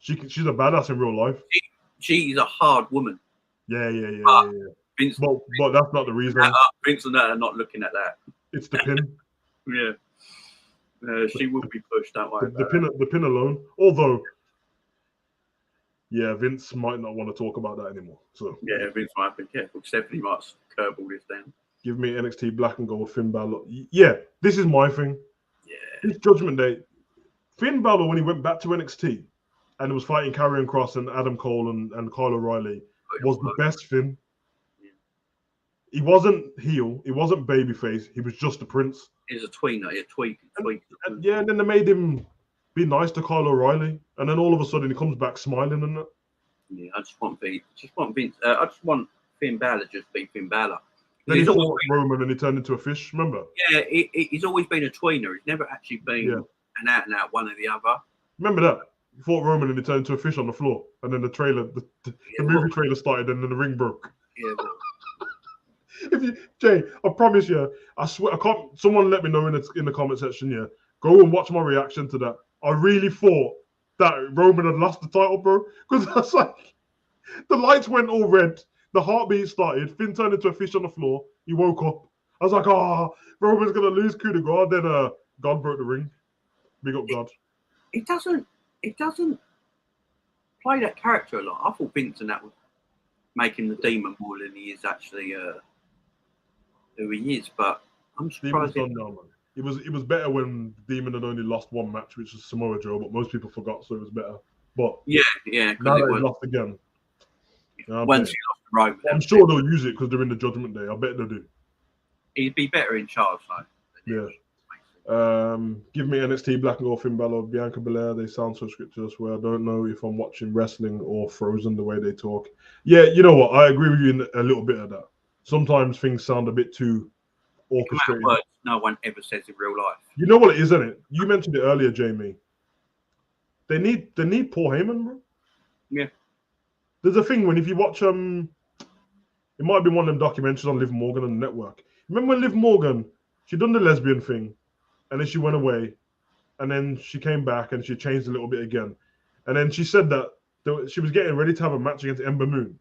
she's a badass in real life. She's a hard woman. Yeah. Vince, but that's not the reason. Vince and that are not looking at that. It's the pin. Yeah. She will be pushed. Don't worry. The pin alone. Although, yeah, Vince might not want to talk about that anymore. So yeah, Vince might be careful. Stephanie might curb all this down. Give me NXT Black and Gold Finn Balor. Yeah, this is my thing. Yeah. This Judgment Day, Finn Balor, when he went back to NXT and was fighting Karrion Kross and Adam Cole and Kyle O'Reilly, was the best Finn. Yeah. He wasn't heel. He wasn't babyface. He was just a prince. He's a tweener. Yeah, tweak. And then they made him be nice to Kyle O'Reilly, and then all of a sudden he comes back smiling and that. Yeah, I just want Vince. I just want Finn Balor just beat Finn Balor. Then he fought Roman and he turned into a fish, remember? Yeah, he's always been a tweener. He's never actually been an out-and-out one or the other. Remember that? He fought Roman and he turned into a fish on the floor. And then the movie trailer started and then the ring broke. Yeah. Jay, I promise you, I swear, I can't. Someone let me know in the comment section, yeah. Go and watch my reaction to that. I really thought that Roman had lost the title, bro. Because I was like, the lights went all red. The heartbeat started. Finn turned into a fish on the floor. He woke up. I was like, Roman's going to lose coup de grace. Then God broke the ring. Big up God. It doesn't play that character a lot. I thought Vince and that would make him the demon more than he is actually who he is. But I'm surprised. It was better when Demon had only lost one match, which was Samoa Joe, but most people forgot, so it was better. But yeah. Now that he lost again. Once he lost the Roman, I'm sure they'll use it because they're in the Judgment Day. I bet they do. He'd be better in charge, though. Yeah. Give me NXT Black and Gold Finn Balor, Bianca Belair. They sound so scripted as well. I don't know if I'm watching wrestling or Frozen the way they talk. Yeah, you know what? I agree with you in a little bit of that. Sometimes things sound a bit too orchestrated. Words no one ever says in real life. You know what it is, isn't it? You mentioned it earlier, Jamie. They need Paul Heyman, bro. Yeah. There's a thing when if you watch it might have been one of them documentaries on Liv Morgan on the network. Remember when Liv Morgan, she done the lesbian thing, and then she went away, and then she came back and she changed a little bit again, and then she said that she was getting ready to have a match against Ember Moon,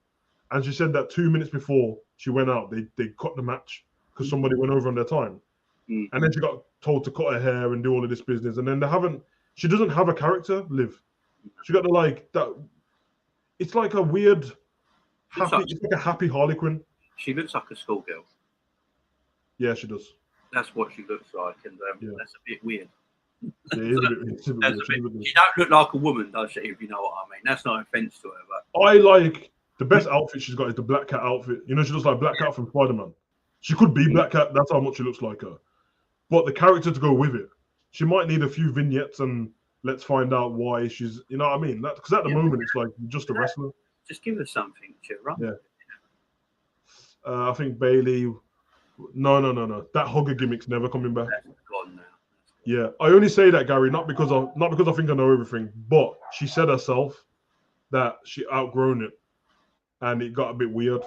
and she said that 2 minutes before she went out. They cut the match because somebody went over on their time, and then she got told to cut her hair and do all of this business. And then she doesn't have a character. Liv, she got the like that. It's like a weird happy. It's like a happy Harley Quinn. She looks like a schoolgirl. Yeah, she does. That's what she looks like, and that's a bit weird. Yeah, it's a bit weird. She don't look like a woman, does she? If you know what I mean. That's no offense to her, but I like the best outfit she's got is the Black Cat outfit. You know, she looks like Black Cat from Spider-Man. She could be Black Cat. That's how much she looks like her. But the character to go with it, she might need a few vignettes and let's find out why she's. You know what I mean? Because at the moment it's like just a wrestler. Just give her something to run. Yeah. I think Bailey. No. That HUGO gimmick's never coming back. That's gone now. Yeah, I only say that, Gary, not because I think I know everything, but she said herself that she outgrown it, and it got a bit weird.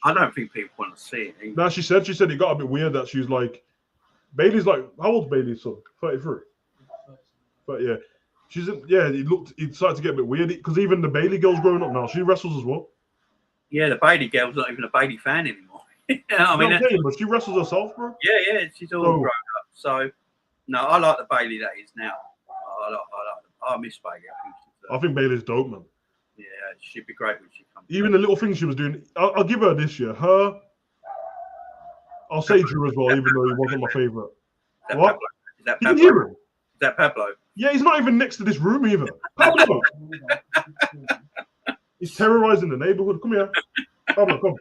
I don't think people want to see it. No, she said it got a bit weird that she's like, Bailey's like, how old's Bailey's son? 33. But yeah, it started to get a bit weird because even the Bailey girl's growing up now. She wrestles as well. Yeah, the Bailey girl's not even a Bailey fan anymore. I mean, but she wrestles herself, bro. Yeah, she's all grown up. So, no, I like the Bailey that is now. I miss Bailey. I think Bailey's dope, man. Yeah, she'd be great when she comes. Even the little things she was doing, I'll give her this year. I'll say Drew as well, even though he wasn't my favorite. What? Is that Pablo? Is that Pablo? Yeah, he's not even next to this room either. Pablo! He's terrorizing the neighborhood. Come here. Pablo, come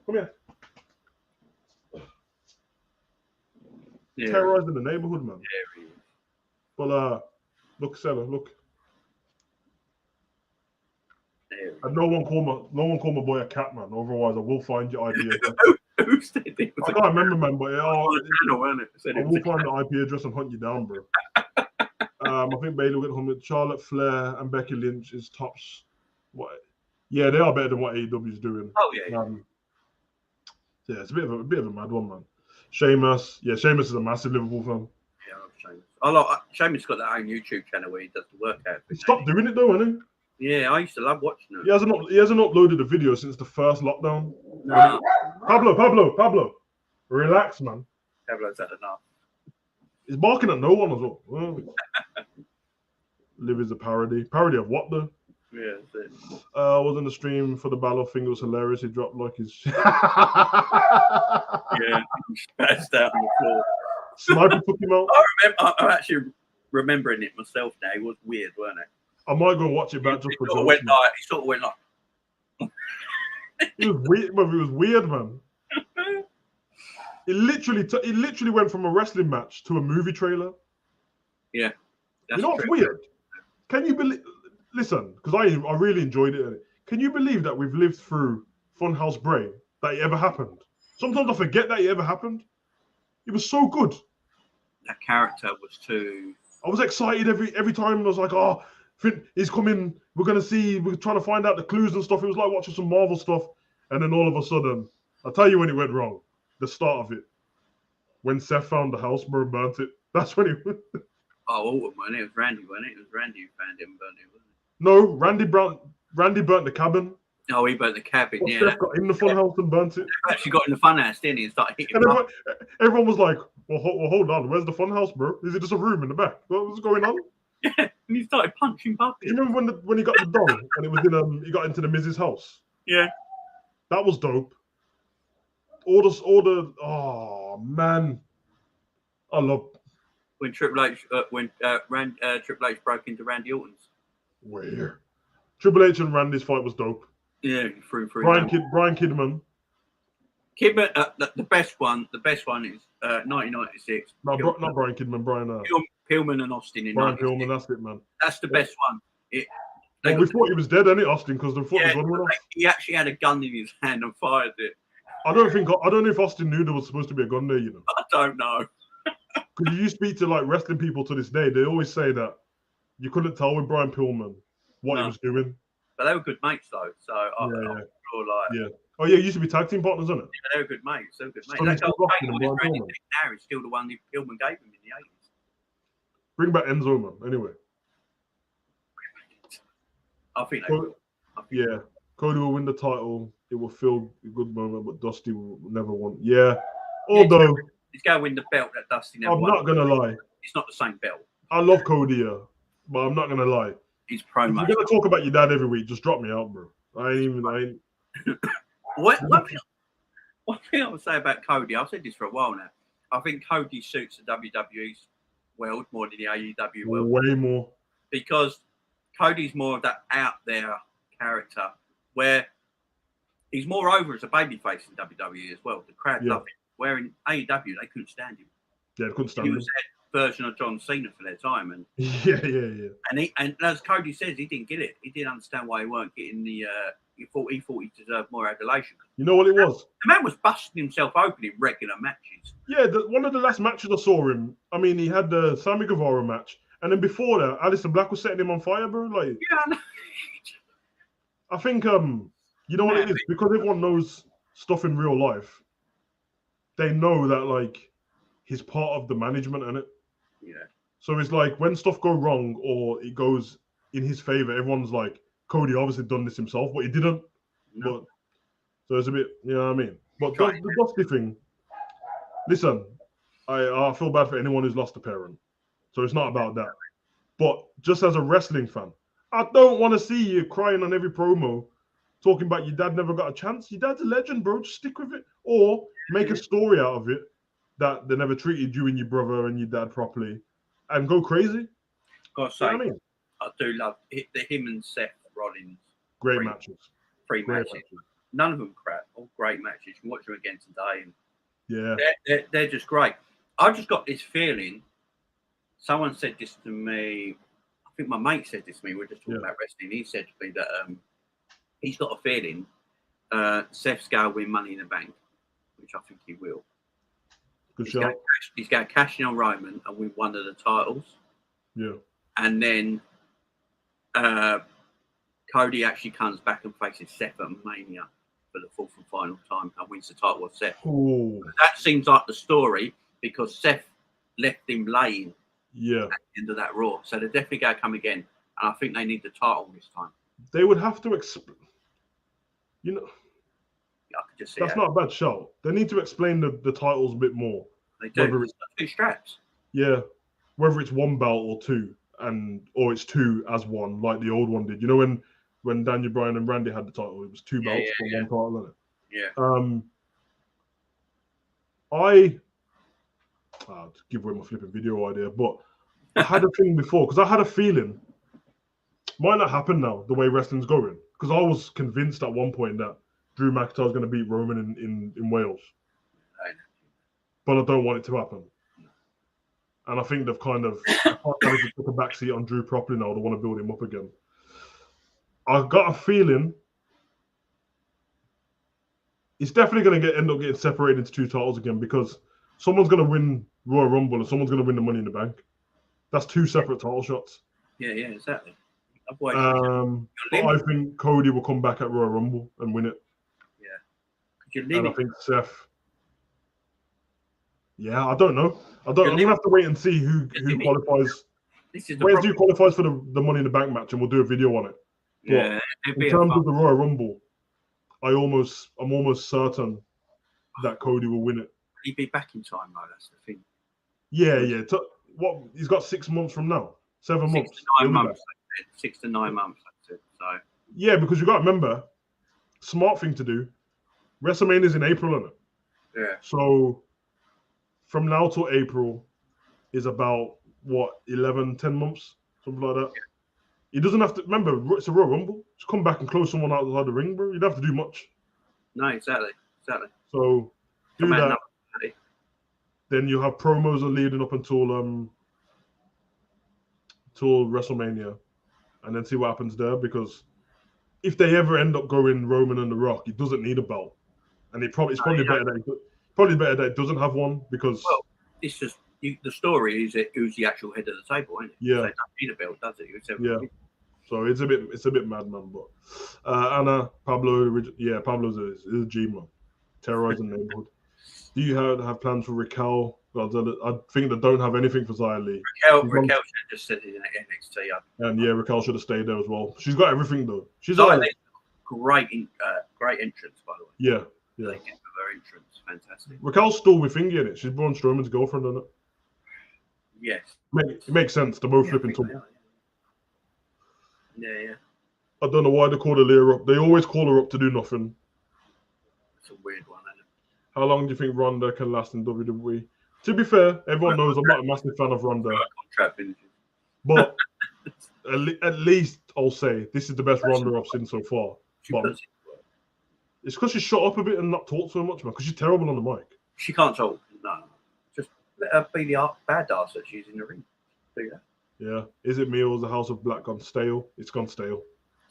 here. Yeah. Terrorizing the neighborhood, man. Yeah, Well, look, Stella, look. Yeah. And no one call my boy a cat, man. Otherwise, I will find your IP address. Who said it? I can't remember, man, but I will find the IP address and hunt you down, bro. I think Bailey will get home with Charlotte Flair and Becky Lynch is tops. What? Yeah, they are better than what AEW is doing. Oh yeah. Yeah, it's a bit of a mad one, man. Sheamus is a massive Liverpool fan. Yeah, I love Sheamus. I like Sheamus got that own YouTube channel where he does the workout. He stopped doing it though, hasn't he? Yeah, I used to love watching it. He hasn't uploaded a video since the first lockdown. No. Pablo, relax, man. Pablo's had enough. He's barking at no one as well. Liv is a parody. Parody of what though? Yeah, that's it. Was in the stream for the Balor thing. It was hilarious. He dropped like his. Yeah, he spazzed out on the floor. Sniper took him out. I'm actually remembering it myself now. It was weird, wasn't it? I might go watch it back just for He sort of went like. It was weird, but it was weird, man. It literally went from a wrestling match to a movie trailer. Yeah, you know what's weird? Can you believe? Listen, because I really enjoyed it. Can you believe that we've lived through Funhouse Bray, that it ever happened? Sometimes I forget that it ever happened. It was so good. That character was too. I was excited every time. I was like, oh, he's coming. We're trying to find out the clues and stuff. It was like watching some Marvel stuff. And then all of a sudden, I'll tell you when it went wrong. The start of it. When Seth found the house, bro, burnt it. That's when it went. Oh, when it was Randy, wasn't it? It was Randy who found it and burnt it, wasn't it? No, Randy burnt the cabin. Oh, he burnt the cabin, yeah. Steph got in the funhouse and burnt it. He actually got in the funhouse, didn't he? And started hitting and everyone was like, well, hold on. Where's the funhouse, bro? Is it just a room in the back? What's going on? Yeah, and he started punching buckets. You remember when he got the dong and it was in he got into the Miz's house? Yeah. That was dope. Oh man, I love when Triple H Triple H broke into Randy Orton's. Where Triple H and Randy's fight was dope. Yeah, through. Brian Kidman. Kidman, the best one is 1996. Not Brian Kidman. Brian Pillman and Austin in Brian Pillman. That's it, man. That's the best one. We thought he was dead, didn't it, Austin? Because the gun went off. He actually had a gun in his hand and fired it. I don't know if Austin knew there was supposed to be a gun there. You know. I don't know. Because you speak to like wrestling people to this day, they always say that you couldn't tell with Brian Pillman what he was doing. But they were good mates though, so I'm sure like. Oh yeah, used to be tag team partners, isn't it? Yeah, they were good mates. That Now is still the one that Pillman gave him in the 80s. Bring back Enzo, man. Anyway. I think they will. Cody will win the title. it will feel a good moment, but Dusty will never want. Yeah, although he's going to win the belt that Dusty never I'm won. not gonna lie. It's not the same belt. I love Cody, yeah, but I'm not gonna lie. He's If promo. you're gonna talk about your dad every week, just drop me out, bro. I ain't. One thing I would say about Cody, I've said this for a while now. I think Cody suits the WWE's world more than the AEW world. Way more. Because Cody's more of that out there character where he's more over as a babyface in WWE as well. The crowd love him. Where in AEW they couldn't stand him. Yeah, they couldn't stand him. He was that version of John Cena for their time, and And as Cody says, he didn't get it. He didn't understand why he weren't getting the. He thought he deserved more adulation. You know what it was? The man was busting himself open in regular matches. Yeah, one of the last matches I saw him. I mean, he had the Sammy Guevara match, and then before that, Aleister Black was setting him on fire, bro. Like, yeah, I know. I think you know what it is, because everyone knows stuff in real life. They know that like he's part of the management, innit? Yeah. So it's like when stuff go wrong or it goes in his favor, everyone's like, Cody obviously done this himself, but he didn't. No. But so it's a bit, you know what I mean? But the Dusty thing, listen, I feel bad for anyone who's lost a parent. So it's not about that. But just as a wrestling fan, I don't want to see you crying on every promo, talking about your dad never got a chance. Your dad's a legend, bro. Just stick with it. Or make a story out of it that they never treated you and your brother and your dad properly and go crazy. Gotta say, you know what I mean? I do love him and Seth Rollins. Great matches. Three matches. None of them crap. All great matches. You can watch them again today. And yeah. They're just great. I just got this feeling. Someone said this to me. I think my mate said this to me. We were just talking about wrestling. He said to me that he's got a feeling Seth's going to win Money in the Bank, which I think he will. Good shot. He's going to cash in on Roman and win one of the titles. Yeah. And then Cody actually comes back and faces Seth at Mania for the fourth and final time and wins the title of Seth. Ooh. That seems like the story because Seth left him laying at the end of that Raw. So they're definitely going to come again. And I think they need the title this time. They would have to you know, I could just see that's not a bad show. They need to explain the titles a bit more. They do. Whether it's 2 straps. Yeah. Whether it's 1 belt or 2, or it's 2 as 1, like the old one did. You know when Daniel Bryan and Randy had the title, it was 2 belts for 1 title, wasn't it? Yeah. I'll give away my flipping video idea, but I had a thing before because I had a feeling might not happen now the way wrestling's going, because I was convinced at one point that Drew McIntyre was going to beat Roman in Wales, but I don't want it to happen. And I think they've kind of took a backseat on Drew properly now. They want to build him up again. I got a feeling it's definitely going to end up getting separated into 2 titles again, because someone's going to win Royal Rumble and someone's going to win the Money in the Bank. That's 2 separate title shots. Yeah, exactly. But I think Cody will come back at Royal Rumble and win it. Yeah. And I think Seth. Yeah, I don't know. I'm going to have to wait and see who qualifies. Who qualifies for the Money in the Bank match, and we'll do a video on it. Yeah. But in terms of the Royal Rumble, I'm almost certain that Cody will win it. He'd be back in time, though. That's the thing. Yeah. What he's got 6 months from now, 7 months. 6 to 9 months. 6 to 9 months. That's it. So. Yeah, because you got to remember, smart thing to do. WrestleMania is in April, isn't it? Yeah. So from now till April is about 10 months, something like that. He doesn't have to remember. It's a Royal Rumble. Just come back and close someone outside the ring, bro. You don't have to do much. No, exactly. So do that. Then you have promos leading up until WrestleMania, and then see what happens there. Because if they ever end up going Roman and The Rock, he doesn't need a belt, and it's probably better that it doesn't have one, because it's just the story is who's the actual head of the table, isn't it? Yeah. So it doesn't need a belt, does it? So it's a bit madman, but Anna Pablo's a G man, terrorizing the neighborhood. Do you have plans for Raquel? I think they don't have anything for Xia Li. Raquel should have just said it in NXT. And Raquel should have stayed there as well. She's got everything though. She's great Great entrance, by the way. Yeah, yeah. Thank you for her entrance. Fantastic. Raquel's still with Thingy in it. She's Braun Strowman's girlfriend, isn't it? Yes. It makes sense. They're both Yeah, flipping I think to. they are, yeah. I don't know why they call Leah up. They always call her up to do nothing. It's a weird one, isn't it? How long do you think Ronda can last in WWE? To be fair, everyone knows I'm not a massive fan of Ronda, Contract finishes. but at least I'll say this is the best Ronda I've seen so far. She But puts it to work. it's because she shut up a bit and not talk so much, man. Because she's terrible on the mic. She can't talk. No. Just let her be the badass that she's in the ring. Do that. Yeah. Is it me or is the House of Black gone stale? It's gone stale.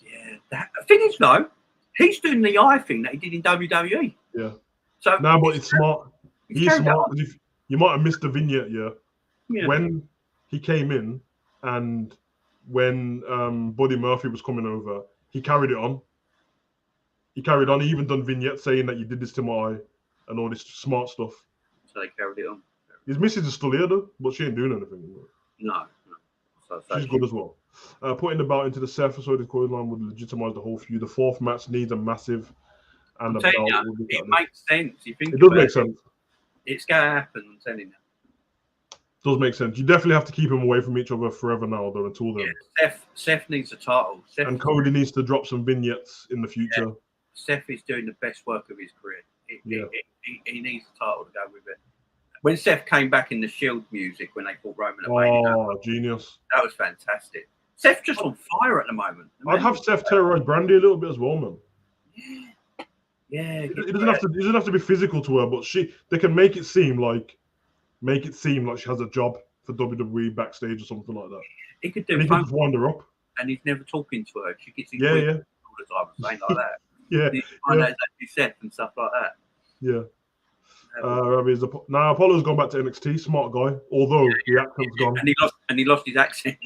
Yeah. The thing is, though, he's doing the eye thing that he did in WWE. Yeah. So No, but it's smart. He's carried smart. on. If you might have missed the vignette, yeah. Yeah. When he came in and when Buddy Murphy was coming over, he carried it on. He carried on. He even done vignettes saying that you did this to my eye and all this smart stuff. So they carried it on. His missus is still here though, but she ain't doing anything. No. So She's good as well. Putting the belt into the Seth so the line would legitimize the whole feud. The fourth match needs a massive and I'm a telling belt. you, it makes sense. You think It does about make sense. It's going to happen, I'm telling you. Does make sense. You definitely have to keep them away from each other forever now, though, until then. Yeah, Seth needs a title. And Cody needs to drop some vignettes in the future. Yeah. Seth is doing the best work of his career. He needs a title to go with it. When Seth came back in the Shield music, when they fought Roman at Mania, genius. that was fantastic. Seth's just on fire at the moment. I'd have Seth terrorize Brandy a little bit as well, man. Yeah. It doesn't have to be physical to her, but they can make it seem like she has a job for WWE backstage or something like that. He could And do he can just wind her up. and he's never talking to her. She gets all the time and saying like that. Yeah. You find out exactly Seth and stuff like that. Yeah. Now Apollo's gone back to NXT. Smart guy, although the accent's gone. And he lost his accent.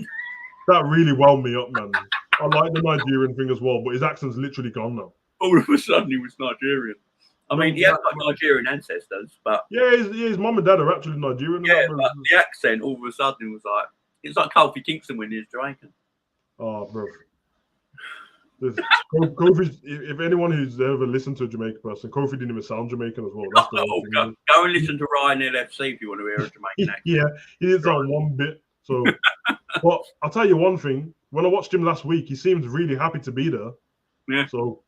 That really wound me up, man. I like the Nigerian thing as well, but his accent's literally gone now. All of a sudden, he was Nigerian. I mean, he has got Nigerian ancestors, but his mom and dad are actually Nigerian. Yeah, but the accent all of a sudden was like it's like Kofi Kingston when he was Jamaican. Oh, bro. Kofi, if anyone who's ever listened to a Jamaican person, Kofi didn't even sound Jamaican as well. That's the go and listen to Ryan LFC if you want to hear a Jamaican accent. Yeah, he didn't sound one bit. So, but I'll tell you one thing. When I watched him last week, he seems really happy to be there. Yeah. So,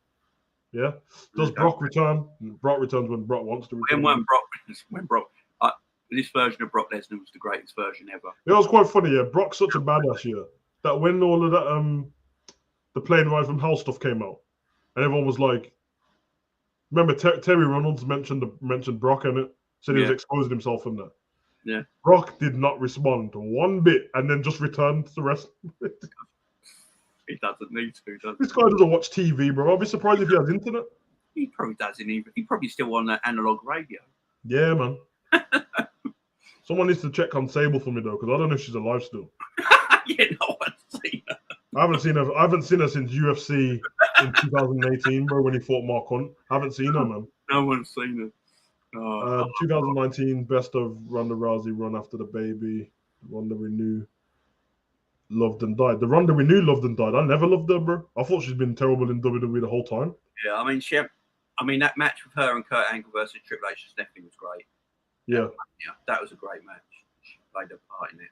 yeah. Does Brock return? Brock returns when Brock wants to return. When Brock, this version of Brock Lesnar was the greatest version ever. It was quite funny. Yeah, Brock's such a badass here that when all of that the plane ride from Hell stuff came out, and everyone was like, remember Terry Reynolds mentioned Brock in it, said he was exposing himself in that. Yeah. Brock did not respond one bit, and then just returned to the rest. He doesn't need to. Does This guy doesn't watch TV, bro. I'll be surprised if he has internet. He probably doesn't even. He probably still on that analog radio. Yeah, man. Someone needs to check on Sable for me though, because I don't know if she's alive still. Yeah, no one's seen her. I haven't seen her since UFC in 2018, bro, when he fought Mark Hunt. I haven't seen her, man. No one's seen her. 2019 best of Ronda Rousey run after the baby. Ronda we knew loved and died. The Ronda we knew loved and died. I never loved her, bro. I thought she's been terrible in WWE the whole time. Yeah, I mean that match with her and Kurt Angle versus Triple H definitely was great. Yeah, that was a great match. She played a part in it.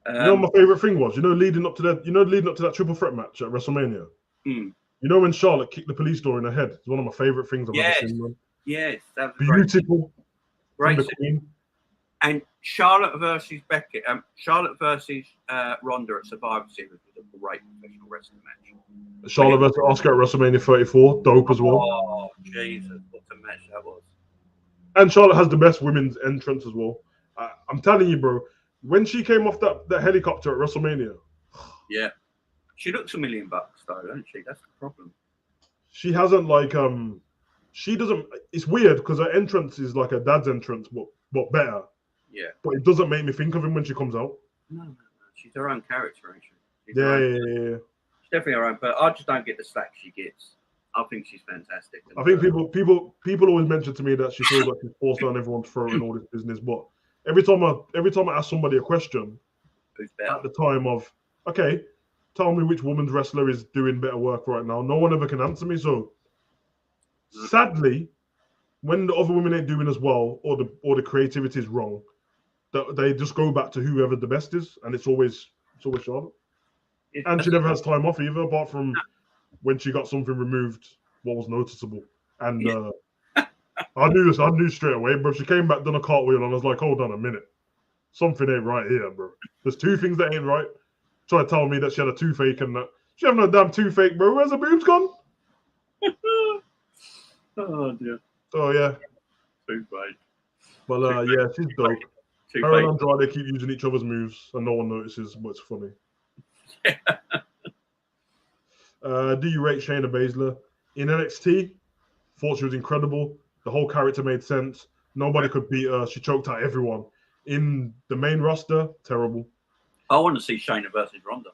You know what my favorite thing was? Leading up to that triple threat match at WrestleMania. You know when Charlotte kicked the police door in her head? It's one of my favorite things I've ever seen, man. Yes, that was beautiful. Great. The Queen. And Charlotte versus Becky, Charlotte versus Ronda at Survivor Series was a great professional wrestling match. Charlotte versus Asuka at WrestleMania 34, dope as well. Oh Jesus, what a match that was! And Charlotte has the best women's entrance as well. I'm telling you, bro. When she came off that helicopter at WrestleMania, yeah, she looks $1 million though, doesn't she? That's the problem. She hasn't she doesn't. It's weird because her entrance is like her dad's entrance, but better. Yeah. But it doesn't make me think of him when she comes out. No. She's her own character, ain't she? Yeah. She's definitely her own. But I just don't get the slack she gets. I think she's fantastic. I think people always mention to me that she feels like she's forced down everyone's throat and all this business. But every time I ask somebody a question, at the time of, okay, tell me which women's wrestler is doing better work right now, no one ever can answer me. So Sadly, when the other women ain't doing as well, or the creativity is wrong, that they just go back to whoever the best is, and it's always Charlotte. And she never has time off either, apart from when she got something removed, what was noticeable. And I knew straight away, bro. She came back, done a cartwheel, and I was like, hold on a minute. Something ain't right here, bro. There's two things that ain't right. Try to tell me that she had a toothache and that. She having no damn toothache, bro. Where's her boobs gone? Oh, dear. Oh, yeah. Toothache. But, yeah, she's dope. Her and Andrade keep using each other's moves, and no one notices, but it's funny. Do you rate Shayna Baszler? In NXT, thought she was incredible. The whole character made sense. Nobody could beat her. She choked out everyone. In the main roster, terrible. I want to see Shayna versus Ronda.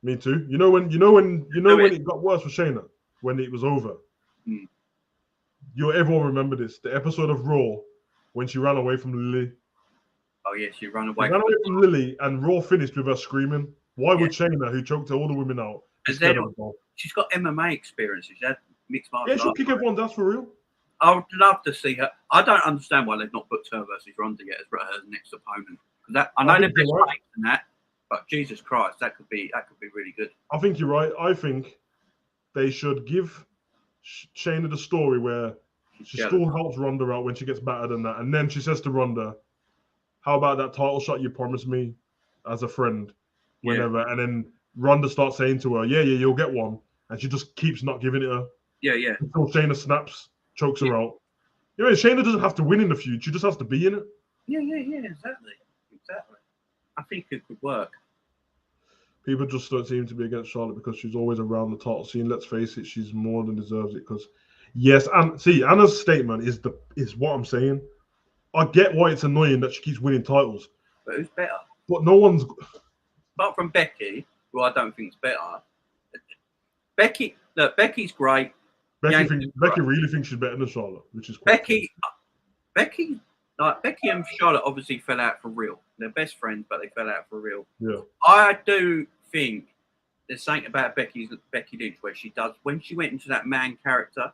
Me too. You know when it got worse for Shayna? When it was over. Everyone remember this. The episode of Raw when she ran away from Lily. Oh yeah, she ran away. She ran away from Lily, and Raw finished with her screaming. Why would Shayna, who choked all the women out, be scared of her? She's got MMA experience. She's had mixed martial arts. Yeah, she'll kick everyone's ass for real. I would love to see her. I don't understand why they've not booked her versus Ronda yet as her next opponent. I know they're best mates than that, but Jesus Christ, that could be really good. I think you're right. I think they should give Shayna the story where she still helps Ronda out when she gets battered and that, and then she says to Ronda, "How about that title shot you promised me as a friend, whenever?" And then Ronda starts saying to her, "Yeah, you'll get one," and she just keeps not giving it her. Yeah. Until Shayna snaps. Chokes her out. You know, Shayna doesn't have to win in the feud. She just has to be in it. Yeah, exactly. I think it could work. People just don't seem to be against Charlotte because she's always around the title scene. Let's face it, she's more than deserves it. Because yes, and see, Anna's statement is what I'm saying. I get why it's annoying that she keeps winning titles. But who's better? But no one's apart from Becky, who I don't think is better. Becky's great. Becky really thinks she's better than Charlotte, which is quite Becky and Charlotte obviously fell out for real. They're best friends, but they fell out for real. Yeah. I do think there's something about Becky Lynch where she does when she went into that man character,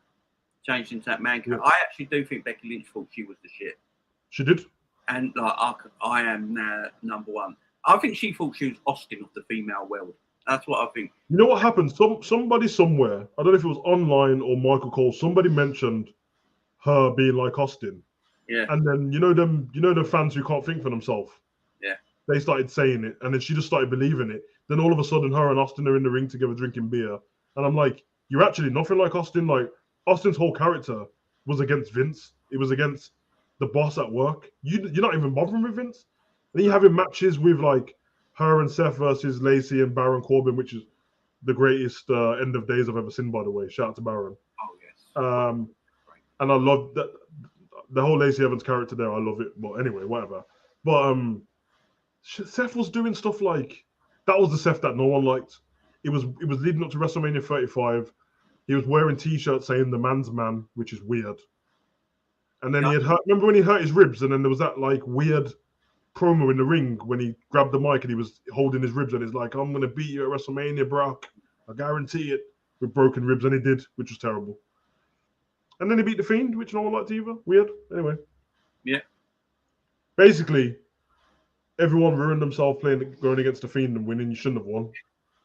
changed into that man character. I actually do think Becky Lynch thought she was the shit. She did. And I am now number one. I think she thought she was Austin of the female world. That's what I think. You know what happened? Somebody somewhere, I don't know if it was online or Michael Cole, somebody mentioned her being like Austin. Yeah. And then the fans who can't think for themselves. Yeah. They started saying it, and then she just started believing it. Then all of a sudden, her and Austin are in the ring together drinking beer, and I'm like, you're actually nothing like Austin. Like Austin's whole character was against Vince. It was against the boss at work. You're not even bothering with Vince. And then you're having matches with like her and Seth versus Lacey and Baron Corbin, which is the greatest end of days I've ever seen, by the way. Shout out to Baron. Oh, yes. And I love that the whole Lacey Evans character there. I love it. But anyway, whatever. But Seth was doing stuff like that was the Seth that no one liked. It was leading up to WrestleMania 35. He was wearing T-shirts saying "the man's man," which is weird. And then he had hurt. Remember when he hurt his ribs? And then there was that like weird promo in the ring when he grabbed the mic and he was holding his ribs and he's like, "I'm gonna beat you at WrestleMania, Brock. I guarantee it." With broken ribs, and he did, which was terrible. And then he beat the Fiend, which no one liked either. Weird. Anyway. Yeah. Basically, everyone ruined themselves going against the Fiend and winning. You shouldn't have won.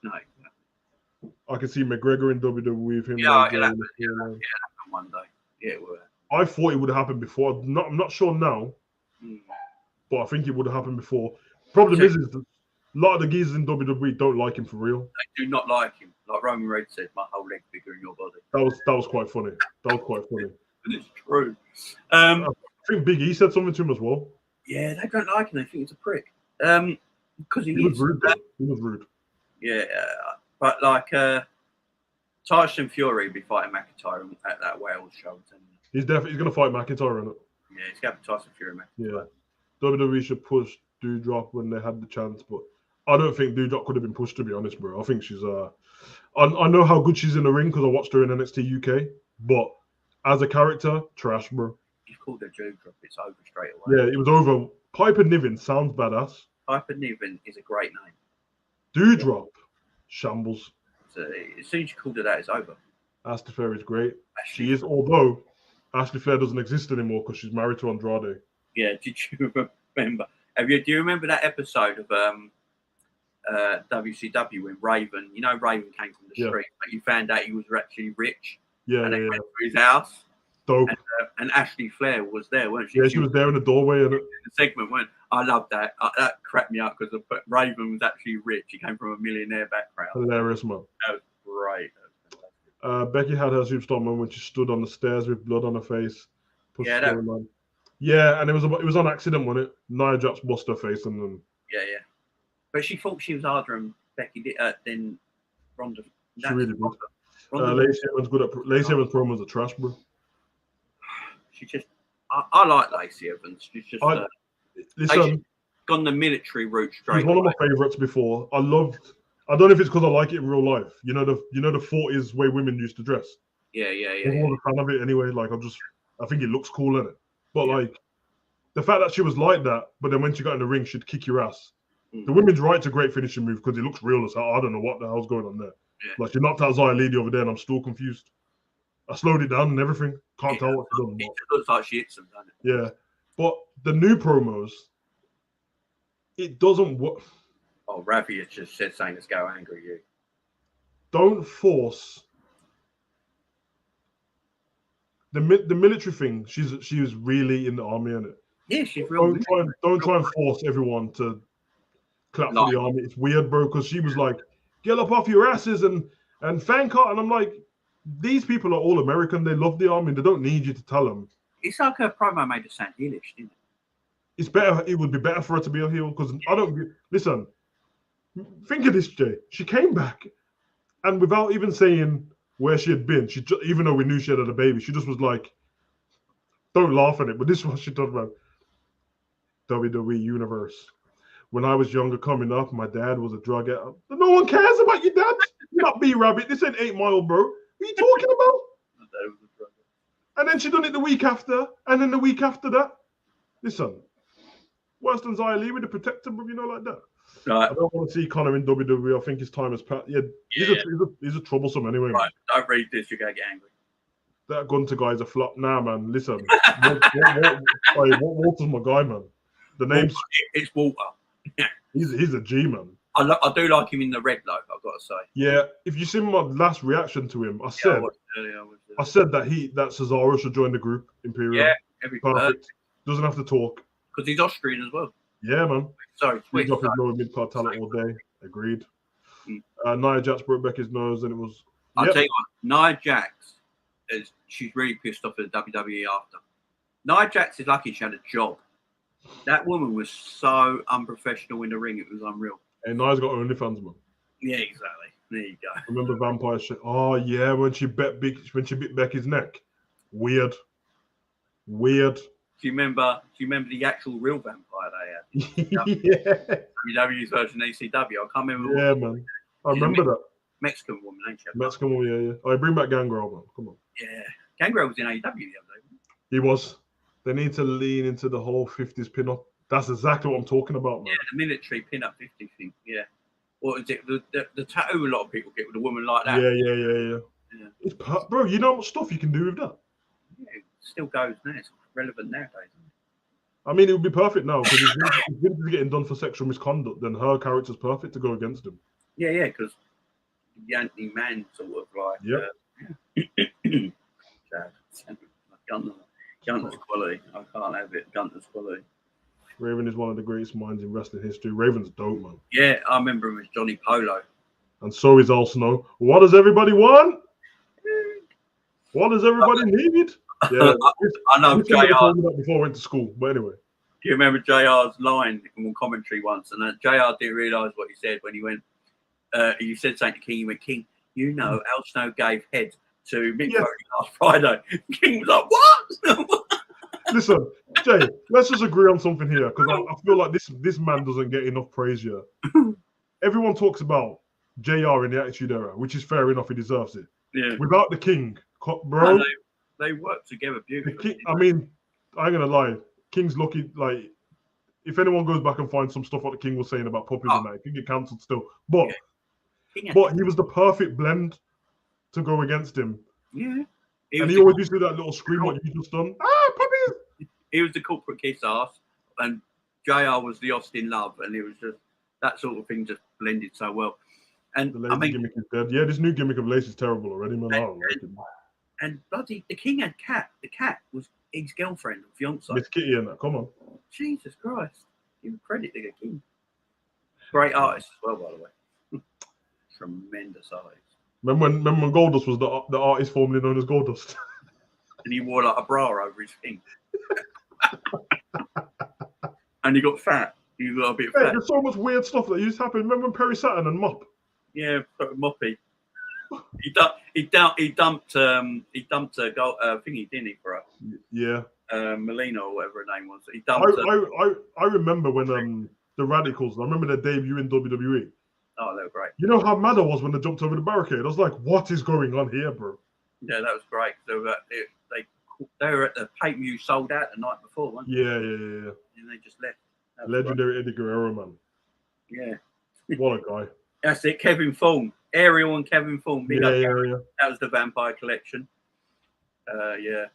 No. I can see McGregor in WWE with him. Yeah, it'll happen one day. Yeah, it will. I thought it would have happened before. I'm not sure now, but I think it would have happened before. Problem is that a lot of the geezers in WWE don't like him for real. They do not like him. Like Roman Reigns said, "My whole leg bigger in your body." That was quite funny. It's true. I think Big E said something to him as well. Yeah, they don't like him. They think he's a prick. Because he was rude. He was rude. Yeah, but like Tyson Fury will be fighting McIntyre at that Wales show. He's going to fight McIntyre in it. Yeah, he's got Tyson Fury. Yeah, WWE should push Doudrop when they had the chance, but I don't think Doudrop could have been pushed, to be honest, bro. I think she's I know how good she's in the ring because I watched her in NXT UK, but as a character, trash, bro. You called her Doudrop, it's over straight away. Yeah, it was over. Piper Niven sounds badass. Piper Niven is a great name. Doudrop, shambles. So as soon as you called her that, it's over. Ashley Flair is great. She is, although Ashley Flair doesn't exist anymore because she's married to Andrade. Yeah, did you remember? Do you remember that episode of WCW when Raven, Raven came from the street, but you found out he was actually rich. Yeah, and yeah, they went to his house. Dope. And Ashley Flair was there, weren't she? Yeah, she was there in the doorway. In the segment, I loved that. That cracked me up because Raven was actually rich. He came from a millionaire background. Hilarious, man. That was great. Becky had her superstar moment when she stood on the stairs with blood on her face. Yeah, and it was on accident, wasn't it? Nia Jax bust her face and then. Yeah. But she thought she was harder than Becky than Ronda. She really did. Lacey Evans good at Lacey Evans promos are trash, bro. She just, I like Lacey Evans. She's just listen, gone the military route straight. She's one of my favorites before. I don't know if it's because I like it in real life. You know the 40s way women used to dress. Yeah. I'm more a fan of it anyway. Like I think it looks cool in it. But like the fact that she was like that, but then when she got in the ring, she'd kick your ass. The women's right's a great finishing move because it looks real as hell. I don't know what the hell's going on there. Yeah. Like she knocked out Xia Li over there, and I'm still confused. I slowed it down and everything. Can't tell what she's done. It looks like she hits them, doesn't it? Yeah, but the new promos, it doesn't work. Oh, Ravi has just said saying let's go angry you. Don't force the military thing. She was really in the army, isn't it? Yeah, she's real. Don't try and force everyone to clap for the army. It's weird, bro. Because she was like, "Get up off your asses and thank her," and I'm like, these people are all American. They love the army. They don't need you to tell them. It's like her promo made her sound heelish, didn't it? It's better. It would be better for her to be a heel because I don't listen. Think of this, Jay. She came back, and without even saying where she had been, even though we knew she had a baby, she just was like, "Don't laugh at it." But this is what she talked about. WWE Universe. When I was younger, coming up, my dad was a drug addict. No one cares about your dad. You're not B-Rabbit. This ain't 8 Mile, bro. What are you talking about? And then she done it the week after, and then the week after that. Listen, worse than Xia Li with the protector, bro, like that. Right. I don't want to see Conor in WWE. I think his time has passed. Yeah, he's a troublesome anyway. Right, don't read this. You're going to get angry. That Gunter guy's a flop. Nah, man, listen. Walter's my guy, man. The name's... It's Walter. He's a G, man. I do like him in the red, though, I've got to say. Yeah, if you see my last reaction to him, I said that Cesaro should join the group, Imperial. Yeah, perfect. Doesn't have to talk. Because he's Austrian as well. Yeah, man. Sorry, he's off his lower mid-card talent all day. Agreed. Nia Jax broke Becky's nose, and it was... I'll tell you what, Nia Jax, she's really pissed off at the WWE after. Nia Jax is lucky she had a job. That woman was so unprofessional in the ring, it was unreal. And Nia's got OnlyFans, man. Yeah, exactly. There you go. Remember vampire shit? Oh yeah, when she bit Becky's neck. Weird. Do you remember the actual real vampire they had? Yeah. WWE's version of ECW. I can't remember. Yeah, man. I remember that. Mexican woman, ain't she? Mexican woman, yeah. Oh, bring back Gangrel, man. Come on. Yeah. Gangrel was in AEW the other day. He was. They need to lean into the whole 50s pin-up. That's exactly what I'm talking about, man. Yeah, the military pin-up 50 thing. Yeah. What is it? The tattoo a lot of people get with a woman like that. Yeah. It's bro, you know what stuff you can do with that? Yeah, it still goes now. It's relevant nowadays. I mean, it would be perfect now because if Vince is getting done for sexual misconduct, then her character's perfect to go against him. Yeah, because the anti-man sort of like. Gunter's quality. I can't have it. Gunter's quality. Raven is one of the greatest minds in wrestling history. Raven's dope, man. Yeah, I remember him as Johnny Polo. And so is Al Snow. What does everybody want? What does everybody need? Yeah, I know JR. Before I went to school, but anyway. Do you remember JR's line in commentary once? And JR didn't realise what he said when he went. He said something to King. He went, "King, you know, Al Snow gave head to Mick Foley last Friday." King was like, "What?" Listen, Jay, let's just agree on something here because I feel like this man doesn't get enough praise here. Everyone talks about JR in the Attitude Era, which is fair enough. He deserves it. Yeah. Without the King, bro. No, they work together beautifully. I mean, I ain't gonna lie. King's lucky. Like, if anyone goes back and finds some stuff what the King was saying about puppies and that, it can get cancelled still. But he was the perfect blend to go against him Yeah. And he always used to do that little scream like you just done. Ah, puppies! He was the corporate kiss ass, and JR was the Austin Love, and it was just that sort of thing just blended so well. And The lazy gimmick is dead. Yeah, this new gimmick of Lace is terrible already, man. I don't like it. And bloody, the King had Cat. The Cat was his girlfriend or fiance. Miss Kitty and that. Come on. Jesus Christ. Give credit to the King. Great artist as well, by the way. Tremendous artist. Remember when Goldust was the artist formerly known as Goldust? And he wore like a bra over his thing. And he got fat. He got a bit Hey, fat. there's so much weird stuff that used to happen. Remember when Perry Saturn and Mop? Yeah, Moppy. He dumped a thingy, didn't he, for her? Yeah. Melina or whatever her name was. He dumped I remember when the Radicals, I remember their debut in WWE. Oh, they were great. You know how mad I was when they jumped over the barricade? I was like, what is going on here, bro? Yeah, that was great. They were at the pay-per-view sold out the night before, weren't they? Yeah. And they just left. Legendary Eddie Guerrero, man. Yeah. What a guy. That's it. Kevin Thorne. Ariel and Kevin Thorne. Big up. Yeah. That was the Vampire Collection. Yeah.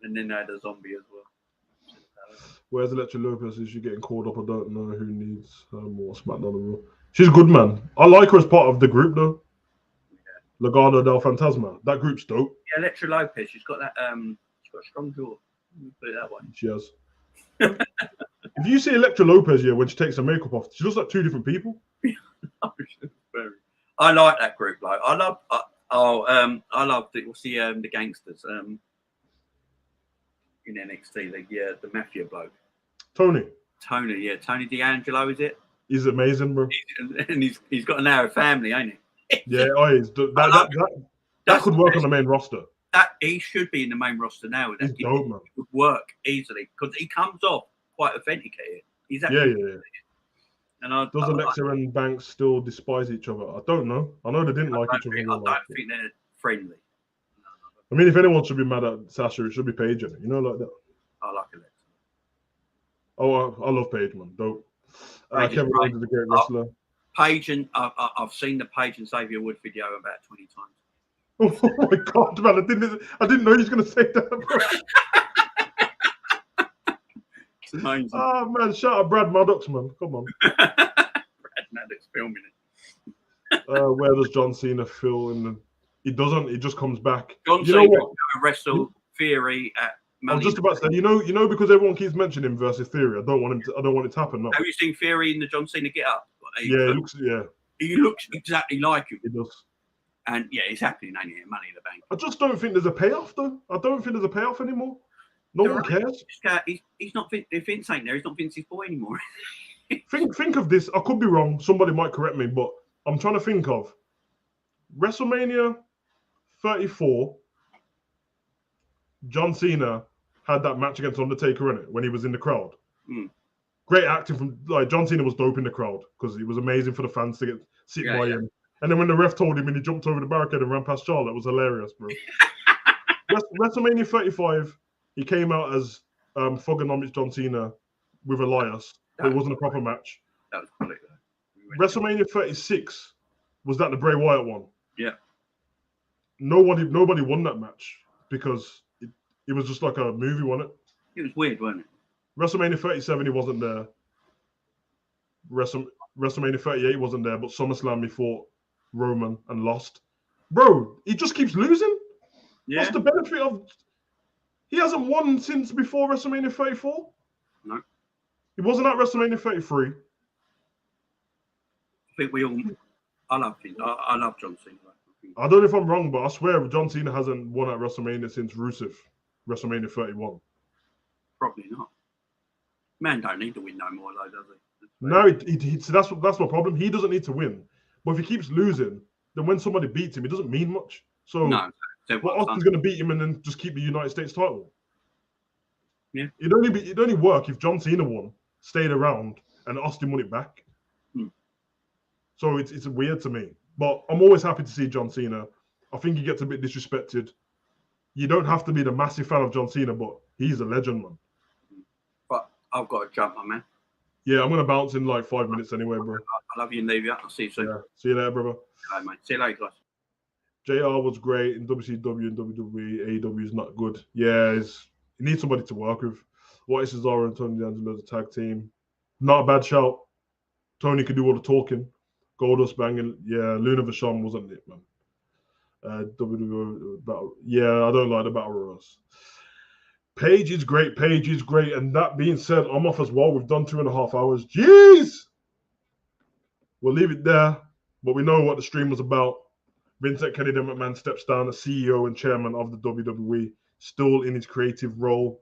And then they had a zombie as well. Where's Electra Lopez? Is she getting called up? I don't know who needs her more SmackDown. Raw. She's good, man. I like her as part of the group, though. Yeah. Legado del Fantasma. That group's dope. Yeah, Electra Lopez. She's got that. She's got a strong jaw. Put it that way. She has. If you see Electra Lopez, yeah, when she takes her makeup off, she looks like two different people. I like that group. Like I love. I love the gangsters. In NXT, the mafia bloke. Tony, yeah, Tony D'Angelo, is it? He's amazing, bro. And he's got a narrow family, ain't he? Yeah, that could work on the main roster. That he should be in the main roster now. He's dope, man. It would work easily because he comes off quite authenticated. He's actually And does Alexa and Banks still despise each other? I don't know. I know they didn't like each other. I don't think they're friendly. I mean, if anyone should be mad at Sasha, it should be Paige, you know, like that. I like Alexa. Oh, I love Paige, man. Dope. Kevin Owens is a great wrestler. Paige and I've seen the Paige and Xavier Wood video about 20 times. Oh my God, man! I didn't know he was going to say that, bro. It's amazing. Oh man, shout out Brad Maddox, man. Come on. Brad Maddox filming it. Where does John Cena feel in the? He doesn't. He just comes back. John Cena wrestle Theory at. I was just about to say, you know, because everyone keeps mentioning him versus Theory. I don't want it to happen. No. Have you seen Theory in the John Cena get up? Yeah, he looks exactly like him. He does. And yeah, it's happening, ain't it? Money in the Bank. I just don't think there's a payoff, though. I don't think there's a payoff anymore. No one cares. He's not. If Vince ain't there, he's not Vince's boy anymore. think of this. I could be wrong. Somebody might correct me, but I'm trying to think of WrestleMania 34. John Cena had that match against Undertaker in it when he was in the crowd. Great acting from John Cena was dope in the crowd because it was amazing for the fans to sit by him. And then when the ref told him and he jumped over the barricade and ran past Charlotte, it was hilarious, bro. WrestleMania 35, he came out as Thugonomics John Cena with Elias. But it wasn't a proper match. That was quality. WrestleMania 36 was that the Bray Wyatt one? Yeah. Nobody won that match because it was just like a movie, wasn't it? It was weird, wasn't it? WrestleMania 37, he wasn't there. WrestleMania 38 wasn't there, but SummerSlam he fought Roman and lost. Bro, he just keeps losing. Yeah. What's the benefit of? He hasn't won since before WrestleMania 34. No. He wasn't at WrestleMania 33. I think we all. I love him. I love John Cena. I don't know if I'm wrong, but I swear John Cena hasn't won at WrestleMania since Rusev, WrestleMania 31. Probably not. Man don't need to win no more, though, does he? No, so that's my problem. He doesn't need to win. But if he keeps losing, then when somebody beats him, it doesn't mean much. So Austin's going to beat him and then just keep the United States title. Yeah. It'd only work if John Cena won, stayed around, and Austin won it back. So it's weird to me. But I'm always happy to see John Cena. I think he gets a bit disrespected. You don't have to be the massive fan of John Cena, but he's a legend, man. But I've got to jump, my man. Yeah, I'm going to bounce in like 5 minutes anyway, bro. I love you and leave you. I'll see you soon. Yeah. See you later, brother. Bye, mate. See you later, guys. JR was great in WCW and WWE. AEW is not good. Yeah, he needs somebody to work with. What is Cesaro and Tony D'Angelo, the tag team? Not a bad shout. Tony could do all the talking. Goldust banging. Yeah, Luna Vachon wasn't it, man. WWE battle. Yeah, I don't like the battle royals. Paige is great. Paige is great. And that being said, I'm off as well. We've done 2.5 hours. Jeez! We'll leave it there. But we know what the stream was about. Vincent Kennedy McMahon steps down as CEO and chairman of the WWE, still in his creative role,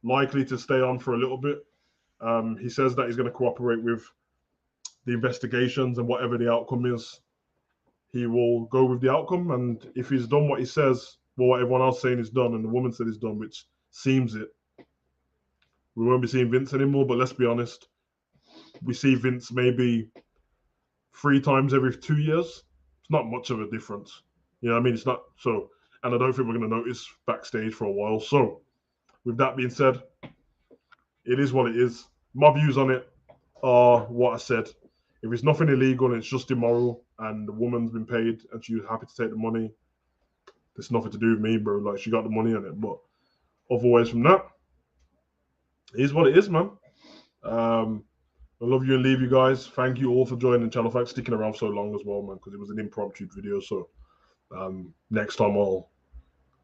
likely to stay on for a little bit. He says that he's going to cooperate with the investigations, and whatever the outcome is, he will go with the outcome. And if he's done what he says, well, what everyone else saying is done, and the woman said is done, which seems it, we won't be seeing Vince anymore. But let's be honest, we see Vince maybe 3 times every 2 years. It's not much of a difference. You know what I mean? It's not so, and I don't think we're going to notice backstage for a while. So with that being said, it is what it is. My views on it are what I said. If it's nothing illegal and it's just immoral and the woman's been paid and she's happy to take the money, there's nothing to do with me, bro. Like, she got the money on it. But otherwise from that, it is what it is, man. I love you and leave you guys. Thank you all for joining the channel. Thanks for sticking around so long as well, man, because it was an impromptu video. So next time I'll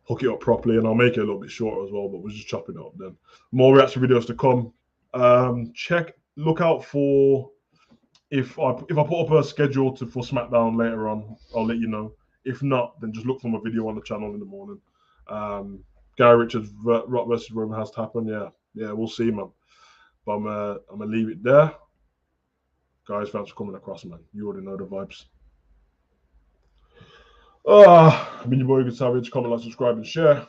hook it up properly and I'll make it a little bit shorter as well, but we're just chopping it up then. More reaction videos to come. Look out for, if I put up a schedule for SmackDown later on, I'll let you know. If not, then just look for my video on the channel in the morning. Gary Richards Rock versus Roman has to happen. Yeah, we'll see, man. But I'm gonna leave it there. Guys, thanks for coming across, man. You already know the vibes. I've been your boy, Good Savage. Comment, like, subscribe, and share.